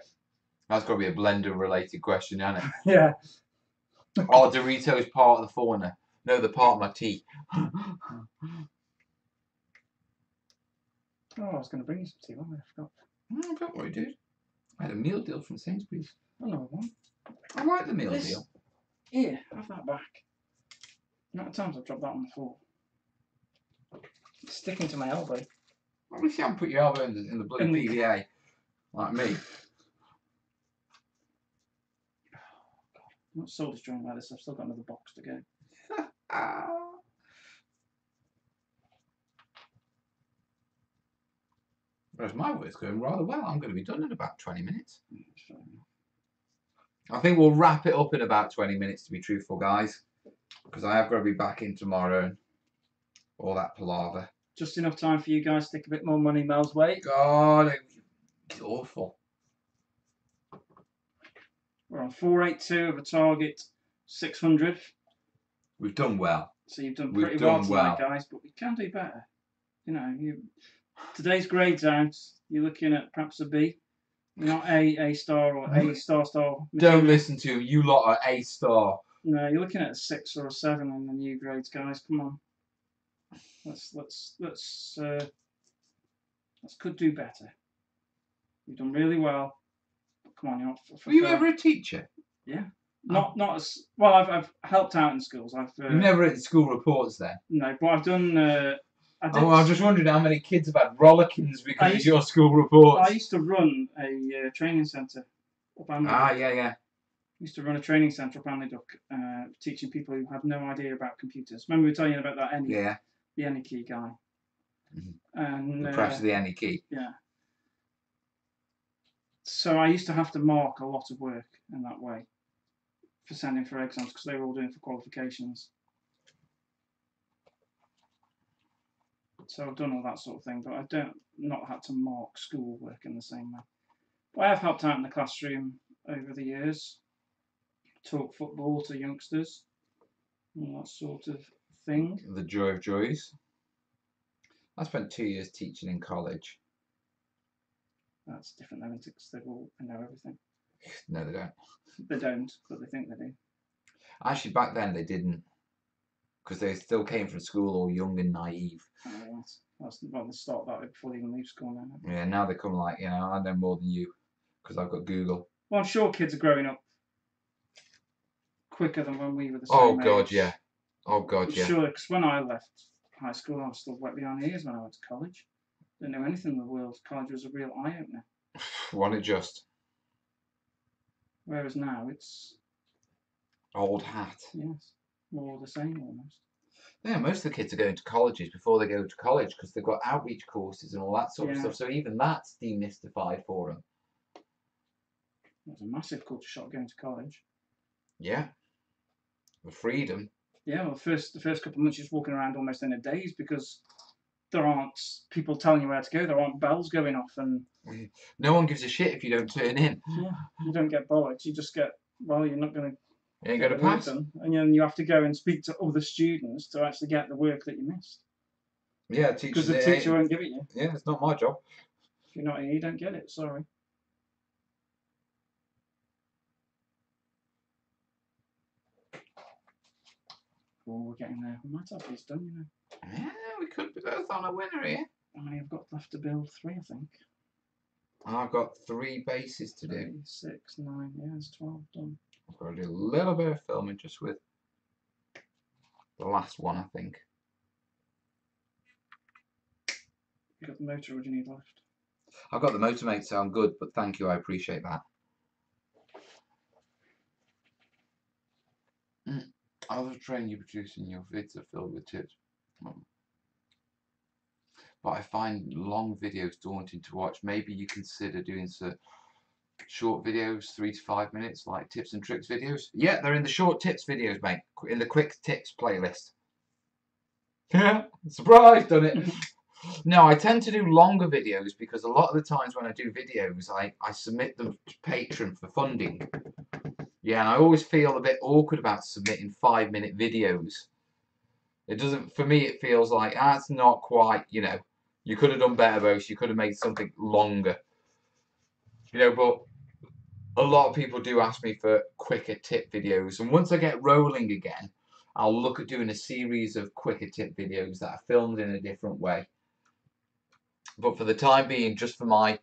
That's got to be a blender related question, isn't it? Yeah. Are Doritos part of the fauna? No, they're part of my tea. Oh, I was going to bring you some tea, wasn't I? I forgot. Don't worry, dude. I had a meal deal from Sainsbury's. Another one. I like the meal deal. Here, have that back. The amount of times I've dropped that on the floor. It's sticking to my elbow. At least you haven't put your elbow in the bloody PVA like me. I'm not soul destroying like this. I've still got another box to go. Whereas my work's going rather well. I'm going to be done in about 20 minutes. I think we'll wrap it up in about 20 minutes, to be truthful, guys. Because I have got to be back in tomorrow and all that palaver. Just enough time for you guys to stick a bit more money Mel's way. God, it's awful. We're on 482 of a target 600. We've done well. So you've done pretty well tonight, guys, but we can do better. You know, today's grades out. You're looking at perhaps a B. You're not A star or A star. Don't listen to him. You lot are A star. No, you're looking at a 6 or a 7 in the new grades, guys. Come on. Let's could do better. You've done really well. Come on, Were you ever a teacher? Yeah. Not as well. I've helped out in schools. You've never written school reports then? I was just wondering how many kids have had rollickings because of your school reports. I used to run a training centre up Anley. Yeah. I used to run a training centre up Anley, teaching people who have no idea about computers. Remember we were telling you about that the any key guy. Mm-hmm. And the press of the any key. Yeah. So I used to have to mark a lot of work in that way for sending for exams because they were all doing for qualifications. So I've done all that sort of thing, but I've not had to mark schoolwork in the same way. But I have helped out in the classroom over the years, taught football to youngsters, and that sort of thing. The joy of joys. I spent 2 years teaching in college. That's different though, because they all know everything. No, they don't. They don't, but they think they do. Actually, back then they didn't, because they still came from school all young and naive. Oh, that's well, they start that way before they even leave school now. Yeah, now they come like, I know more than you, because I've got Google. Well, I'm sure kids are growing up quicker than when we were the same Oh God, age. yeah. Oh God, yeah. Sure, because when I left high school, I was still wet behind the ears when I went to college. Didn't know anything in the world. College was a real eye-opener. Wasn't it just? Whereas now it's... Old hat. Yes, more the same almost. Yeah, most of the kids are going to colleges before they go to college because they've got outreach courses and all that sort of stuff. So even that's demystified for them. There's a massive culture shock going to college. Yeah. The freedom. Yeah, well, the first couple of months you're just walking around almost in a daze because there aren't people telling you where to go. There aren't bells going off, and no one gives a shit if you don't turn in. Yeah, you don't get bollocks. You just get, well, you're not going to. You ain't going to pass. And then you have to go and speak to other students to actually get the work that you missed. Yeah, because the teacher won't give it you. Yeah, it's not my job. If you're not here, you don't get it. Sorry. Oh, we're getting there. We might have these done, you know. Yeah, we could be both on a winner here. How many have got left to build? 3, I think. I've got 3 bases to 3, do. 6, 9. Yeah, it's 12 done. I've got to do a little bit of filming just with the last one, I think. You got the motor, or do you need left? I've got the motor, mate, so I'm good, but thank you, I appreciate that. I was training you producing your vids are filled with tips. But I find long videos daunting to watch. Maybe you consider doing some short videos, 3 to 5 minutes, like tips and tricks videos. Yeah, they're in the short tips videos, mate. In the quick tips playlist. Yeah, surprise, done it. No, I tend to do longer videos because a lot of the times when I do videos, I submit them to Patreon for funding. Yeah, and I always feel a bit awkward about submitting 5-minute videos. It doesn't, for me, it feels like that's not quite, you know, you could have done better, both. You could have made something longer. You know, but a lot of people do ask me for quicker tip videos. And once I get rolling again, I'll look at doing a series of quicker tip videos that are filmed in a different way. But for the time being, just for my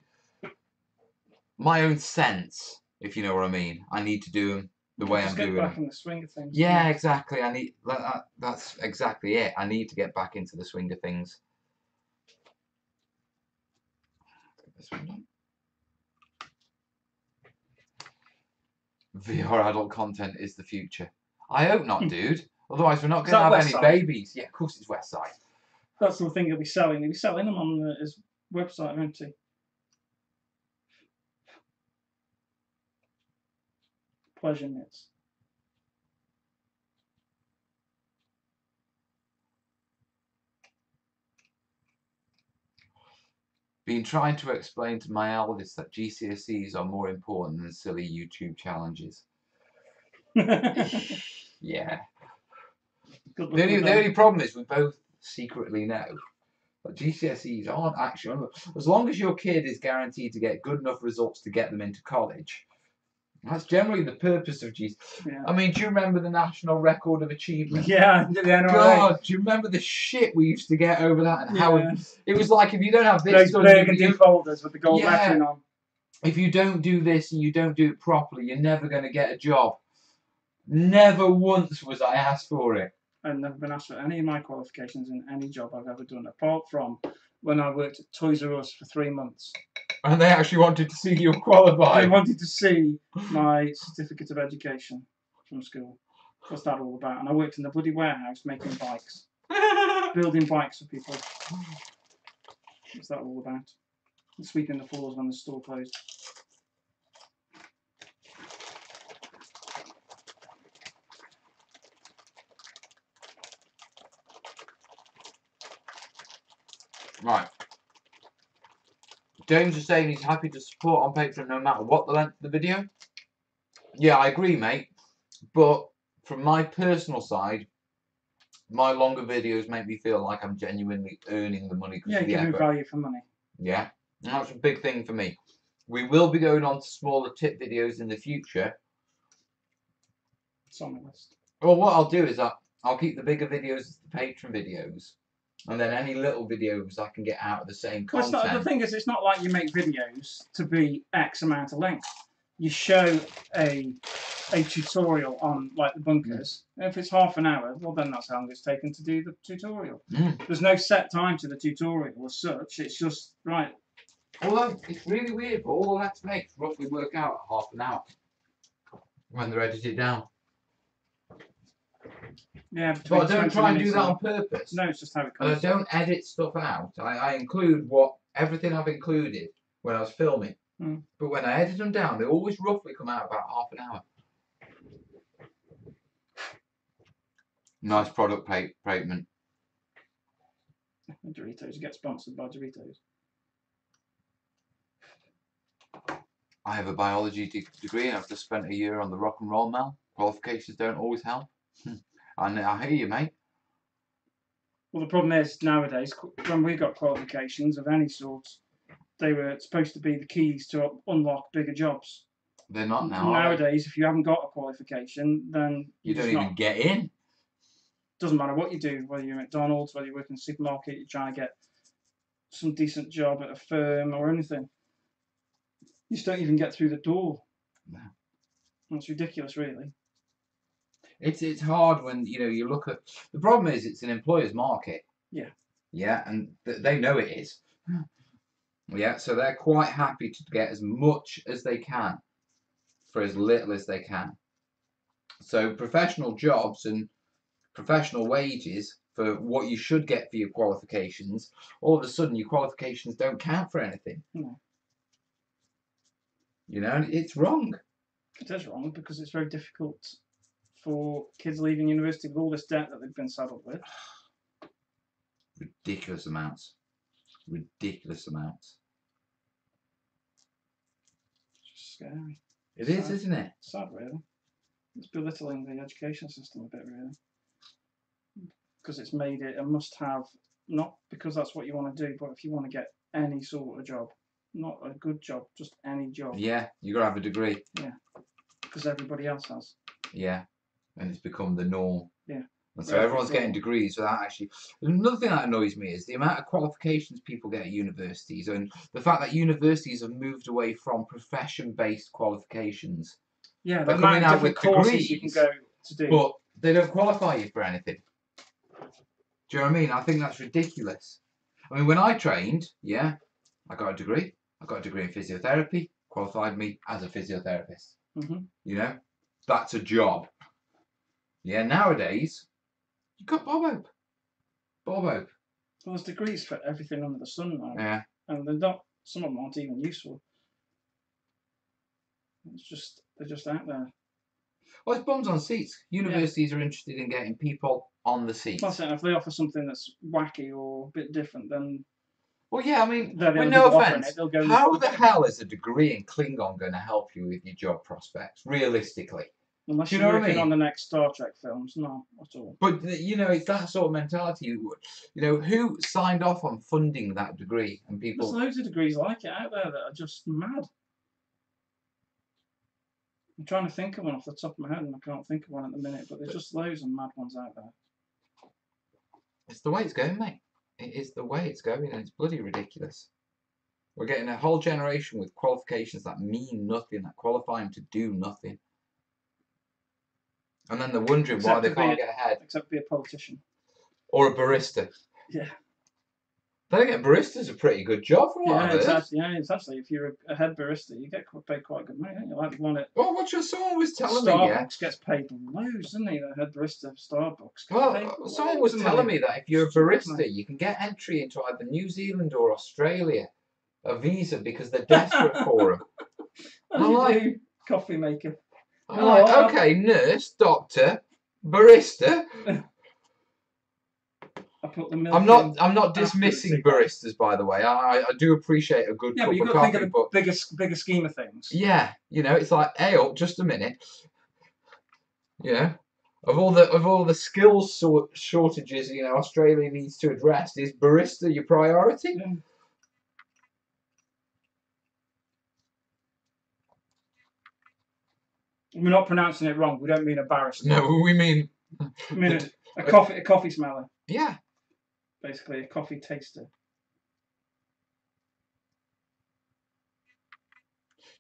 own sense, if you know what I mean, I need to do them the way I'm doing Just get back them. in the swing of things. Yeah, exactly. I need that's exactly it. I need to get back into the swing of things. Get this one done. VR adult content is the future. I hope not, dude. Otherwise, we're not going to have any babies. Yeah, of course it's West Side. That's the thing he'll be selling. He'll be selling them on his website, won't he? Pleasure mitts. Been trying to explain to my eldest that GCSEs are more important than silly YouTube challenges. Yeah. The only problem is we both secretly know that GCSEs aren't actually... As long as your kid is guaranteed to get good enough results to get them into college, that's generally the purpose of GCSEs. Yeah. I mean, do you remember the National Record of Achievement? Yeah, God, do you remember the shit we used to get over that and how it was like if you don't have this... Those burgundy folders with the gold lettering on. If you don't do this and you don't do it properly, you're never going to get a job. Never once was I asked for it. I've never been asked for any of my qualifications in any job I've ever done, apart from when I worked at Toys R Us for 3 months. And they actually wanted to see you qualified. They wanted to see my certificate of education from school. What's that all about? And I worked in the bloody warehouse making bikes. Building bikes for people. What's that all about? And sweeping the floors when the store closed. Right. James is saying he's happy to support on Patreon no matter what the length of the video. Yeah, I agree, mate. But from my personal side, my longer videos make me feel like I'm genuinely earning the money. Yeah, giving value for money. Yeah, and that's a big thing for me. We will be going on to smaller tip videos in the future. It's on the list. Well, what I'll do is I'll keep the bigger videos as the Patreon videos. And then any little videos I can get out of the same content. Well, the thing is, it's not like you make videos to be X amount of length. You show a tutorial on like the bunkers. And if it's half an hour, well then that's how long it's taken to do the tutorial. There's no set time to the tutorial as such. It's just right. Although it's really weird, but all the Let's Makes roughly work out at half an hour when they're edited down. Yeah, but I don't try and do that on purpose. No, it's just how it comes. I don't edit stuff out. I include everything I've included when I was filming. But when I edit them down, they always roughly come out about half an hour. Nice product placement. Doritos, you get sponsored by Doritos. I have a biology degree and I've just spent a year on the rock and roll mill. Qualifications don't always help. And I hear you, mate. Well, the problem is nowadays, when we got qualifications of any sort, they were supposed to be the keys to unlock bigger jobs. They're not now. Nowadays, if you haven't got a qualification, then you don't even get in. Doesn't matter what you do, whether you're at McDonald's, whether you work in a supermarket, you're trying to get some decent job at a firm or anything. You just don't even get through the door. No. That's ridiculous, really. It's hard when you look at the problem is it's an employer's market. Yeah. Yeah, and they know it is. Yeah, so they're quite happy to get as much as they can for as little as they can. So professional jobs and professional wages for what you should get for your qualifications, all of a sudden your qualifications don't count for anything. No. It's wrong. It is wrong because it's very difficult for kids leaving university with all this debt that they've been saddled with. Ridiculous amounts. Ridiculous amounts. It's just scary. It is, isn't it? Sad, really. It's belittling the education system a bit, really. Because it's made it a must-have, not because that's what you want to do, but if you want to get any sort of job. Not a good job, just any job. Yeah, you got to have a degree. Yeah, because everybody else has. Yeah, and it's become the norm. Yeah. And so everyone's getting degrees without actually. Another thing that annoys me is the amount of qualifications people get at universities, and the fact that universities have moved away from profession-based qualifications. Yeah, They're the coming amount of out with different courses degrees, you can go to do. but they don't qualify you for anything. Do you know what I mean? I think that's ridiculous. I mean, when I trained, yeah, I got a degree. I got a degree in physiotherapy, qualified me as a physiotherapist. You know, that's a job. Yeah, nowadays, you've got Bob Hope. Bob Hope. Well, there's degrees for everything under the sun now. Yeah. And they're not, some of them aren't even useful. They're just out there. Well, it's bums on seats. Universities are interested in getting people on the seats. Plus, if they offer something that's wacky or a bit different, then... Well, yeah, I mean, with no offence, how the hell is a degree in Klingon going to help you with your job prospects, realistically? Unless you're working on the next Star Trek films, no, at all. But, you know, it's that sort of mentality. You know, who signed off on funding that degree? And people... There's loads of degrees like it out there that are just mad. I'm trying to think of one off the top of my head, and I can't think of one at the minute, but there's just loads of mad ones out there. It's the way it's going, mate. It is the way it's going, and it's bloody ridiculous. We're getting a whole generation with qualifications that mean nothing, that qualify them to do nothing. And then they're wondering why they can't get ahead. Except be a politician. Or a barista. Yeah. Then again, barista's a pretty good job from what I've heard. It's actually, if you're a head barista, you get paid quite good money, don't you? Like the one at... Well, what someone was telling me, Starbucks gets paid loads, doesn't he? The head barista of Starbucks. Well, someone was telling me that if you're a barista, you can get entry into either New Zealand or Australia, a visa, because they're desperate for them. I'm like, coffee maker. I'm like, okay, nurse, doctor, barista. I'm not dismissing baristas, by the way. I do appreciate a good cup of coffee. Yeah, but you've got to think of the bigger scheme of things. Yeah, you know, it's like, hey, just a minute. You know, of all the skills shortages, you know, Australia needs to address, is barista your priority? Yeah. We're not pronouncing it wrong. We don't mean a barrister. No, we mean a coffee smeller. Yeah. Basically, a coffee taster.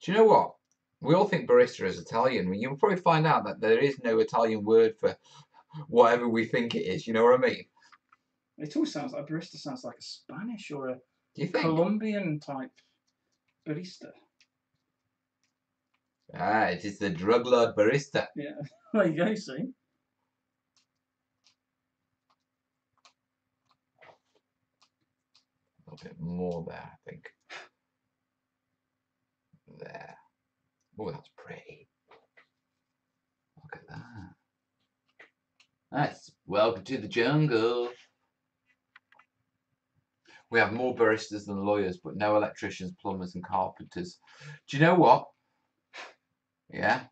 Do you know what? We all think barista is Italian. You'll probably find out that there is no Italian word for whatever we think it is. You know what I mean? It all sounds like barista. Sounds like a Spanish or a Colombian type barista. Ah, it is the drug lord barista. Yeah, there you go. See. A bit more there, I think. There. Oh, that's pretty. Look at that. That's welcome to the jungle. We have more baristas than lawyers, but no electricians, plumbers, and carpenters. Do you know what? Yeah.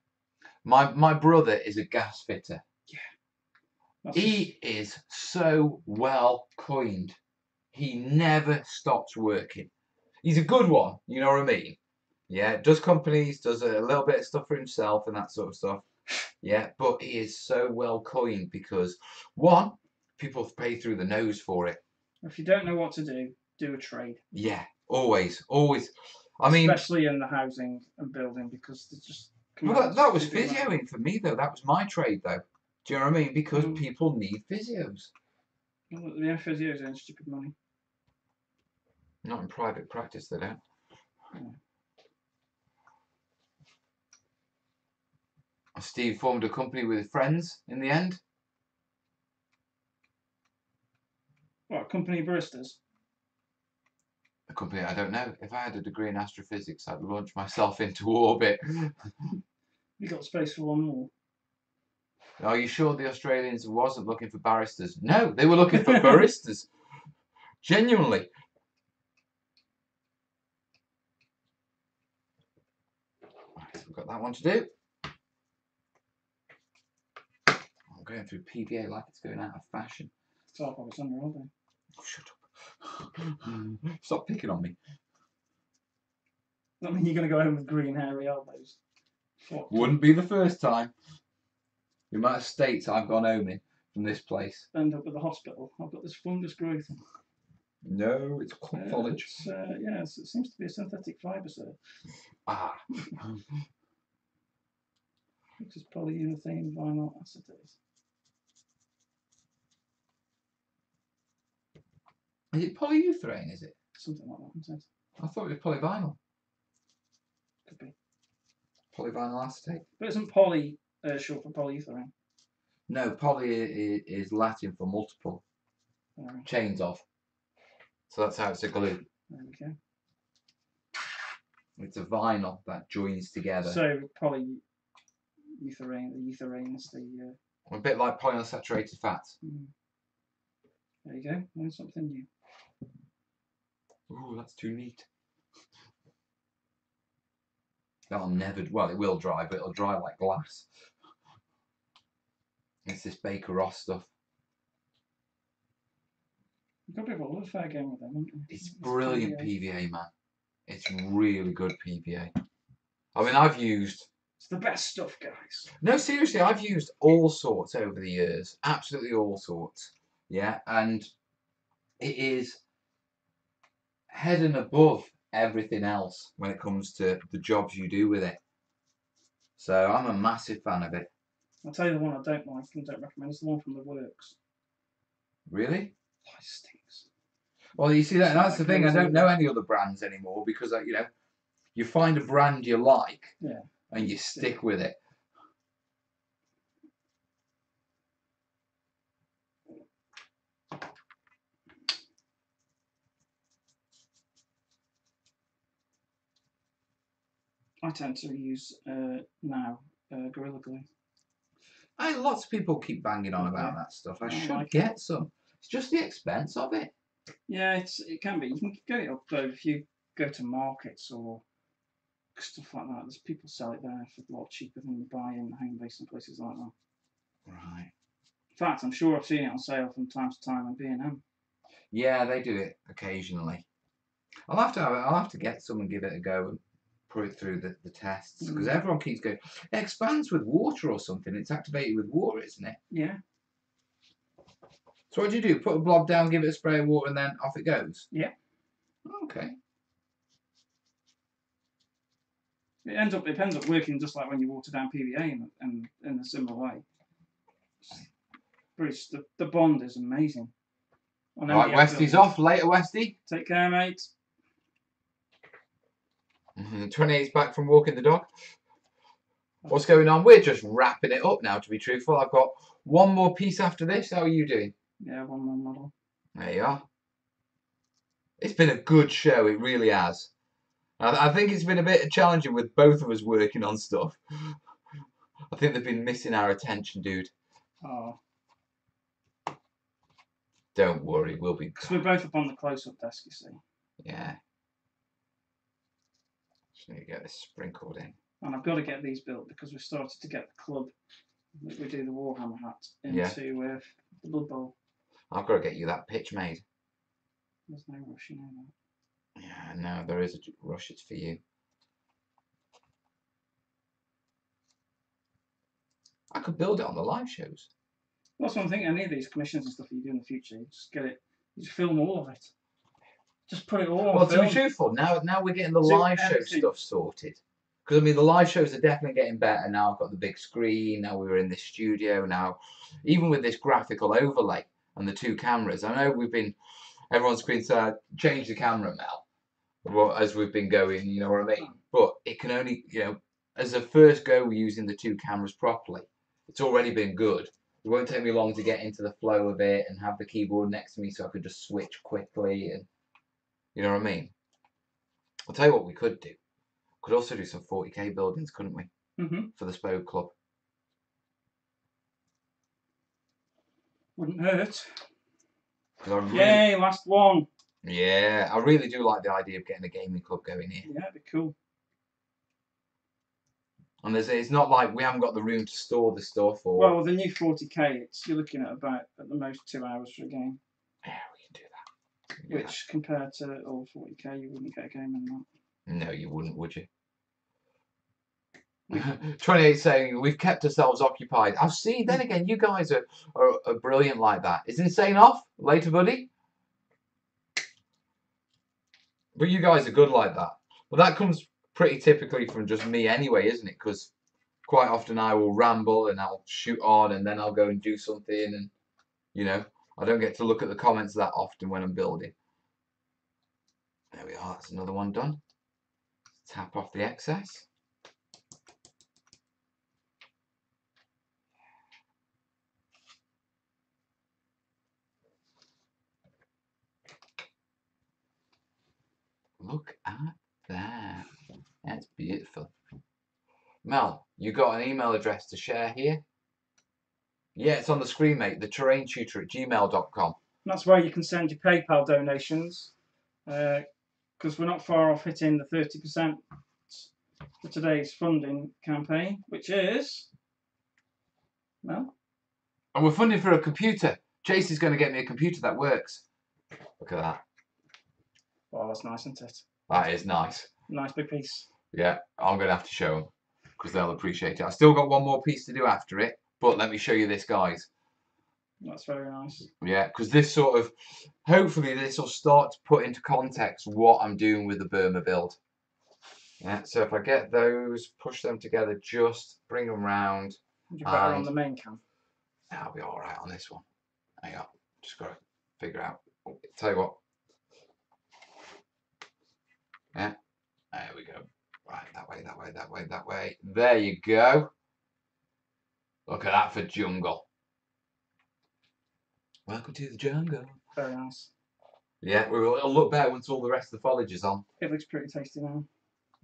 My brother is a gas fitter. Yeah. He is so well coined. He never stops working. He's a good one, you know what I mean? Yeah, does companies, does a little bit of stuff for himself and that sort of stuff. Yeah, but he is so well coined because, one, people pay through the nose for it. If you don't know what to do a trade. Yeah, always. I mean, especially in the housing and building, because it's just... Well, that was physioing for me, though. That was my trade, though. Do you know what I mean? Because people need physios. Yeah, physios earn stupid money. Not in private practice, they don't. Yeah. Steve formed a company with friends in the end. What, a company of baristas? A company, I don't know. If I had a degree in astrophysics, I'd launch myself into orbit. You got space for one more. Are you sure the Australians wasn't looking for barristers? No, they were looking for baristas. Genuinely. Right, we've got that one to do. I'm going through PVA like it's going out of fashion. Start off on your own. Oh, shut up. Stop picking on me. I mean, you're going to go home with green hairy elbows. Wouldn't be the first time. The amount of states I've gone home in from this place. end up with the hospital. I've got this fungus growth. No, it's foliage. Yes, it seems to be a synthetic fibre, sir. Ah. Which is polyurethane vinyl acetate. Is it polyurethane, is it? Something like that, isn't it? I thought it was polyvinyl. Could be. Polyvinyl acetate. But isn't poly short for polyurethane? No, poly is Latin for multiple. Right. Chains of. So that's how it's a glue. There we go. It's a vinyl that joins together. So polyurethane, the urethane is the... A bit like polyunsaturated fats. There you go, learn something new. Ooh, that's too neat. That'll never, well, it will dry, but it'll dry like glass. It's this Baker Ross stuff. You've got people love fair game with them, haven't you? It's brilliant PVA, man. It's really good PVA. I mean, I've used... It's the best stuff, guys. No, seriously, I've used all sorts over the years. Absolutely all sorts. Yeah, and it is head and above everything else when it comes to the jobs you do with it. So I'm a massive fan of it. I'll tell you the one I don't like and don't recommend. It's the one from the Works. Really? Oh, it stinks. Well, you see, that's the thing. I don't know any other brands anymore because, you know, you find a brand you like and you stick with it. I tend to use now Gorilla Glue. Lots of people keep banging on about that stuff. I should like get some. It's just the expense of it. Yeah, it can be. You can get it up though if you go to markets or stuff like that. There's people sell it there for a lot cheaper than you buy in home base and places like that. Right. In fact, I'm sure I've seen it on sale from time to time on B&M. Yeah, they do it occasionally. I'll have to get some and give it a go and put it through the tests because everyone keeps going. It expands with water or something. It's activated with water, isn't it? Yeah. So what do you do? Put a blob down, give it a spray of water, and then off it goes? Yeah. Okay. It ends up working just like when you water down PVA in a similar way. Bruce, the bond is amazing. Right, Westy's off. Later, Westy. Take care, mate. 28's back from walking the dog. What's going on? We're just wrapping it up now, to be truthful. I've got one more piece after this. How are you doing? Yeah, one more model. There you are. It's been a good show. It really has. I think it's been a bit challenging with both of us working on stuff. I think they've been missing our attention, dude. Oh. Don't worry, we'll be... Because we're both up on the close-up desk, you see. Yeah. Just need to get this sprinkled in. And I've got to get these built because we've started to get the club that we do the Warhammer hat into the Blood Bowl. I've got to get you that pitch made. There's no rush, you know that. Yeah, no, there is a rush. It's for you. I could build it on the live shows. Well, that's one thing. Any of these commissions and stuff that you do in the future, you just get it. You just film all of it. Just put it all on film. To be truthful, now we're getting the live show stuff sorted. Because, I mean, the live shows are definitely getting better. Now I've got the big screen. Now we're in this studio. Now, even with this graphical overlay and the 2 cameras, I know everyone's been saying, change the camera, Mel, as we've been going, you know what I mean? But it can only, as a first go using the 2 cameras properly, it's already been good. It won't take me long to get into the flow of it and have the keyboard next to me so I could just switch quickly and, you know what I mean? I'll tell you what we could do. Could also do some 40k buildings, couldn't we? For the Spode Club. Wouldn't hurt. Really, yay, last one. Yeah, I really do like the idea of getting a gaming club going here. Yeah, it'd be cool. And it's not like we haven't got the room to store the stuff. Or Well, with the new 40k, you're looking at about, at the most, 2 hours for a game. Yeah, we can do that. Which, compared to old 40k, you wouldn't get a game in that. No, you wouldn't, would you? 28 saying we've kept ourselves occupied. I'll see. Then again, you guys are brilliant like that. Is Insane off later, buddy? But you guys are good like that. Well, that comes pretty typically from just me anyway, isn't it? Because quite often I will ramble and I'll shoot on and then I'll go and do something, and you know, I don't get to look at the comments that often when I'm building. There we are. That's another one done. Tap off the excess. Look at that. That's beautiful. Mel, you got an email address to share here? Yeah, it's on the screen, mate. The terraintutor@gmail.com. That's where you can send your PayPal donations, because we're not far off hitting the 30% for today's funding campaign, which is... Well, and we're funding for a computer. Chase is going to get me a computer that works. Look at that. Wow, that's nice, isn't it? That is nice. Nice big piece. Yeah, I'm going to have to show them because they'll appreciate it. I've still got one more piece to do after it, but let me show you this, guys. That's very nice. Yeah, because this sort of, hopefully this will start to put into context what I'm doing with the Burma build. Yeah, so if I get those, push them together, just bring them round. You're better on the main cam. I'll be all right on this one. Hang on, just got to figure out. Tell you what. Yeah, there we go. Right, that way, that way, that way, that way. There you go. Look at that for jungle. Welcome to the jungle. Very nice. Yeah, it'll look better once all the rest of the foliage is on. It looks pretty tasty now.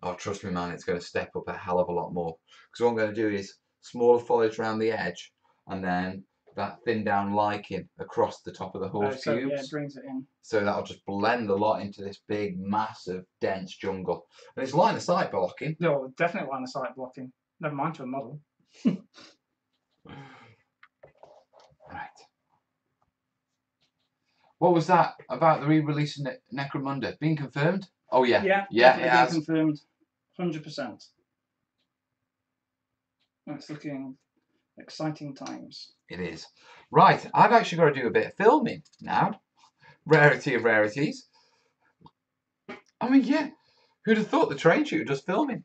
Oh, trust me, man, it's going to step up a hell of a lot more. Because what I'm going to do is smaller foliage around the edge, and then that thin down lichen across the top of the horse So, cubes. yeah, it brings it in. So that'll just blend a lot into this big, massive, dense jungle. And it's line of sight blocking. No, definitely line of sight blocking. Never mind to a model. Right. What was that about the re-release of Necromunda? Being confirmed? Oh yeah. Yeah, it has. Confirmed. 100%. It's looking exciting times. It is. Right, I've actually got to do a bit of filming now. Rarity of rarities. I mean, yeah. Who'd have thought the train shooter does filming?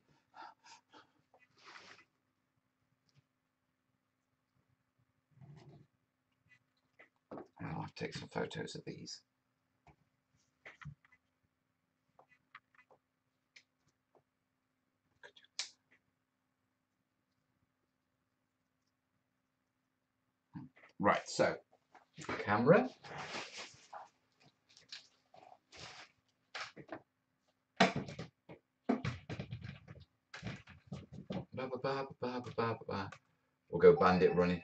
I'll have to take some photos of these. Right, so camera. We'll go bandit running.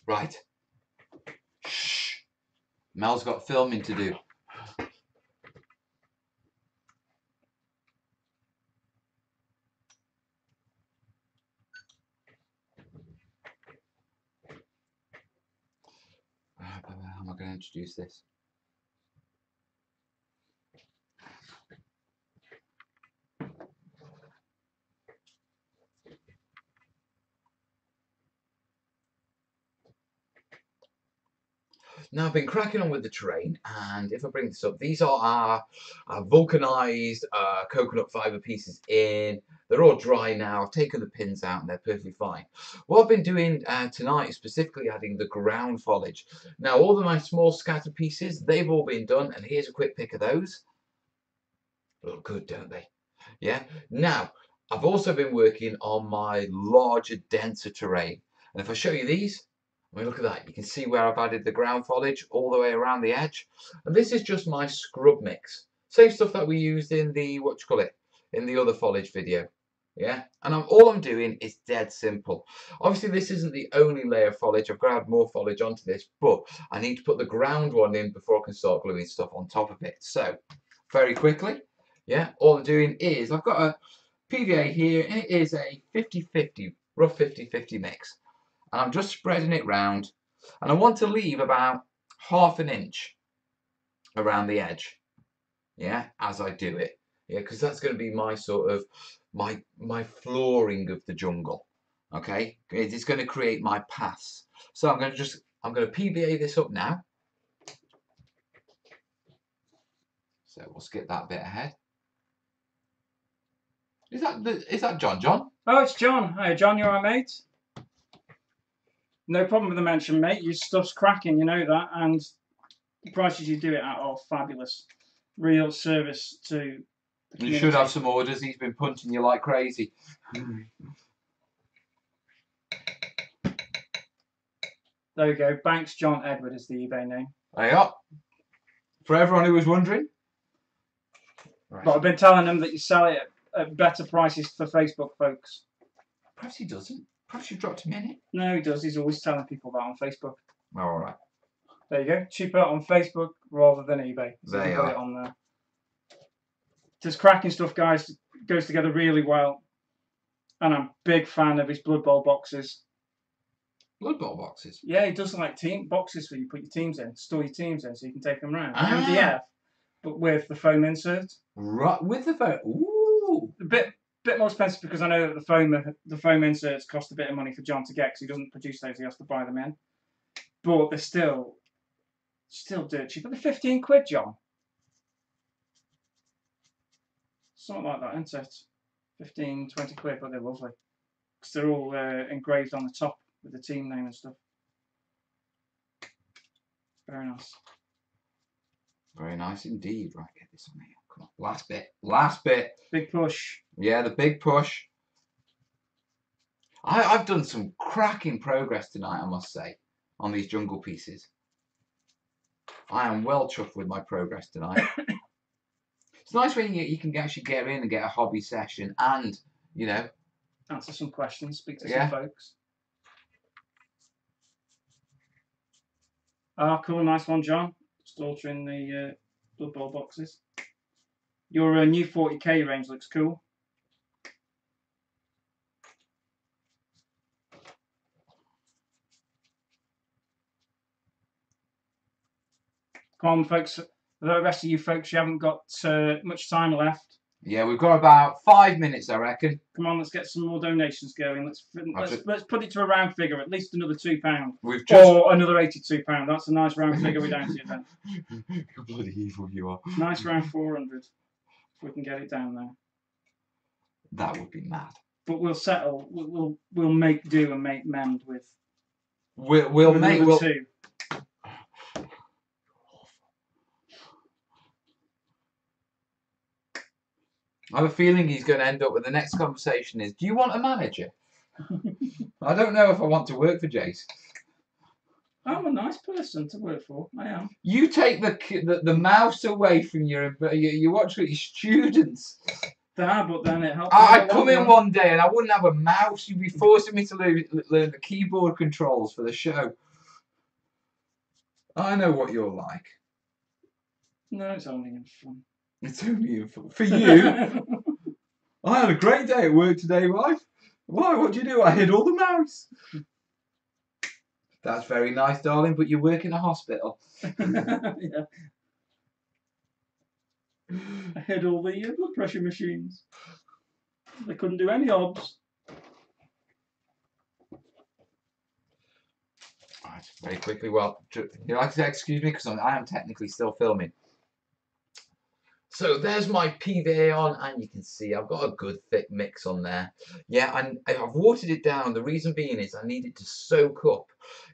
Right. Shh. Mel's got filming to do. How am I going to introduce this? Now I've been cracking on with the terrain, and if I bring this up, these are our vulcanized coconut fiber pieces in. They're all dry now. I've taken the pins out and they're perfectly fine. What I've been doing tonight is specifically adding the ground foliage. Now all of my small scatter pieces, they've all been done, and here's a quick pic of those. Look good, don't they? Yeah. Now I've also been working on my larger, denser terrain, and if I show you these, I mean, look at that. You can see where I've added the ground foliage all the way around the edge. And this is just my scrub mix. Same stuff that we used in the, in the other foliage video. Yeah. And all I'm doing is dead simple. Obviously, this isn't the only layer of foliage. I've got to add more foliage onto this, but I need to put the ground one in before I can start gluing stuff on top of it. So, very quickly, yeah, all I'm doing is I've got a PVA here, and it is a 50-50, rough 50-50 mix. And I'm just spreading it round, and I want to leave about ½ an inch around the edge. Yeah, as I do it. Yeah, because that's going to be my sort of my flooring of the jungle. Okay, it's going to create my paths. So I'm going to PBA this up now. So we'll skip that bit ahead. Is that John? John? Oh, it's John. Hi, John. You alright, mate? No problem with the mention, mate. Your stuff's cracking, you know that, and the prices you do it at are fabulous. Real service to the community. You should have some orders. He's been punching you like crazy. There we go. Banks John Edward is the eBay name. There you are. For everyone who was wondering. Right. But I've been telling them that you sell it at better prices for Facebook folks. Perhaps he doesn't. Perhaps you dropped him in it. No, he does. He's always telling people that on Facebook. Oh, all right. There you go. Cheaper on Facebook rather than eBay. So There you put are. it on there. Just cracking stuff, guys. Goes together really well. And I'm a big fan of his Blood Bowl boxes. Blood Bowl boxes? Yeah, he does like team boxes for you put your teams in, store your teams in so you can take them around. Ah. MDF, but with the foam insert. Right, with the foam. Ooh. A bit more expensive because I know that the foam inserts cost a bit of money for John to get because he doesn't produce those, he has to buy them in. But they're still dirt cheap. But they're 15 quid, John. Something like that, isn't it? 15, 20 quid, but they're lovely. Because they're all engraved on the top with the team name and stuff. Very nice. Very nice indeed. Right, get this on here. Come on. Last bit. Last bit. Big push. Yeah, the big push. I've done some cracking progress tonight, I must say, on these jungle pieces. I am well chuffed with my progress tonight. It's nice when you can actually get in and get a hobby session and, you know, answer some questions, speak to Yeah. some folks. Ah, cool, nice one, John. Just altering the Blood Bowl boxes. Your new 40k range looks cool. Come on, folks. The rest of you folks, you haven't got much time left. yeah, we've got about 5 minutes, I reckon. Come on, let's get some more donations going. Let's put it to a round figure, at least another £2. We've just... Or another £82. That's a nice round figure we're down to then. How bloody evil you are. Nice round 400. If we can get it down there. That would be mad. But we'll settle. We'll make do and make mend with. We'll make two. I have a feeling he's going to end up with the next conversation is, do you want a manager? I don't know if I want to work for Jace. I'm a nice person to work for. I am. You take the mouse away from you watch with your students. But then it helps. I'd come in one day and I wouldn't have a mouse. You'd be forcing me to learn the keyboard controls for the show. I know what you're like. No, it's only in fun. It's only in fun. For you, I had a great day at work today, wife. Why? What do you do? I hid all the mouse. That's very nice, darling, but you work in a hospital. Yeah. I hid all the blood pressure machines. They couldn't do any obs. Right, very quickly. Well, you like to say excuse me because I am technically still filming. So there's my PVA on, and you can see I've got a good thick mix on there. Yeah, and I've watered it down. The reason being is I need it to soak up,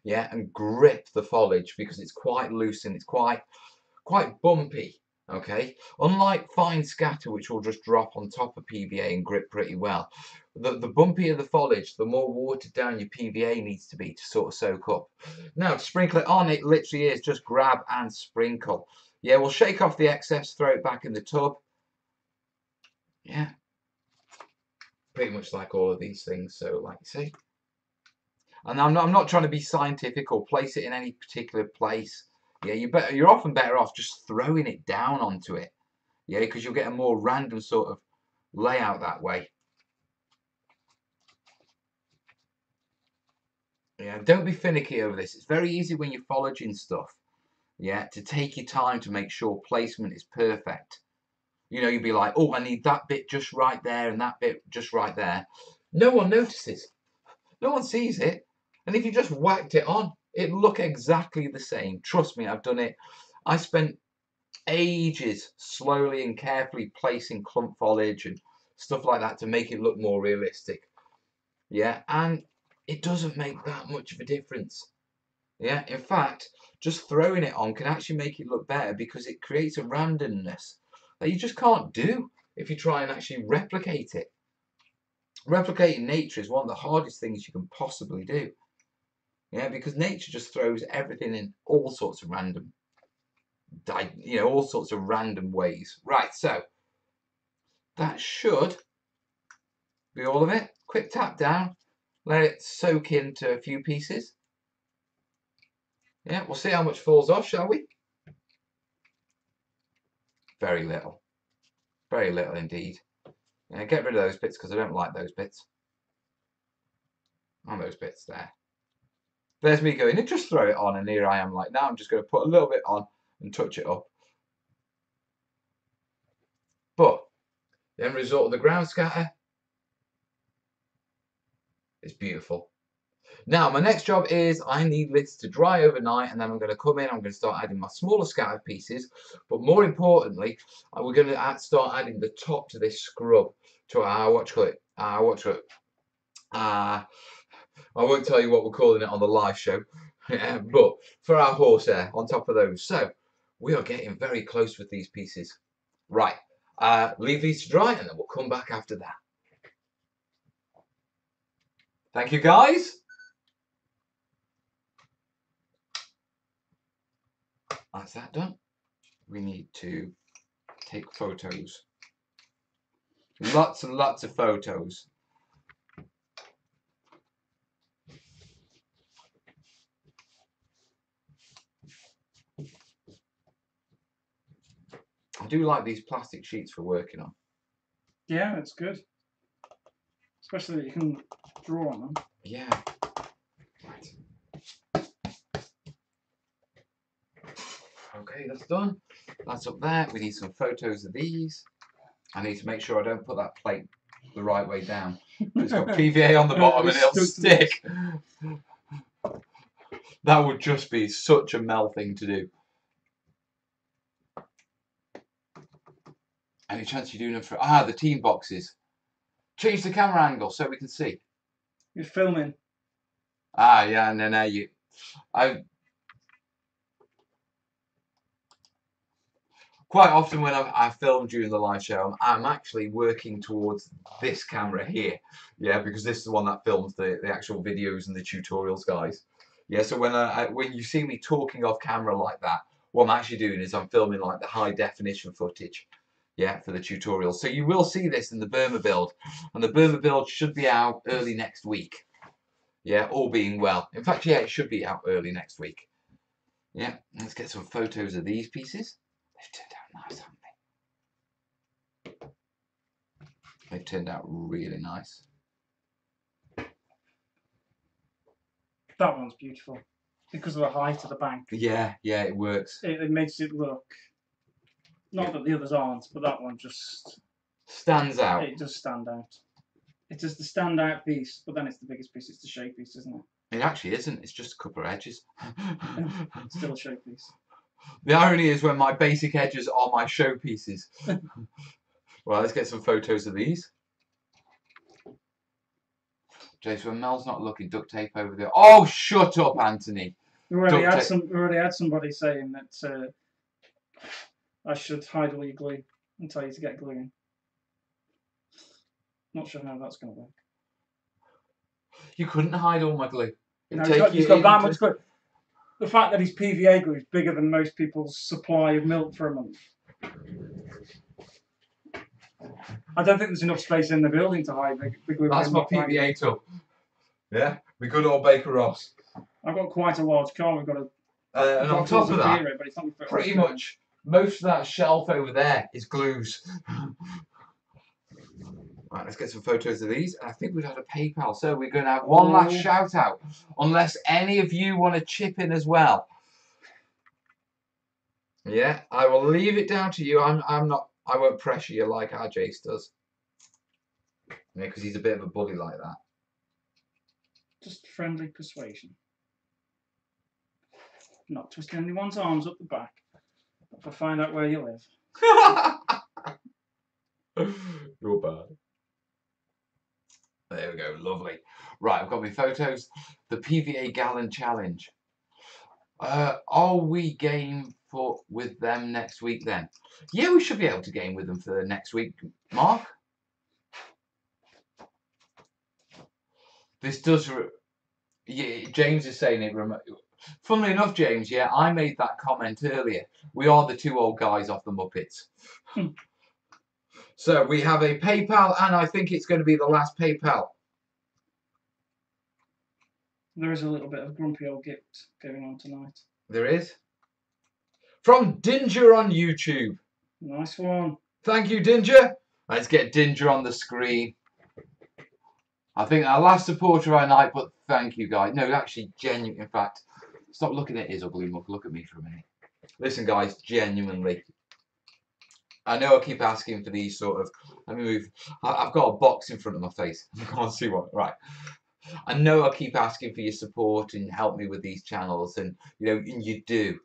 yeah, and grip the foliage because it's quite loose and it's quite bumpy. Okay, unlike fine scatter, which will just drop on top of PVA and grip pretty well. The bumpier the foliage, the more watered down your PVA needs to be to sort of soak up. Now, to sprinkle it on, it literally is just grab and sprinkle. Yeah, we'll shake off the excess, throw it back in the tub. Yeah, pretty much like all of these things. So, like you see, and I'm not trying to be scientific or place it in any particular place. Yeah, you're often better off just throwing it down onto it. Yeah, because you'll get a more random sort of layout that way. Yeah, don't be finicky over this. It's very easy when you're foliaging stuff. Yeah, to take your time to make sure placement is perfect. You know, you'd be like, oh, I need that bit just right there and that bit just right there. No one notices. No one sees it. And if you just whacked it on, it'd look exactly the same. Trust me, I've done it. I spent ages slowly and carefully placing clump foliage and stuff like that to make it look more realistic. Yeah, and it doesn't make that much of a difference. Yeah, in fact, just throwing it on can actually make it look better because it creates a randomness that you just can't do if you try and actually replicate it. Replicating nature is one of the hardest things you can possibly do. Yeah, because nature just throws everything in all sorts of random, all sorts of random ways. Right, so that should be all of it. Quick tap down, let it soak into a few pieces. Yeah, we'll see how much falls off, shall we? Very little. Very little indeed. Yeah, get rid of those bits because I don't like those bits. And those bits there. There's me going, and just throw it on, and here I am like, now I'm just going to put a little bit on and touch it up. But the end result of the ground scatter is beautiful. Now, my next job is I need this to dry overnight, and then I'm going to come in, I'm going to start adding my smaller scattered pieces, but more importantly, we're going to start adding the top to this scrub, to our, I won't tell you what we're calling it on the live show, but for our horsehair on top of those. So, we are getting very close with these pieces. Right, leave these to dry, and then we'll come back after that. Thank you, guys. That's that done. We need to take photos. Lots and lots of photos. I do like these plastic sheets for working on. Yeah, it's good. Especially that you can draw on them. Yeah. Right. Okay, that's done. That's up there. We need some photos of these. I need to make sure I don't put that plate the right way down. It's got PVA on the bottom and it'll stick. That would just be such a Mel thing to do. Any chance you're doing them for the team boxes? Change the camera angle so we can see. You're filming. Yeah, and then quite often when I film during the live show, I'm actually working towards this camera here. Yeah, because this is the one that films the actual videos and the tutorials, guys. Yeah, so when you see me talking off camera like that, what I'm actually doing is I'm filming like the high definition footage. Yeah, for the tutorial. So you will see this in the Burma build. And the Burma build should be out early next week. Yeah, all being well. In fact, yeah, it should be out early next week. Yeah, let's get some photos of these pieces. They've turned out nice, haven't they? They've turned out really nice. That one's beautiful. Because of the height of the bank. Yeah, it works. It makes it look... Not that the others aren't, but that one just... stands out. It does stand out. It is the standout piece, but then it's the biggest piece. It's the shape piece, isn't it? It actually isn't. It's just a couple of edges. It's still a shape piece. The irony is when my basic edges are my showpieces. Well, let's get some photos of these. Jason, when Mel's not looking, duct tape over there. Oh, shut up, Anthony. We already had somebody saying that I should hide all your glue and tell you to get glue in. Not sure how that's going to work. You couldn't hide all my glue. No, he's got that much glue. The fact that his PVA glue is bigger than most people's supply of milk for a month. I don't think there's enough space in the building to hide the glue. That's my PVA tub. Yeah, we good old Baker Ross. I've got quite a large car. We've got a and on top of that, pretty much most of that shelf over there is glues. Right, let's get some photos of these. I think we've had a PayPal, so we're going to have one last shout out, unless any of you want to chip in as well. Yeah, I will leave it down to you. I'm not I won't pressure you like our Jace does. Yeah, because he's a bit of a bully like that. Just friendly persuasion. Not twisting anyone's arms up the back. If I find out where you live. You're bad. There we go, lovely. Right, I've got my photos. The PVA Gallon Challenge. Are we game with them next week then? Yeah, we should be able to game with them for next week, Mark. This does. Yeah, James is saying it. Funnily enough, James, yeah, I made that comment earlier. We are the two old guys off the Muppets. So we have a PayPal, and I think it's going to be the last PayPal. There is a little bit of grumpy old gift going on tonight. There is. From Dinger on YouTube. Nice one. Thank you, Dinger. Let's get Dinger on the screen. I think our last supporter of our night, but thank you, guys. No, actually, genuine. In fact, stop looking at his ugly mug. Look at me for a minute. Listen, guys, genuinely. I know I keep asking for these sort of. Let me move. I've got a box in front of my face. I can't see what. Right. I know I keep asking for your support and help me with these channels, and and you do.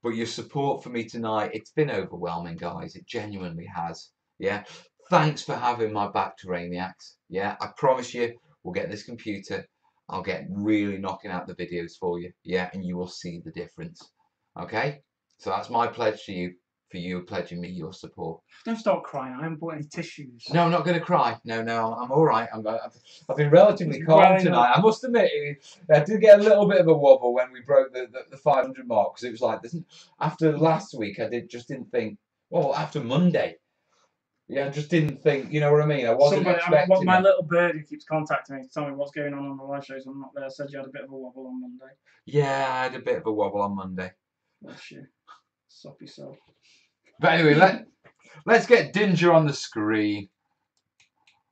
But your support for me tonight, it's been overwhelming, guys. It genuinely has. Yeah. Thanks for having my back, terrainiacs. Yeah, I promise you, we'll get this computer. I'll get really knocking out the videos for you. Yeah, and you will see the difference. Okay? So that's my pledge to you, for you pledging me your support. Don't start crying. I haven't bought any tissues. No, I'm not going to cry. No, I'm all right. I've been relatively calm tonight. I must admit, I did get a little bit of a wobble when we broke the 500 mark, because it was like, after last week, I just didn't think, well, after Monday, yeah, I just didn't think, you know what I mean? I wasn't expecting my little bird who keeps contacting me to tell me what's going on the live shows I'm not there said you had a bit of a wobble on Monday. Yeah, I had a bit of a wobble on Monday. Bless you. Soppy self. But anyway, let's get Dinger on the screen.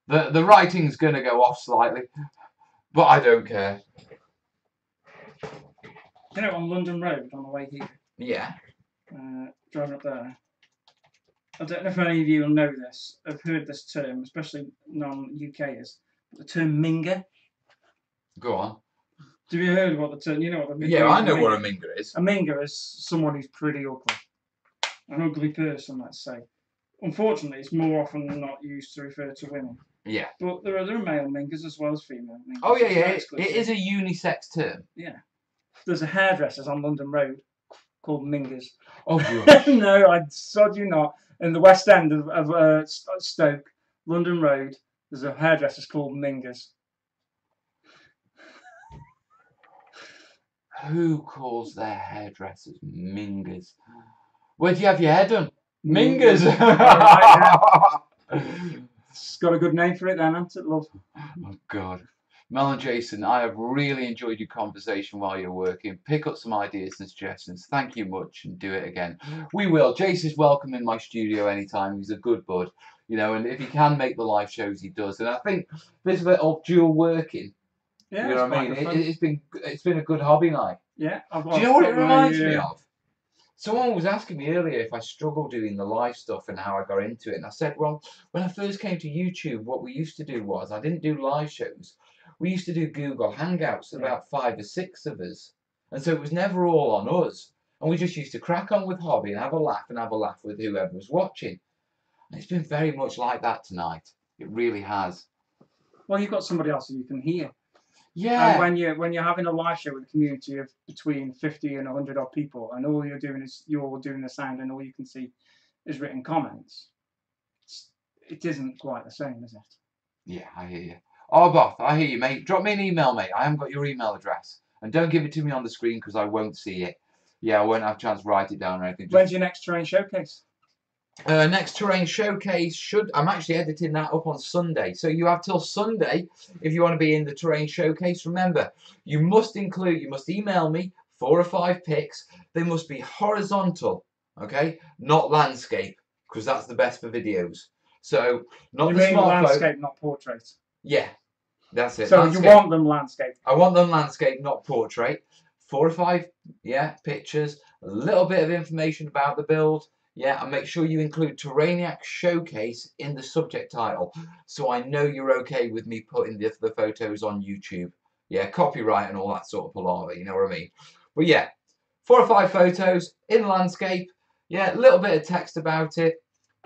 The writing's going to go off slightly, but I don't care. You know, on London Road on the way here. Yeah. Driving up there. I don't know if any of you will know this. I've heard this term, especially non-UKers. The term Minger. Go on. Have you heard what the term? You know what the Minger is? Yeah, I know what a Minger is. A Minger is someone who's pretty ugly. An ugly person, let's say. Unfortunately, it's more often than not used to refer to women. Yeah. But there are male Mingers as well as female Mingers. Oh, yeah, yeah. It is a unisex term. Yeah. There's a hairdresser's on London Road called Mingers. Oh, gosh. No, I sod you not. In the West End of Stoke, London Road, there's a hairdresser's called Mingers. Who calls their hairdressers Mingers? Where'd you have your hair done? Mingers. Right, yeah. It's got a good name for it then, hasn't it, love? Oh, God. Mel and Jason, I have really enjoyed your conversation while you're working. Pick up some ideas and suggestions. Thank you much, and do it again. We will. Jason's welcome in my studio anytime. He's a good bud, and if he can make the live shows, he does. And I think this bit of dual working, yeah, you know what I mean? It's been a good hobby night. Yeah. Do you know what it reminds me of? Someone was asking me earlier if I struggle doing the live stuff and how I got into it. And I said, well, when I first came to YouTube, what we used to do was, I didn't do live shows. We used to do Google Hangouts, about 5 or 6 of us. And so it was never all on us. And we just used to crack on with hobby and have a laugh with whoever was watching. And it's been very much like that tonight. It really has. Well, you've got somebody else who you can hear. Yeah. And when you're having a live show with a community of between 50 and 100 odd people, and all you're doing is you're doing the sound, and all you can see is written comments, it isn't quite the same, is it? Yeah, I hear you. Oh, Boff, I hear you, mate. Drop me an email, mate. I haven't got your email address. And don't give it to me on the screen because I won't see it. Yeah, I won't have a chance to write it down or anything. When's your next terrain showcase? Next terrain showcase I'm actually editing that up on Sunday. So you have till Sunday if you want to be in the terrain showcase. Remember, you must email me 4 or 5 pics. They must be horizontal, okay? Not landscape, because that's the best for videos. So, not the smartphone. Landscape, not portrait? Yeah, that's it. So landscape. You want them landscape? I want them landscape, not portrait. 4 or 5, pictures. A little bit of information about the build. Yeah, and make sure you include Terrainiacs Showcase in the subject title, so I know you're okay with me putting the photos on YouTube. Yeah, copyright and all that sort of palaver, you know what I mean? But yeah, 4 or 5 photos in landscape. Yeah, a little bit of text about it.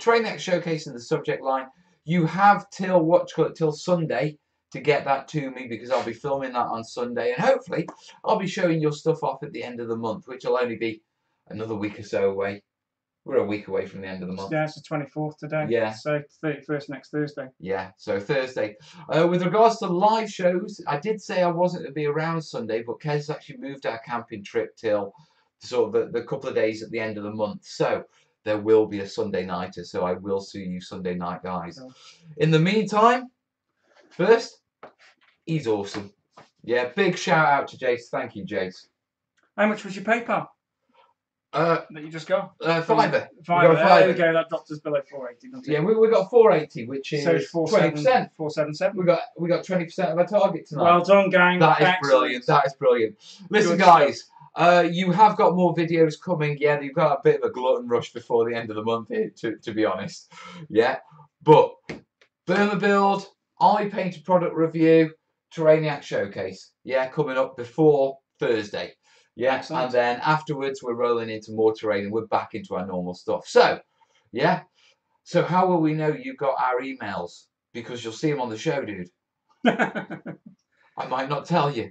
Terrainiacs Showcase in the subject line. You have till Sunday to get that to me, because I'll be filming that on Sunday, and hopefully I'll be showing your stuff off at the end of the month, which will only be another week or so away. We're a week away from the end of the month. Yeah, it's the 24th today. Yeah. So 31st next Thursday. Yeah, so Thursday. With regards to live shows, I did say I wasn't going to be around Sunday, but Kez actually moved our camping trip till sort of the couple of days at the end of the month. So there will be a Sunday nighter, so I will see you Sunday night, guys. Oh. In the meantime, first, he's awesome. Yeah, big shout out to Jace. Thank you, Jace. How much was your PayPal that you just got? $5. $5. There we go. That dropped us below 480. Doesn't it? Yeah, we got 480, which is So it's 20%. 477. We got 20% of our target tonight. Well done, gang. That is Excellent. brilliant. That is brilliant. Listen, Good guys, you have got more videos coming. Yeah, you've got a bit of a glutton rush before the end of the month here, to be honest. Yeah, but Burma Build, I Painted Product Review, Terrainiacs Showcase. Yeah, coming up before Thursday. Yeah, Excellent. and then afterwards we're rolling into more terrain and we're back into our normal stuff. So, yeah. So how will we know you got our emails? Because you'll see them on the show, dude. I might not tell you.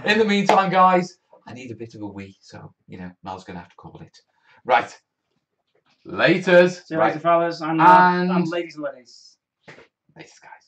In the meantime, guys, I need a bit of a wee, so, you know, Mel's going to have to call it. Right. Laters. See you later, fellas, and ladies and ladies. Laters, guys.